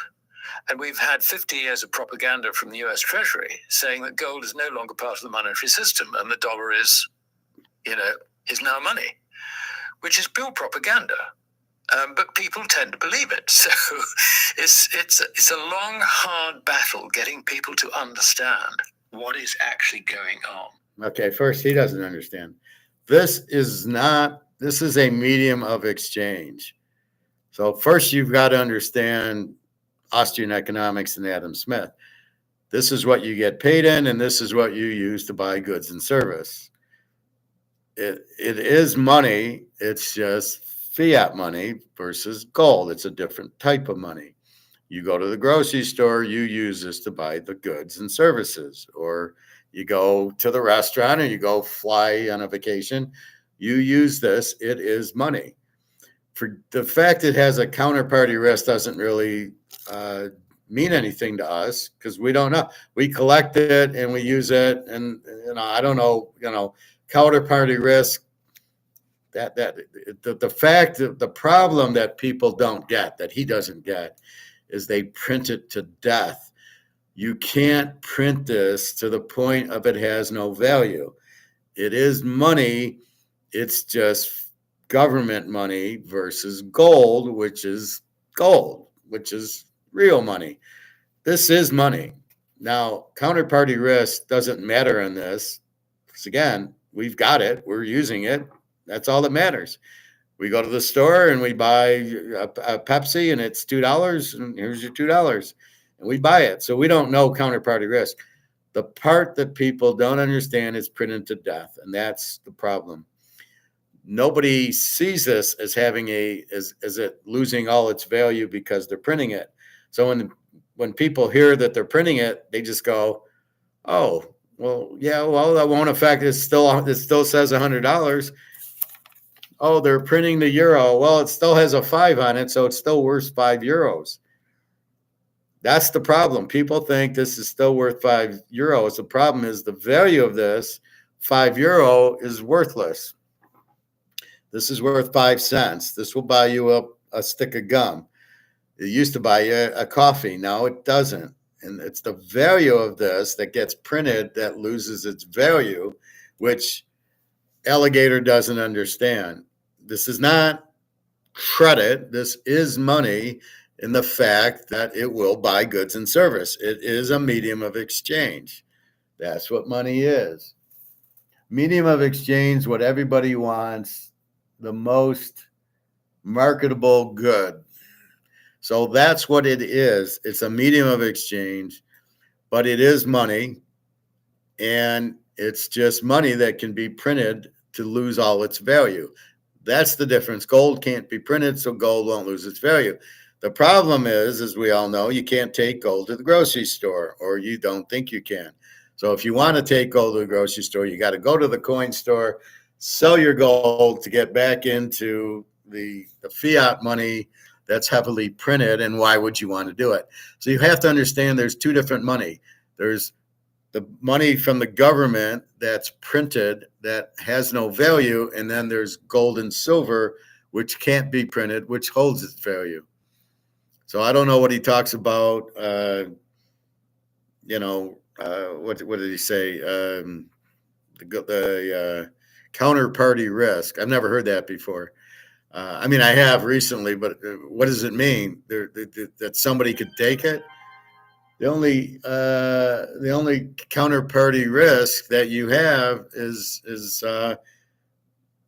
And we've had 50 years of propaganda from the US Treasury saying that gold is no longer part of the monetary system and the dollar is now money, which is pure propaganda. But people tend to believe it. So it's a long, hard battle getting people to understand what is actually going on. Okay, first, he doesn't understand. This is a medium of exchange. So first, you've got to understand Austrian economics and Adam Smith. This is what you get paid in, and this is what you use to buy goods and service. It is money. It's just fiat money versus gold. It's a different type of money. You go to the grocery store, you use this to buy the goods and services, or you go to the restaurant or you go fly on a vacation, you use this, it is money. For the fact it has a counterparty risk doesn't really mean anything to us because we don't know. We collect it and we use it, and I don't know, counterparty risk. The problem that people don't get, that he doesn't get, is they print it to death. You can't print this to the point of it has no value. It is money. It's just government money versus gold, which is real money. This is money. Now, counterparty risk doesn't matter in this. Because again, we've got it. We're using it. That's all that matters. We go to the store and we buy a Pepsi and it's $2 and here's your $2 and we buy it. So we don't know counterparty risk. The part that people don't understand is printed to death, and that's the problem. Nobody sees this as having as it losing all its value because they're printing it. So when people hear that they're printing it, they just go, "Oh, well, yeah, well, that won't affect it. It still says $100. Oh, they're printing the euro. Well, it still has a 5 on it, so it's still worth €5. That's the problem. People think this is still worth €5. The problem is the value of this €5 is worthless. This is worth 5 cents. This will buy you a stick of gum. It used to buy you a coffee. Now it doesn't. And it's the value of this that gets printed that loses its value, which Alligator doesn't understand. This is not credit. This is money in the fact that it will buy goods and service. It is a medium of exchange. That's what money is. Medium of exchange, what everybody wants, the most marketable good. So that's what it is. It's a medium of exchange, but it is money, and it's just money that can be printed to lose all its value. That's the difference. Gold can't be printed, so gold won't lose its value. The problem is, as we all know, you can't take gold to the grocery store, or you don't think you can. So if you want to take gold to the grocery store, you got to go to the coin store, sell your gold to get back into the fiat money that's heavily printed. And why would you want to do it? So you have to understand there's two different money. There's the money from the government that's printed that has no value, and then there's gold and silver, which can't be printed, which holds its value. So I don't know what he talks about. What did he say? The counterparty risk. I've never heard that before. I mean, I have recently, but what does it mean? That somebody could take it? The only counterparty risk that you have is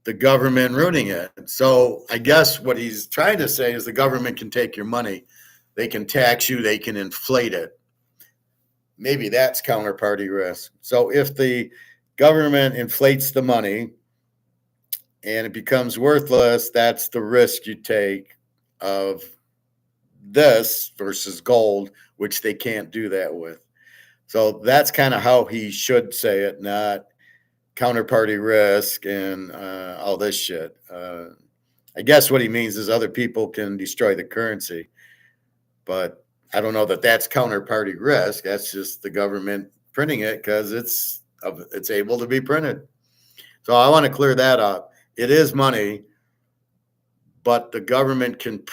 the government ruining it. So I guess what he's trying to say is the government can take your money. They can tax you. They can inflate it. Maybe that's counterparty risk. So if the government inflates the money and it becomes worthless, that's the risk you take of this versus gold, which they can't do that with. So that's kind of how he should say it, not counterparty risk and all this shit. I guess what he means is other people can destroy the currency, but I don't know that that's counterparty risk. That's just the government printing it because it's able to be printed. So I want to clear that up. It is money, but the government can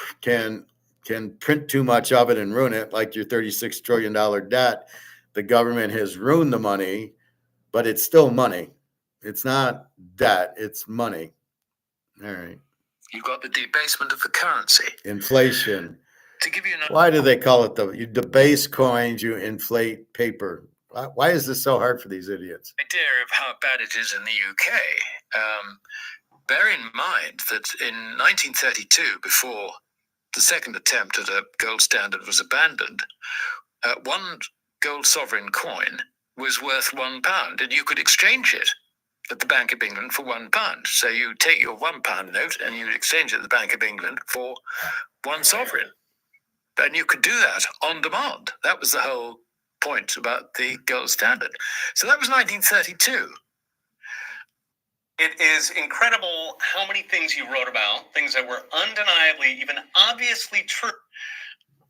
print too much of it and ruin it, like your $36 trillion debt. The government has ruined the money, but it's still money. It's not debt, it's money. All right. You've got the debasement of the currency. Inflation. To give you an Why do they call it you debase coins, you inflate paper? Why is this so hard for these idiots? idea of how bad it is in the UK, bear in mind that in 1932, before the second attempt at a gold standard was abandoned, one gold sovereign coin was worth £1, and you could exchange it at the Bank of England for £1. So you take your £1 note and you exchange it at the Bank of England for one sovereign. And you could do that on demand. That was the whole point about the gold standard. So that was 1932. It is incredible how many things you wrote about, things that were undeniably, even obviously true.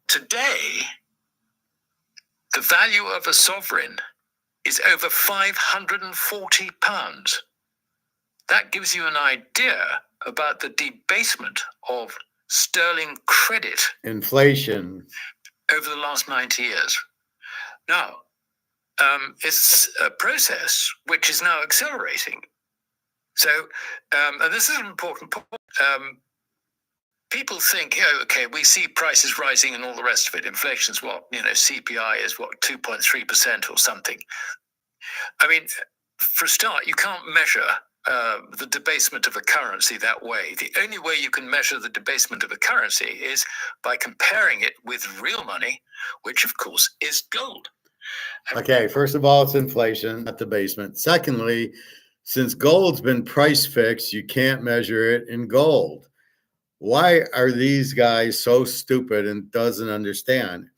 Today, the value of a sovereign is over £540. That gives you an idea about the debasement of sterling credit. Inflation. Over the last 90 years. Now, it's a process which is now accelerating. So, and this is an important point. People think, okay, we see prices rising and all the rest of it. Inflation's what, CPI is what, 2.3% or something. I mean, for a start, you can't measure the debasement of a currency that way. The only way you can measure the debasement of a currency is by comparing it with real money, which of course is gold. Okay, first of all, it's inflation, not debasement. Secondly, since gold's been price fixed, you can't measure it in gold. Why are these guys so stupid and doesn't understand?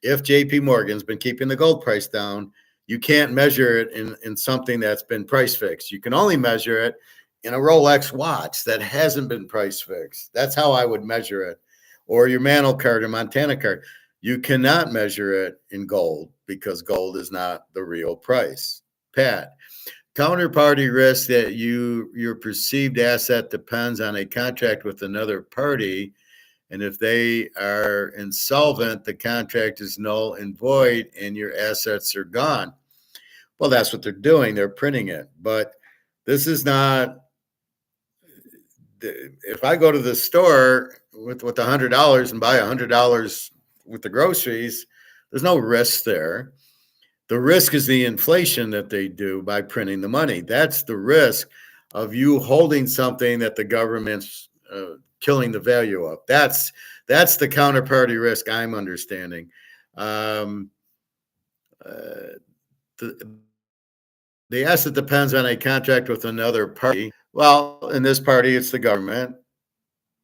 If JP Morgan's been keeping the gold price down, you can't measure it in something that's been price fixed. You can only measure it in a Rolex watch that hasn't been price fixed. That's how I would measure it. Or your Mantle card or Montana card. You cannot measure it in gold because gold is not the real price. Pat, counterparty risk that your perceived asset depends on a contract with another party. And if they are insolvent, the contract is null and void and your assets are gone. Well, that's what they're doing. They're printing it. But this is not, if I go to the store with $100 and buy $100 with the groceries, there's no risk there. The risk is the inflation that they do by printing the money. That's the risk of you holding something that the government's killing the value of. That's the counterparty risk I'm understanding. The asset depends on a contract with another party. Well, in this party, it's the government.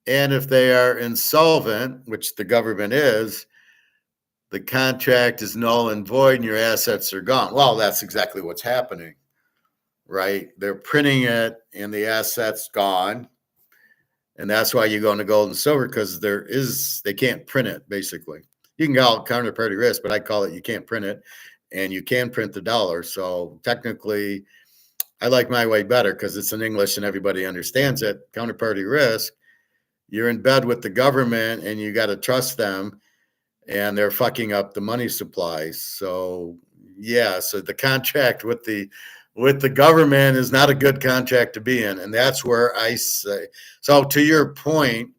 And if they are insolvent, which the government is, the contract is null and void and your assets are gone. Well, that's exactly what's happening, right? They're printing it and the asset's gone. And that's why you go into gold and silver, because they can't print it, basically. You can call it counterparty risk, but I call it you can't print it. And you can print the dollar. So technically, I like my way better because it's in English and everybody understands it. Counterparty risk, you're in bed with the government and you got to trust them, and they're fucking up the money supplies. So yeah, so the contract with the government is not a good contract to be in. And that's where I say, so to your point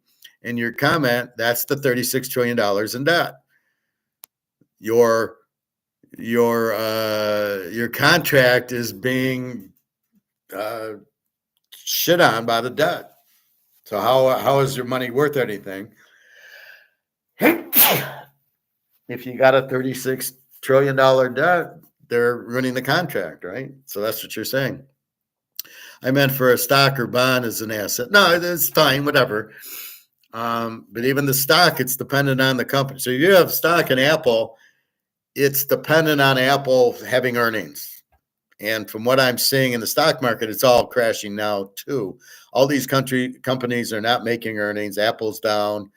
and your comment, that's the $36 trillion in debt. Your contract is being shit on by the debt. So how is your money worth anything if you got a $36 trillion debt? They're running the contract, right? So that's what you're saying. I meant for a stock or bond as an asset. No, it's fine, whatever. But even the stock, it's dependent on the company. So you have stock in Apple, it's dependent on Apple having earnings. And from what I'm seeing in the stock market, it's all crashing now too. All these companies are not making earnings. Apple's down.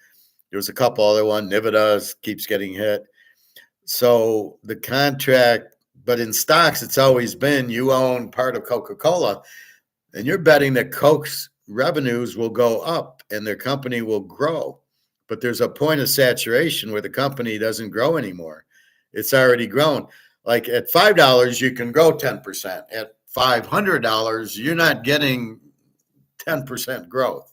There's a couple other ones. Nvidia keeps getting hit. So the contract, but in stocks, it's always been you own part of Coca-Cola. And you're betting that Coke's revenues will go up and their company will grow. But there's a point of saturation where the company doesn't grow anymore. It's already grown. Like at $5, you can grow 10%. At $500, you're not getting 10% growth.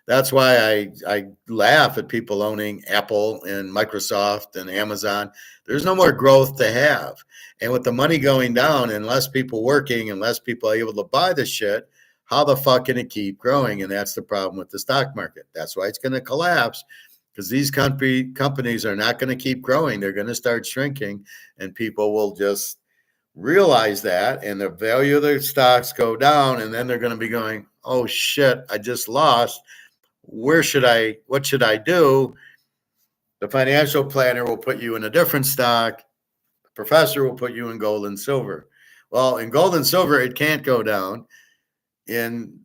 That's why I laugh at people owning Apple and Microsoft and Amazon. There's no more growth to have. And with the money going down and less people working and less people are able to buy the shit, how the fuck can it keep growing? And that's the problem with the stock market. That's why it's going to collapse, because these companies are not going to keep growing. They're going to start shrinking, and people will just realize that, and the value of their stocks go down, and then they're going to be going, oh shit, I just lost. What should I do? The financial planner will put you in a different stock. The professor will put you in gold and silver. Well, in gold and silver, it can't go down. In,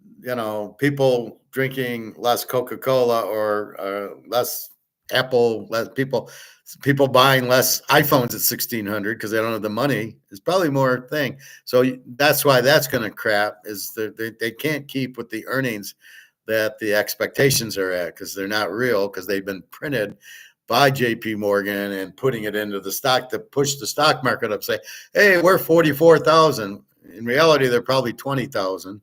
people drinking less Coca-Cola or less Apple, less people buying less iPhones at 1,600 because they don't have the money is probably more thing. So that's why that's going to crap, is that they can't keep with the earnings that the expectations are at, because they're not real, because they've been printed by JP Morgan and putting it into the stock to push the stock market up, say, hey, we're 44,000. In reality, they're probably 20,000.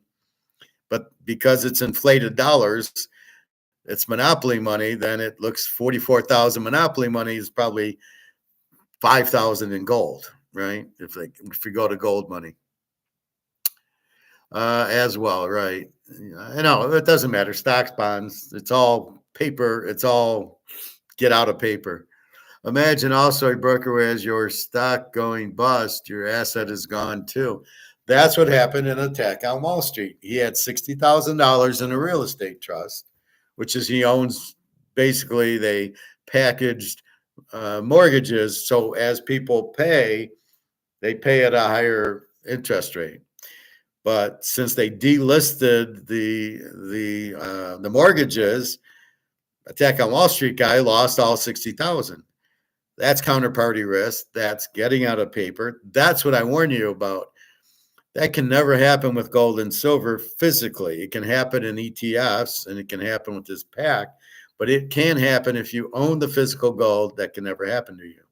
But because it's inflated dollars, it's monopoly money, then it looks 44,000 monopoly money is probably 5,000 in gold, right? If you go to gold money as well, right? I know it doesn't matter. Stocks, bonds, it's all paper. It's all get out of paper. Imagine also a broker who has your stock going bust, your asset is gone too. That's what happened in Attack on Wall Street. He had $60,000 in a real estate trust, which is he owns. Basically, they packaged mortgages, so as people pay, they pay at a higher interest rate. But since they delisted the mortgages, Attack on Wall Street guy lost all 60,000. That's counterparty risk. That's getting out of paper. That's what I warn you about. That can never happen with gold and silver physically. It can happen in ETFs and it can happen with this pack, but it can happen if you own the physical gold. That can never happen to you.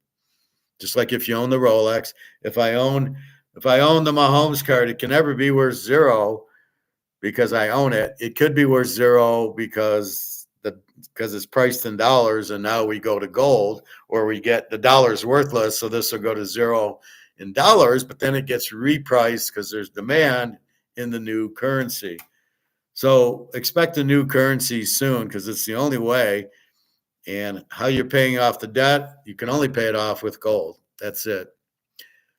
Just like if you own the Rolex, if I own the Mahomes card, it can never be worth zero because I own it. It could be worth zero because it's priced in dollars, and now we go to gold, or we get the dollar's worthless, so this will go to zero in dollars, but then it gets repriced because there's demand in the new currency. So expect a new currency soon, because it's the only way. And how you're paying off the debt, you can only pay it off with gold. That's it.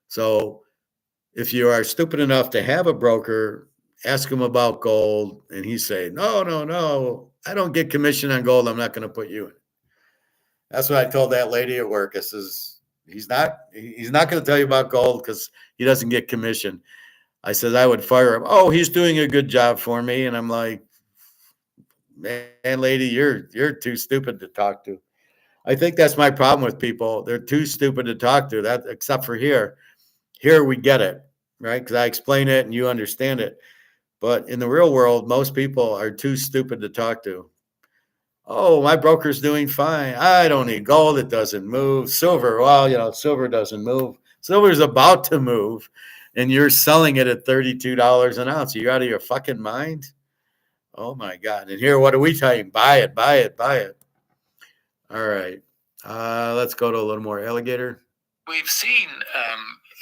So if you are stupid enough to have a broker, ask him about gold, and he say, no, I don't get commission on gold. I'm not going to put you in. That's what I told that lady at work. I says, he's not going to tell you about gold because he doesn't get commission. I said, I would fire him. Oh, he's doing a good job for me. And I'm like, man, lady, you're too stupid to talk to. I think that's my problem with people. They're too stupid to talk to. That, except for here. Here we get it, right? Because I explain it and you understand it. But in the real world, most people are too stupid to talk to. Oh, my broker's doing fine. I don't need gold. It doesn't move. Silver, well, silver doesn't move. Silver's about to move, and you're selling it at $32 an ounce. Are you out of your fucking mind? Oh, my God. And here, what are we telling? Buy it, buy it, buy it. All right. Let's go to a little more alligator. We've seen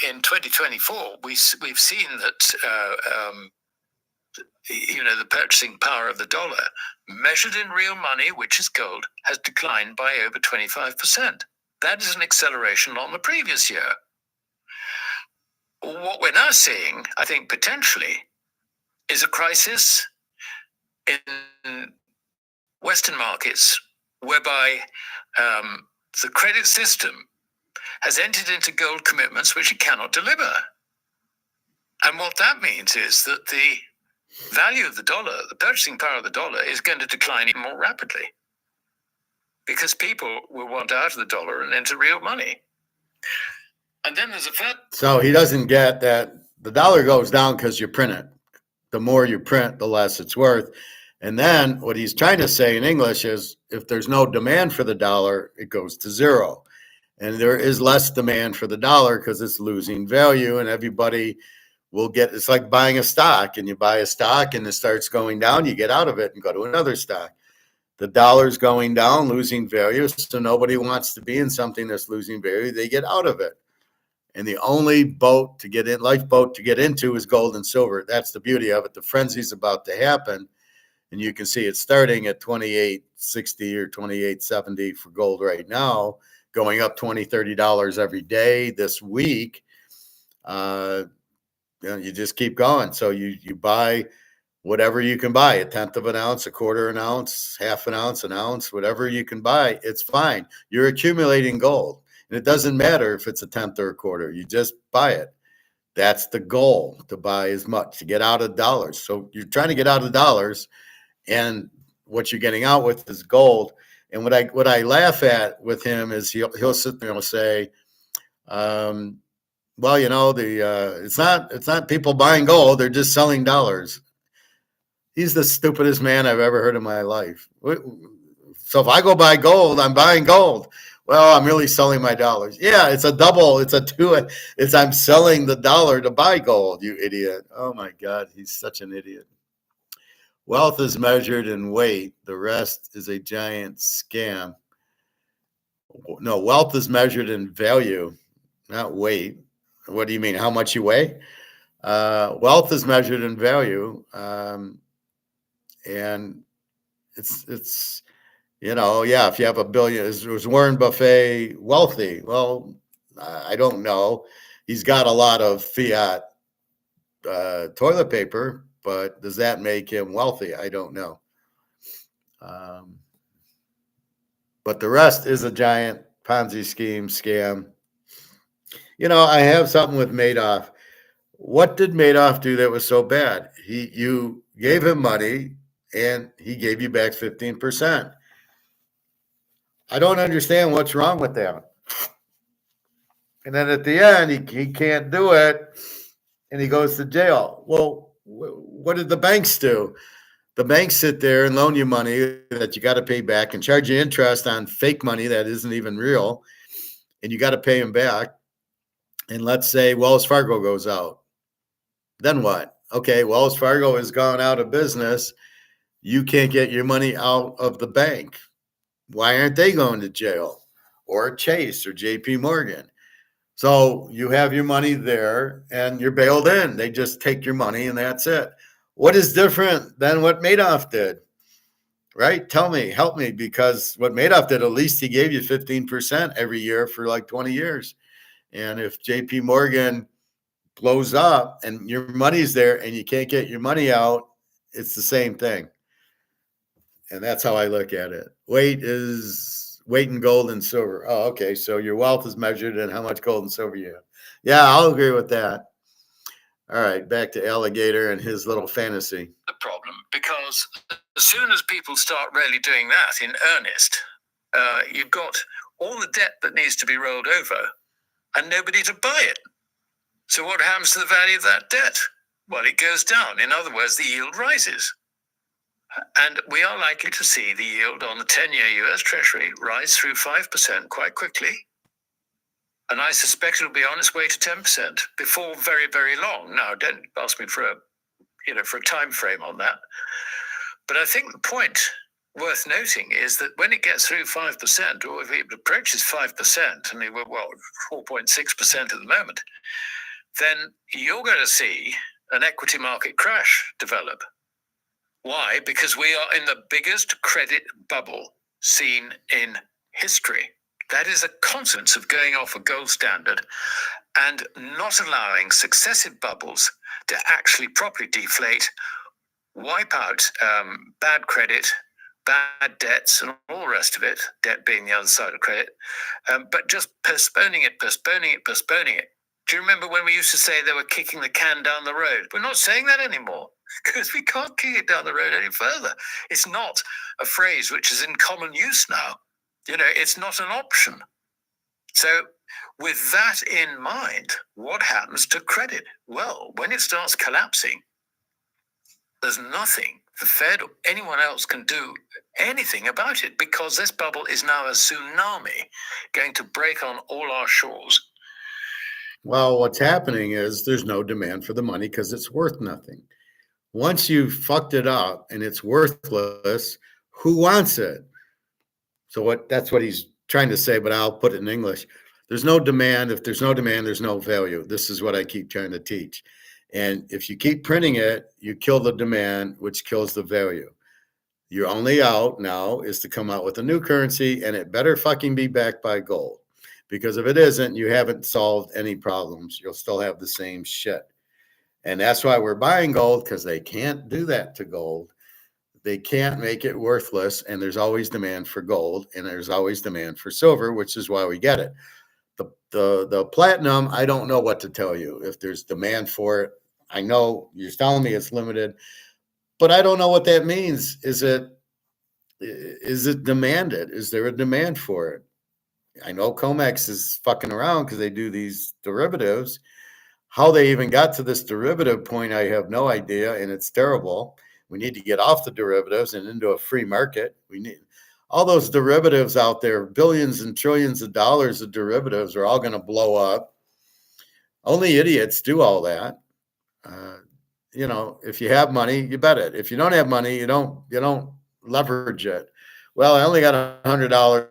in 2024, we've seen that the purchasing power of the dollar, measured in real money, which is gold, has declined by over 25%. That is an acceleration on the previous year. What we're now seeing, I think, potentially, is a crisis in Western markets whereby the credit system has entered into gold commitments which it cannot deliver. And what that means is that the value of the dollar, the purchasing power of the dollar, is going to decline even more rapidly because people will want out of the dollar and into real money. And then there's a third. So he doesn't get that the dollar goes down because you print it. the more you print, the less it's worth. And then what he's trying to say in English is if there's no demand for the dollar, it goes to zero. And there is less demand for the dollar because it's losing value, and everybody will get, it's like buying a stock, and you buy a stock and it starts going down, you get out of it and go to another stock. The dollar's going down, losing value, so nobody wants to be in something that's losing value. They get out of it. And the only boat to get in, lifeboat to get into, is gold and silver. That's the beauty of it. The frenzy's about to happen, and you can see it starting at 28.60 or 28.70 for gold right now, going up $20, $30 every day this week. You just keep going. So you buy whatever you can buy, a tenth of an ounce, a quarter an ounce, half an ounce, whatever you can buy, it's fine. You're accumulating gold. And it doesn't matter if it's a tenth or a quarter, you just buy it. That's the goal, to buy as much, to get out of dollars. So you're trying to get out of dollars, and what you're getting out with is gold. And what I laugh at with him is he'll sit there and say, well, it's not people buying gold, they're just selling dollars. He's the stupidest man I've ever heard in my life. So if I go buy gold, I'm buying gold. Well, I'm really selling my dollars. Yeah, it's a double. It's a two. I'm selling the dollar to buy gold, you idiot. Oh, my God. He's such an idiot. Wealth is measured in weight. The rest is a giant scam. No, wealth is measured in value, not weight. What do you mean? How much you weigh? Wealth is measured in value. And it's yeah, if you have $1 billion, was Warren Buffett wealthy? Well, I don't know. He's got a lot of fiat toilet paper, but does that make him wealthy? I don't know. But the rest is a giant Ponzi scheme, scam. I have something with Madoff. What did Madoff do that was so bad? You gave him money and he gave you back 15%. I don't understand what's wrong with that. And then at the end, he can't do it, and he goes to jail. Well, what did the banks do? The banks sit there and loan you money that you got to pay back and charge you interest on fake money that isn't even real, and you got to pay them back. And let's say Wells Fargo goes out. Then what? Okay, Wells Fargo has gone out of business. You can't get your money out of the bank. Why aren't they going to jail? Or Chase or JP Morgan? So you have your money there and you're bailed in. They just take your money and that's it. What is different than what Madoff did? Right? Tell me, help me, because what Madoff did, at least he gave you 15% every year for like 20 years. And if JP Morgan blows up and your money's there and you can't get your money out, it's the same thing. And that's how I look at it. Weight in gold and silver. Oh, okay. So your wealth is measured in how much gold and silver you have. Yeah, I'll agree with that. All right, back to Alligator and his little fantasy. The problem, because as soon as people start really doing that in earnest, you've got all the debt that needs to be rolled over and nobody to buy it. So what happens to the value of that debt? Well, it goes down. In other words, the yield rises. And we are likely to see the yield on the 10-year US Treasury rise through 5% quite quickly. And I suspect it'll be on its way to 10% before very, very long. Now, don't ask me for a time frame on that. But I think the point worth noting is that when it gets through 5%, or if it approaches 5%, and we're 4.6% at the moment, then you're going to see an equity market crash develop. Why? Because we are in the biggest credit bubble seen in history. That is a consequence of going off a gold standard and not allowing successive bubbles to actually properly deflate, wipe out bad credit, bad debts, and all the rest of it, debt being the other side of credit, but just postponing it. Do you remember when we used to say they were kicking the can down the road? We're not saying that anymore because we can't kick it down the road any further. It's not a phrase which is in common use now. It's not an option. So with that in mind, what happens to credit? Well, when it starts collapsing, there's nothing the Fed or anyone else can do anything about it, because this bubble is now a tsunami going to break on all our shores. Well, what's happening is there's no demand for the money because it's worth nothing. Once you've fucked it up and it's worthless, who wants it? So that's what he's trying to say, but I'll put it in English. There's no demand. If there's no demand, there's no value. This is what I keep trying to teach. And if you keep printing it, you kill the demand, which kills the value. Your only out now is to come out with a new currency, and it better fucking be backed by gold. Because if it isn't, you haven't solved any problems. You'll still have the same shit. And that's why we're buying gold, because they can't do that to gold. They can't make it worthless, and there's always demand for gold, and there's always demand for silver, which is why we get it. The platinum, I don't know what to tell you. If there's demand for it, I know you're telling me it's limited, but I don't know what that means. Is it demanded? Is there a demand for it? I know Comex is fucking around because they do these derivatives. How they even got to this derivative point, I have no idea, and it's terrible. We need to get off the derivatives and into a free market. We need all those derivatives out there, billions and trillions of dollars of derivatives are all going to blow up. Only idiots do all that. If you have money, you bet it. If you don't have money, you don't leverage it. Well, I only got $100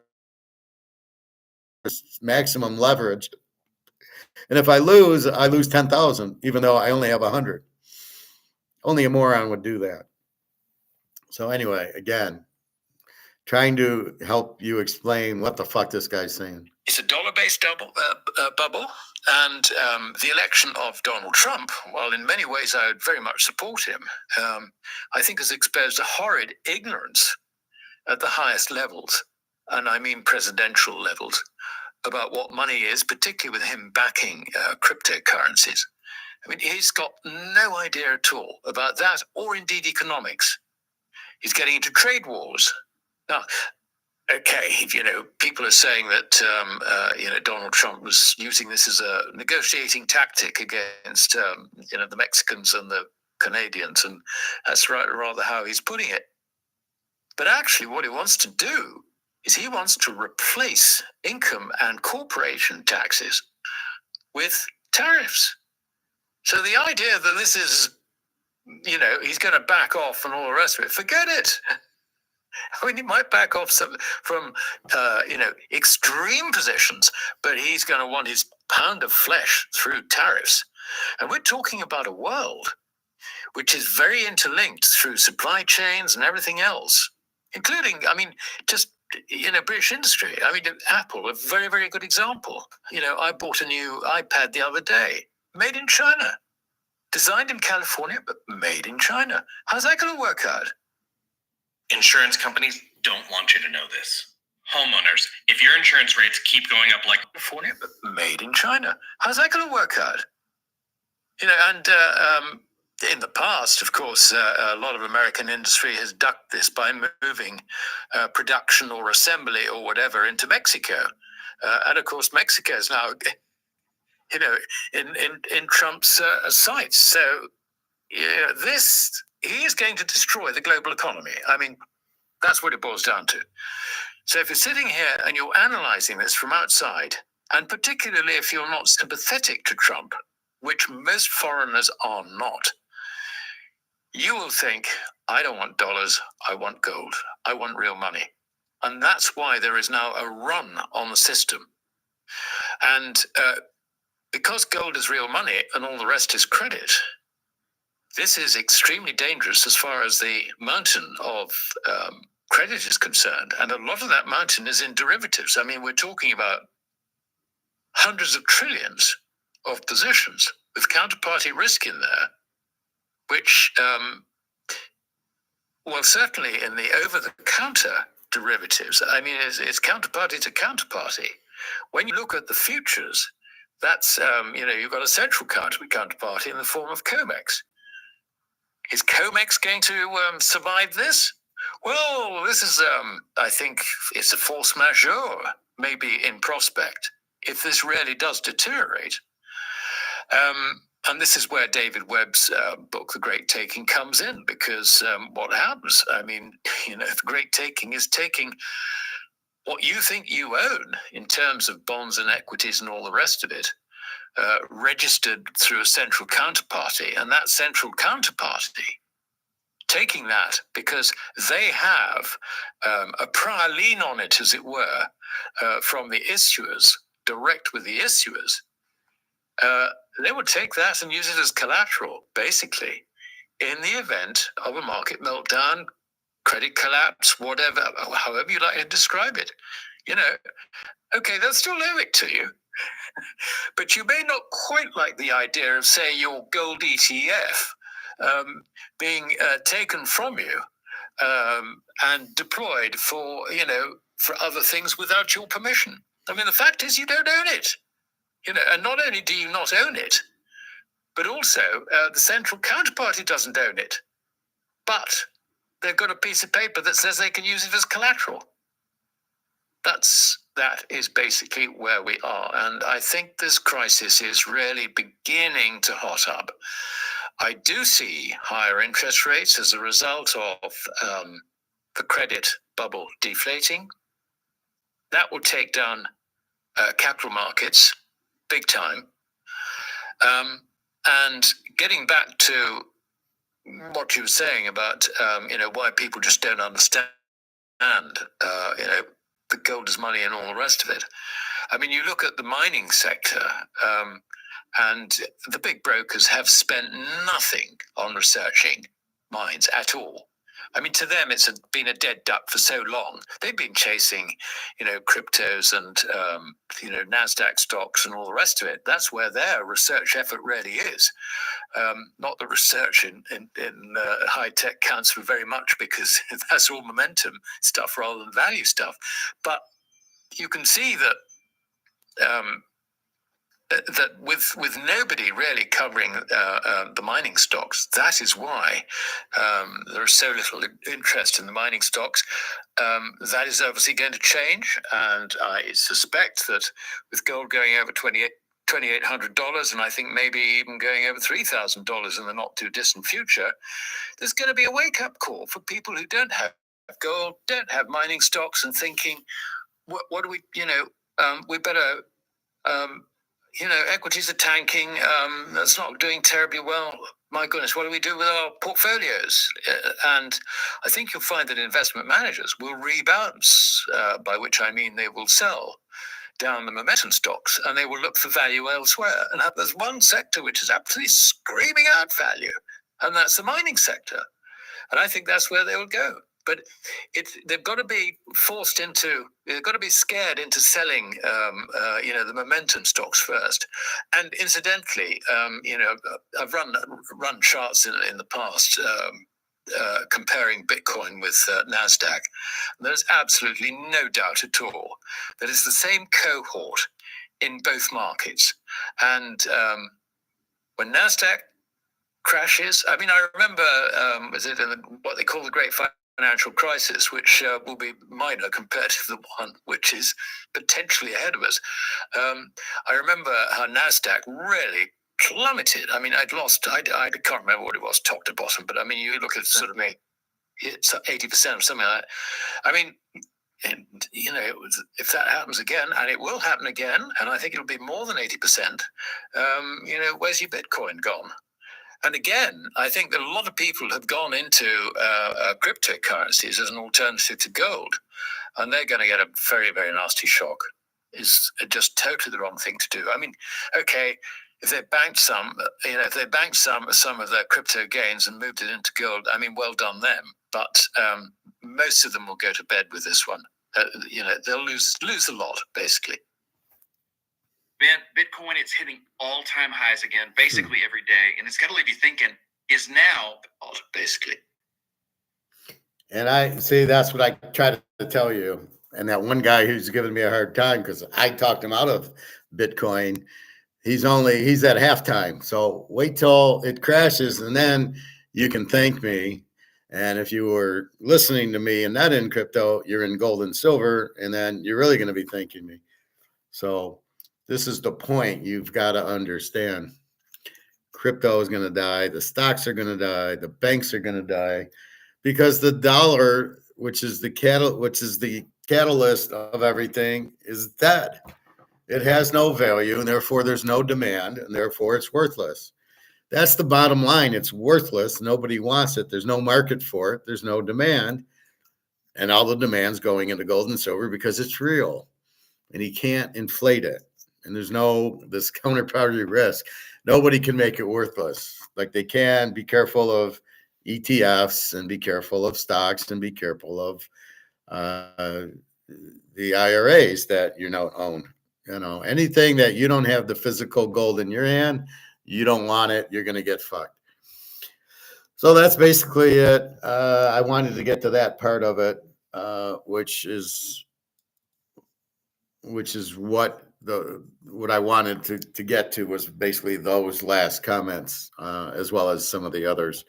maximum leverage. And if I lose 10,000, even though I only have 100. Only a moron would do that. So anyway, again, trying to help you explain what the fuck this guy's saying. It's a dollar-based bubble, and the election of Donald Trump, while in many ways I would very much support him, I think has exposed a horrid ignorance at the highest levels, and I mean presidential levels, about what money is, particularly with him backing cryptocurrencies. I mean, he's got no idea at all about that, or indeed economics. He's getting into trade wars. Now, okay, people are saying that, Donald Trump was using this as a negotiating tactic against, the Mexicans and the Canadians, and that's rather how he's putting it. But actually, what he wants to do is he wants to replace income and corporation taxes with tariffs. So the idea that this is, he's going to back off and all the rest of it, forget it. I mean, he might back off from extreme positions, but he's going to want his pound of flesh through tariffs. And we're talking about a world which is very interlinked through supply chains and everything else, including, British industry. Apple, a very, very good example. I bought a new iPad the other day, made in China, designed in California, but made in China. How's that going to work out? Insurance companies don't want you to know this. Homeowners, if your insurance rates keep going up like California, but made in China. How's that going to work out? In the past, of course, a lot of American industry has ducked this by moving production or assembly or whatever into Mexico. And of course, Mexico is now, in Trump's sights. So, he is going to destroy the global economy. That's what it boils down to. So if you're sitting here and you're analyzing this from outside, and particularly if you're not sympathetic to Trump, which most foreigners are not, you will think, I don't want dollars, I want gold, I want real money. And that's why there is now a run on the system. And because gold is real money and all the rest is credit, this is extremely dangerous as far as the mountain of credit is concerned. And a lot of that mountain is in derivatives. We're talking about hundreds of trillions of positions with counterparty risk in there, which, certainly in the over-the-counter derivatives, it's counterparty to counterparty. When you look at the futures, that's, you've got a central counterparty in the form of comex. Is comex going to survive this? Well, this is, I think it's a force majeure, maybe in prospect, if this really does deteriorate. And this is where David Webb's book, The Great Taking, comes in, because what happens? I mean, the Great Taking is taking what you think you own in terms of bonds and equities and all the rest of it, registered through a central counterparty, and that central counterparty taking that because they have a prior lien on it, as it were, from the issuers, direct with the issuers. They would take that and use it as collateral, basically, in the event of a market meltdown, credit collapse, whatever, however you like to describe it. Okay, they'll still owe it to you. But you may not quite like the idea of, say, your gold ETF being taken from you and deployed for other things without your permission. I mean, the fact is you don't own it. And not only do you not own it, but also the central counterparty doesn't own it. But they've got a piece of paper that says they can use it as collateral. That is basically where we are. And I think this crisis is really beginning to hot up. I do see higher interest rates as a result of the credit bubble deflating. That will take down capital markets big time. And getting back to what you were saying about why people just don't understand the gold is money and all the rest of it. I mean, you look at the mining sector, and the big brokers have spent nothing on researching mines at all. I mean, to them, it's been a dead duck for so long. They've been chasing, cryptos and, NASDAQ stocks and all the rest of it. That's where their research effort really is. Not the research in high tech counts for very much, because that's all momentum stuff rather than value stuff. But you can see that that with nobody really covering the mining stocks, that is why there is so little interest in the mining stocks. That is obviously going to change, and I suspect that with gold going over $2,800, and I think maybe even going over $3,000 in the not too distant future, there's going to be a wake-up call for people who don't have gold, don't have mining stocks, and thinking, what do we, we better, equities are tanking, that's not doing terribly well. My goodness, what do we do with our portfolios? And I think you'll find that investment managers will rebalance, by which I mean they will sell down the momentum stocks, and they will look for value elsewhere. And there's one sector which is absolutely screaming out value, and that's the mining sector. And I think that's where they will go. But they've got to be they've got to be scared into selling, the momentum stocks first. And incidentally, I've run charts in the past, comparing Bitcoin with NASDAQ. There's absolutely no doubt at all that it's the same cohort in both markets. And when NASDAQ crashes, I mean, I remember, was it in what they call the Great Financial Crisis, which will be minor compared to the one which is potentially ahead of us. I remember how NASDAQ really plummeted. I mean, I can't remember what it was, top to bottom, but I mean, you look at sort of it's 80% or something like that. I mean, if that happens again, and it will happen again, and I think it'll be more than 80%, where's your Bitcoin gone? And again, I think that a lot of people have gone into cryptocurrencies as an alternative to gold, and they're going to get a very, very nasty shock. It's just totally the wrong thing to do. I mean, okay, if they banked some of their crypto gains and moved it into gold, I mean, well done them. But most of them will go to bed with this one. They'll lose a lot, basically. Man, Bitcoin, it's hitting all-time highs again, basically every day. And it's got to leave you thinking, is now, basically. And I see, that's what I try to tell you. And that one guy who's giving me a hard time because I talked him out of Bitcoin, he's at halftime. So wait till it crashes, and then you can thank me. And if you were listening to me and not in crypto, you're in gold and silver, and then you're really going to be thanking me. So this is the point you've got to understand. crypto is going to die, the stocks are going to die, the banks are going to die, because the dollar, which is the catalyst of everything, is dead. It has no value, and therefore there's no demand, and therefore it's worthless. That's the bottom line. It's worthless. Nobody wants it. There's no market for it. There's no demand. And all the demand's going into gold and silver because it's real. And you can't inflate it. And there's no this counterparty risk. Nobody can make it worthless. Like they can. Be careful of ETFs and be careful of stocks and be careful of the IRAs that you don't own. You know, anything that you don't have the physical gold in your hand, you don't want it, you're going to get fucked. So that's basically it. I wanted to get to that part of it, which is what I wanted to get to was basically those last comments, as well as some of the others.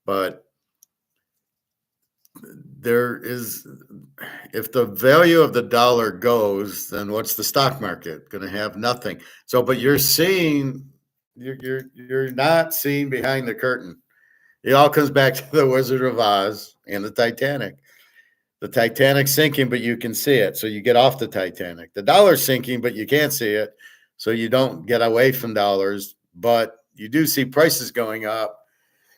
But there is, if the value of the dollar goes, then what's the stock market going to have? Nothing. So, but you're not seeing behind the curtain. It all comes back to the Wizard of Oz and the Titanic. The Titanic's sinking, but you can see it. So you get off the Titanic. The dollar's sinking, but you can't see it. So you don't get away from dollars, but you do see prices going up.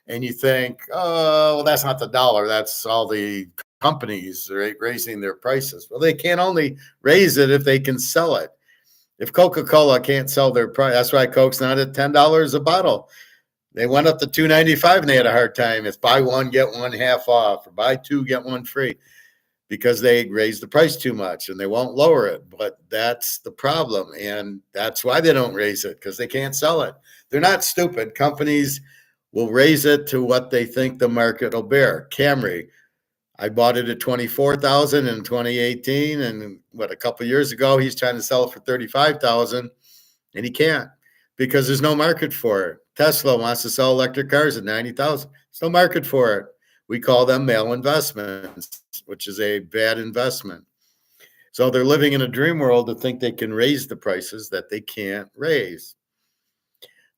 And you think, oh, well, that's not the dollar. That's all the companies raising their prices. Well, they can't only raise it if they can sell it. If Coca-Cola can't sell their price, that's why Coke's not at $10 a bottle. They went up to $2.95 and they had a hard time. It's buy one, get one half off, or buy two, get one free, because they raised the price too much and they won't lower it. But that's the problem. And that's why they don't raise it, because they can't sell it. They're not stupid. Companies will raise it to what they think the market will bear. Camry, I bought it at $24,000 in 2018. And a couple of years ago, he's trying to sell it for $35,000 and he can't, because there's no market for it. Tesla wants to sell electric cars at $90,000. There's no market for it. We call them male investments, which is a bad investment. So they're living in a dream world to think they can raise the prices that they can't raise.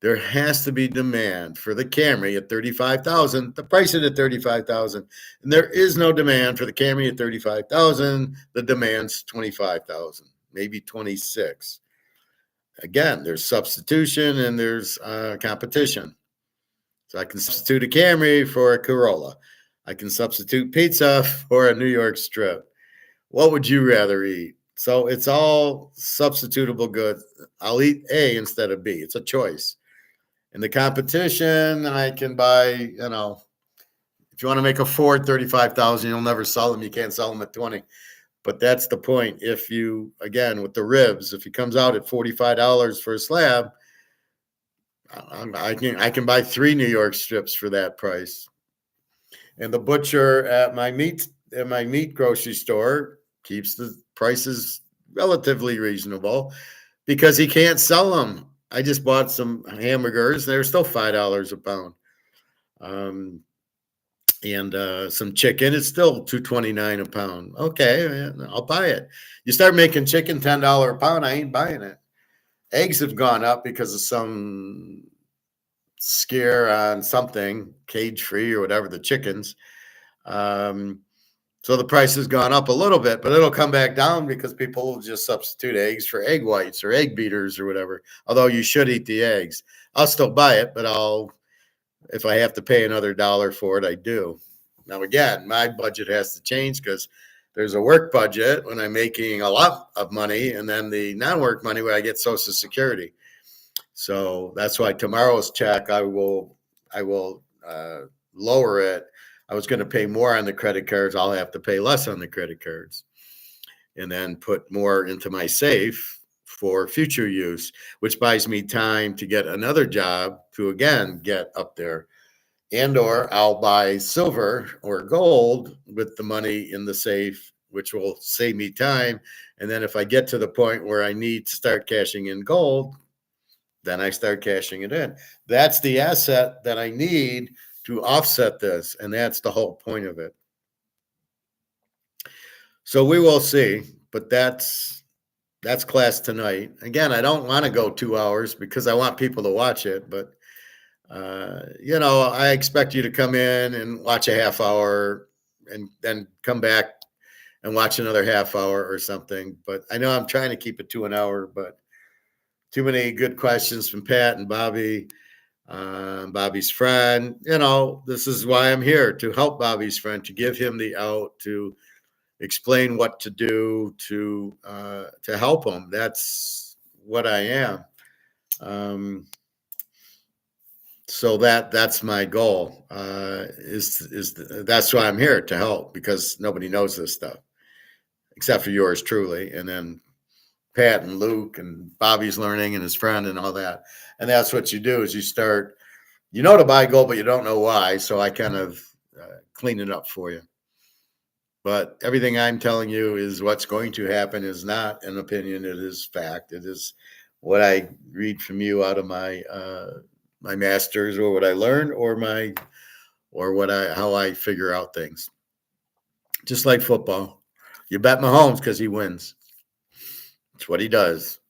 There has to be demand for the Camry at $35,000. The price it at $35,000, and there is no demand for the Camry at $35,000. The demand's $25,000, maybe $26,000. Again, there's substitution and there's competition. So I can substitute a Camry for a Corolla. I can substitute pizza for a New York strip. What would you rather eat? So it's all substitutable goods. I'll eat A instead of B. It's a choice. In the competition, I can buy, if you want to make a Ford $35,000, you'll never sell them. You can't sell them at 20. But that's the point. If you, again, with the ribs, if he comes out at $45 for a slab, I can buy 3 New York strips for that price. And the butcher at my meat grocery store keeps the prices relatively reasonable because he can't sell them. I just bought some hamburgers. They're still $5 a pound. And some chicken, it's still $2.29 a pound. Okay, I'll buy it. You start making chicken $10 a pound, I ain't buying it. Eggs have gone up because of some scare on something, cage-free or whatever, the chickens. So the price has gone up a little bit, but it'll come back down because people will just substitute eggs for egg whites or egg beaters or whatever, although you should eat the eggs. I'll still buy it, but if I have to pay another $1 for it, I do. Now, again, my budget has to change because there's a work budget when I'm making a lot of money, and then the non-work money where I get Social Security. So that's why tomorrow's check, I will lower it. I was going to pay more on the credit cards. I'll have to pay less on the credit cards and then put more into my safe for future use, which buys me time to get another job to, again, get up there. And or I'll buy silver or gold with the money in the safe, which will save me time. And then if I get to the point where I need to start cashing in gold, then I start cashing it in. That's the asset that I need to offset this. And that's the whole point of it. So we will see, but that's class tonight. Again, I don't want to go 2 hours because I want people to watch it, but I expect you to come in and watch a half hour and then come back and watch another half hour or something. But I know I'm trying to keep it to an hour, but too many good questions from Pat and Bobby, Bobby's friend. This is why I'm here, to help Bobby's friend, to give him the out, to explain what to do, to help him. That's what I am. So that's my goal. That's why I'm here, to help, because nobody knows this stuff except for yours truly, and then Pat and Luke and Bobby's learning and his friend and all that. And that's what you do, is you start, to buy gold, but you don't know why. So I kind of clean it up for you. But everything I'm telling you is what's going to happen, is not an opinion. It is fact. It is what I read from you out of my my masters, or what I learned, or how I figure out things. Just like football, you bet Mahomes because he wins. It's what he does.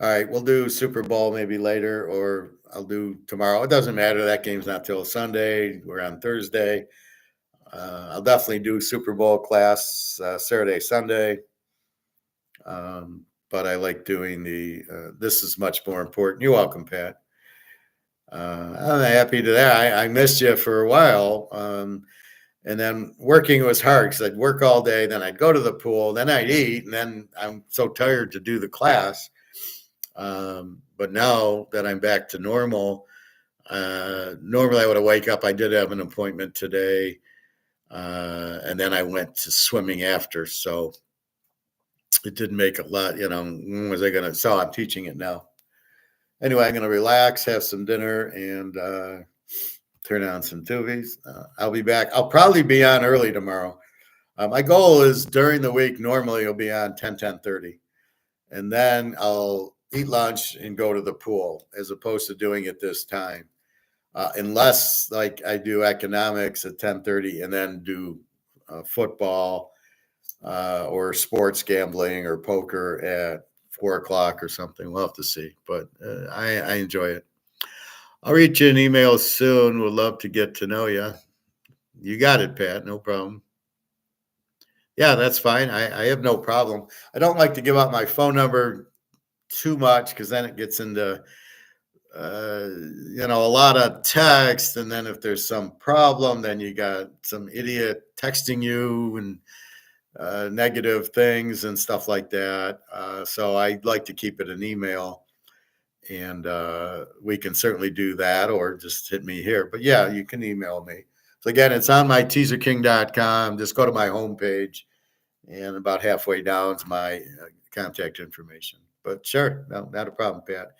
All right, we'll do Super Bowl maybe later, or I'll do tomorrow. It doesn't matter. That game's not till Sunday. We're on Thursday. I'll definitely do Super Bowl class Saturday, Sunday. But I like doing this is much more important. You're welcome, Pat. I'm happy to that. I missed you for a while. And then working was hard because I'd work all day. Then I'd go to the pool. Then I'd eat. And then I'm so tired to do the class. But now that I'm back to normal, normally I would wake up. I did have an appointment today. And then I went to swimming after. So it didn't make a lot, when was I going to? So I'm teaching it now. Anyway, I'm going to relax, have some dinner, and turn on some TVs. I'll be back. I'll probably be on early tomorrow. My goal is during the week, normally it'll be on 10:30. And then I'll eat lunch and go to the pool, as opposed to doing it this time. Unless like I do economics at 10:30 and then do football or sports gambling or poker at 4 o'clock or something. We'll have to see, but I enjoy it. I'll read you an email soon. Would love to get to know you. You got it, Pat. No problem. Yeah, that's fine. I have no problem. I don't like to give out my phone number too much, because then it gets into a lot of text, and then if there's some problem, then you got some idiot texting you and negative things and stuff like that. So I like to keep it an email, and we can certainly do that, or just hit me here. But yeah, you can email me. So again, it's on my teaserking.com. Just go to my homepage, and about halfway down is my contact information. But sure, no, not a problem, Pat.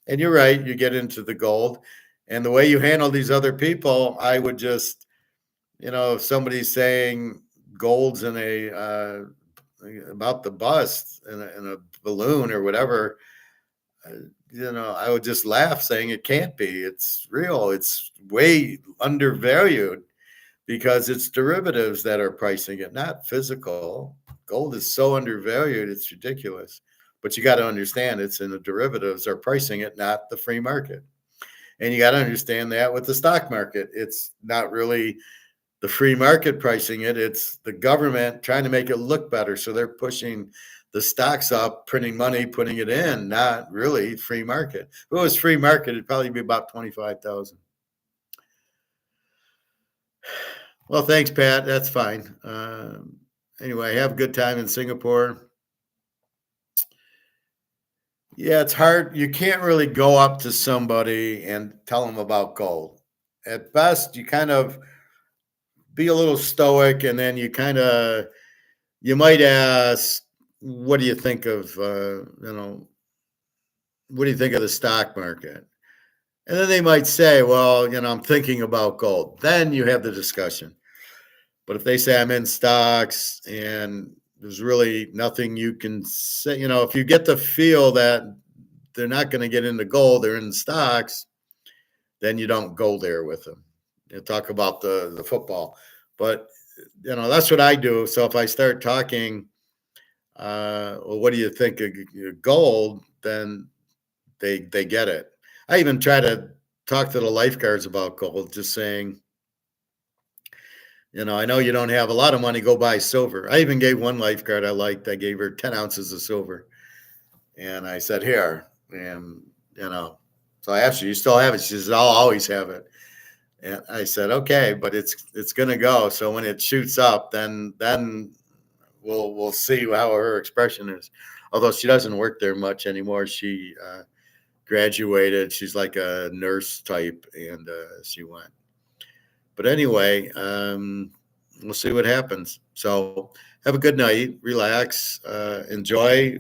And you're right, you get into the gold, and the way you handle these other people, I would just, if somebody's saying gold's in about the bust in a balloon or whatever, I would just laugh, saying it can't be. It's real. It's way undervalued, because it's derivatives that are pricing it, not physical. Gold is so undervalued, it's ridiculous. But you got to understand, it's in the derivatives are pricing it, not the free market. And you got to understand that with the stock market, it's not really the free market pricing it. It's the government trying to make it look better. So they're pushing the stocks up, printing money, putting it in, not really free market. If it was free market, it'd probably be about 25,000. Well, thanks, Pat. That's fine. Anyway, have a good time in Singapore. Yeah, it's hard. You can't really go up to somebody and tell them about gold. At best, you kind of be a little stoic, and then you might ask, what do you think of, what do you think of the stock market? And then they might say, well, I'm thinking about gold. Then you have the discussion. But if they say I'm in stocks and there's really nothing you can say, if you get the feel that they're not going to get into gold, they're in stocks, then you don't go there with them. You talk about the football. But, that's what I do. So if I start talking, well, what do you think of gold? Then they get it. I even try to talk to the lifeguards about gold, just saying, I know you don't have a lot of money, go buy silver. I even gave one lifeguard I liked, I gave her 10 ounces of silver. And I said, here. And, so I asked her, you still have it? She says, I'll always have it. And I said, okay, but it's going to go. So when it shoots up, then we'll see how her expression is. Although she doesn't work there much anymore. She graduated. She's like a nurse type, and she went. But anyway, we'll see what happens. So have a good night. Relax. Enjoy.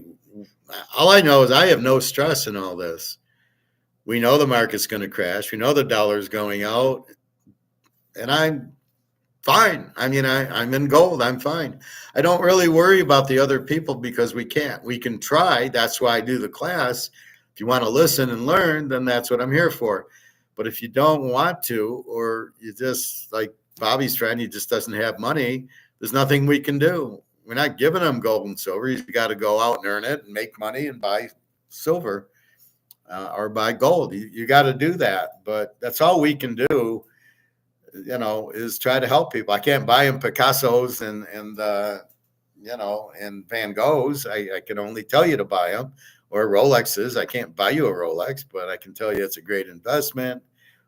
All I know is I have no stress in all this. We know the market's going to crash. We know the dollar's going out. And I'm fine. I mean, I'm in gold. I'm fine. I don't really worry about the other people because we can't. We can try. That's why I do the class. If you want to listen and learn, then that's what I'm here for. But if you don't want to, or you just, like Bobby's friend, he just doesn't have money, there's nothing we can do. We're not giving him gold and silver. He's got to go out and earn it and make money and buy silver or buy gold. You got to do that. But that's all we can do, is try to help people. I can't buy them Picassos and Van Goghs. I can only tell you to buy them, or Rolexes. I can't buy you a Rolex, but I can tell you it's a great investment,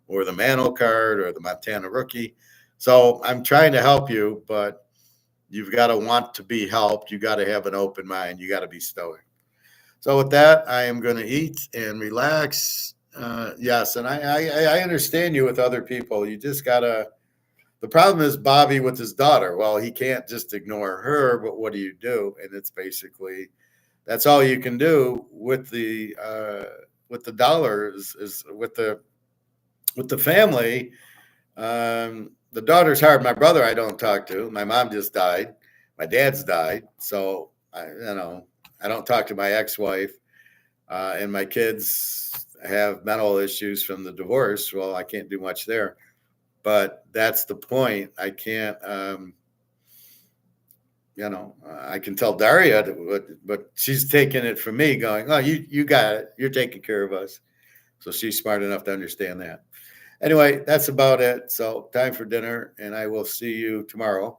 or the Mano card or the Montana Rookie. So I'm trying to help you, but you've got to want to be helped. You got to have an open mind. You got to be stoic. So with that, I am going to eat and relax. Yes, and I understand you with other people. You just got to. The problem is Bobby with his daughter. Well, he can't just ignore her, but what do you do? And it's basically that's all you can do with the dollars is with the family. The daughter's hard. My brother I don't talk to. My mom just died. My dad's died. So I don't talk to my ex-wife, and my kids have mental issues from the divorce. Well, I can't do much there. But that's the point. I can't, I can tell Daria, but she's taking it from me going, oh, you got it. You're taking care of us. So she's smart enough to understand that. Anyway, that's about it. So time for dinner, and I will see you tomorrow.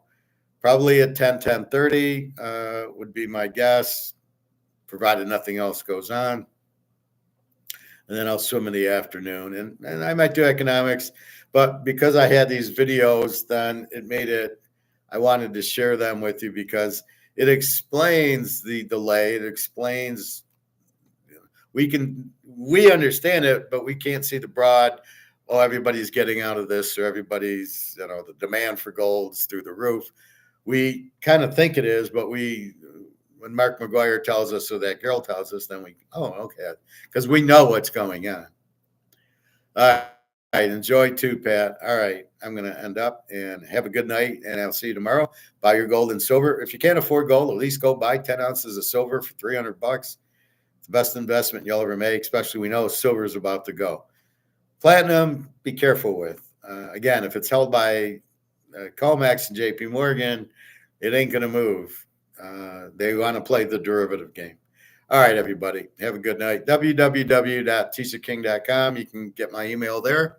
Probably at 10:30 would be my guess, provided nothing else goes on. And then I'll swim in the afternoon. And I might do economics. But because I had these videos, then I wanted to share them with you because it explains the delay. It explains, we understand it, but we can't see the broad, everybody's getting out of this, or everybody's, the demand for gold's through the roof. We kind of think it is, but when Mark McGuire tells us or that girl tells us, then okay, because we know what's going on. All right. Enjoy too, Pat. All right. I'm going to end up and have a good night, and I'll see you tomorrow. Buy your gold and silver. If you can't afford gold, at least go buy 10 ounces of silver for $300. It's the best investment you'll ever make, especially we know silver is about to go. Platinum, be careful with. Again, if it's held by Comex and JP Morgan, it ain't going to move. They want to play the derivative game. All right, everybody. Have a good night. www.teaserking.com. You can get my email there.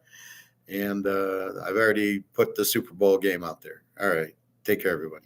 And I've already put the Super Bowl game out there. All right. Take care, everybody.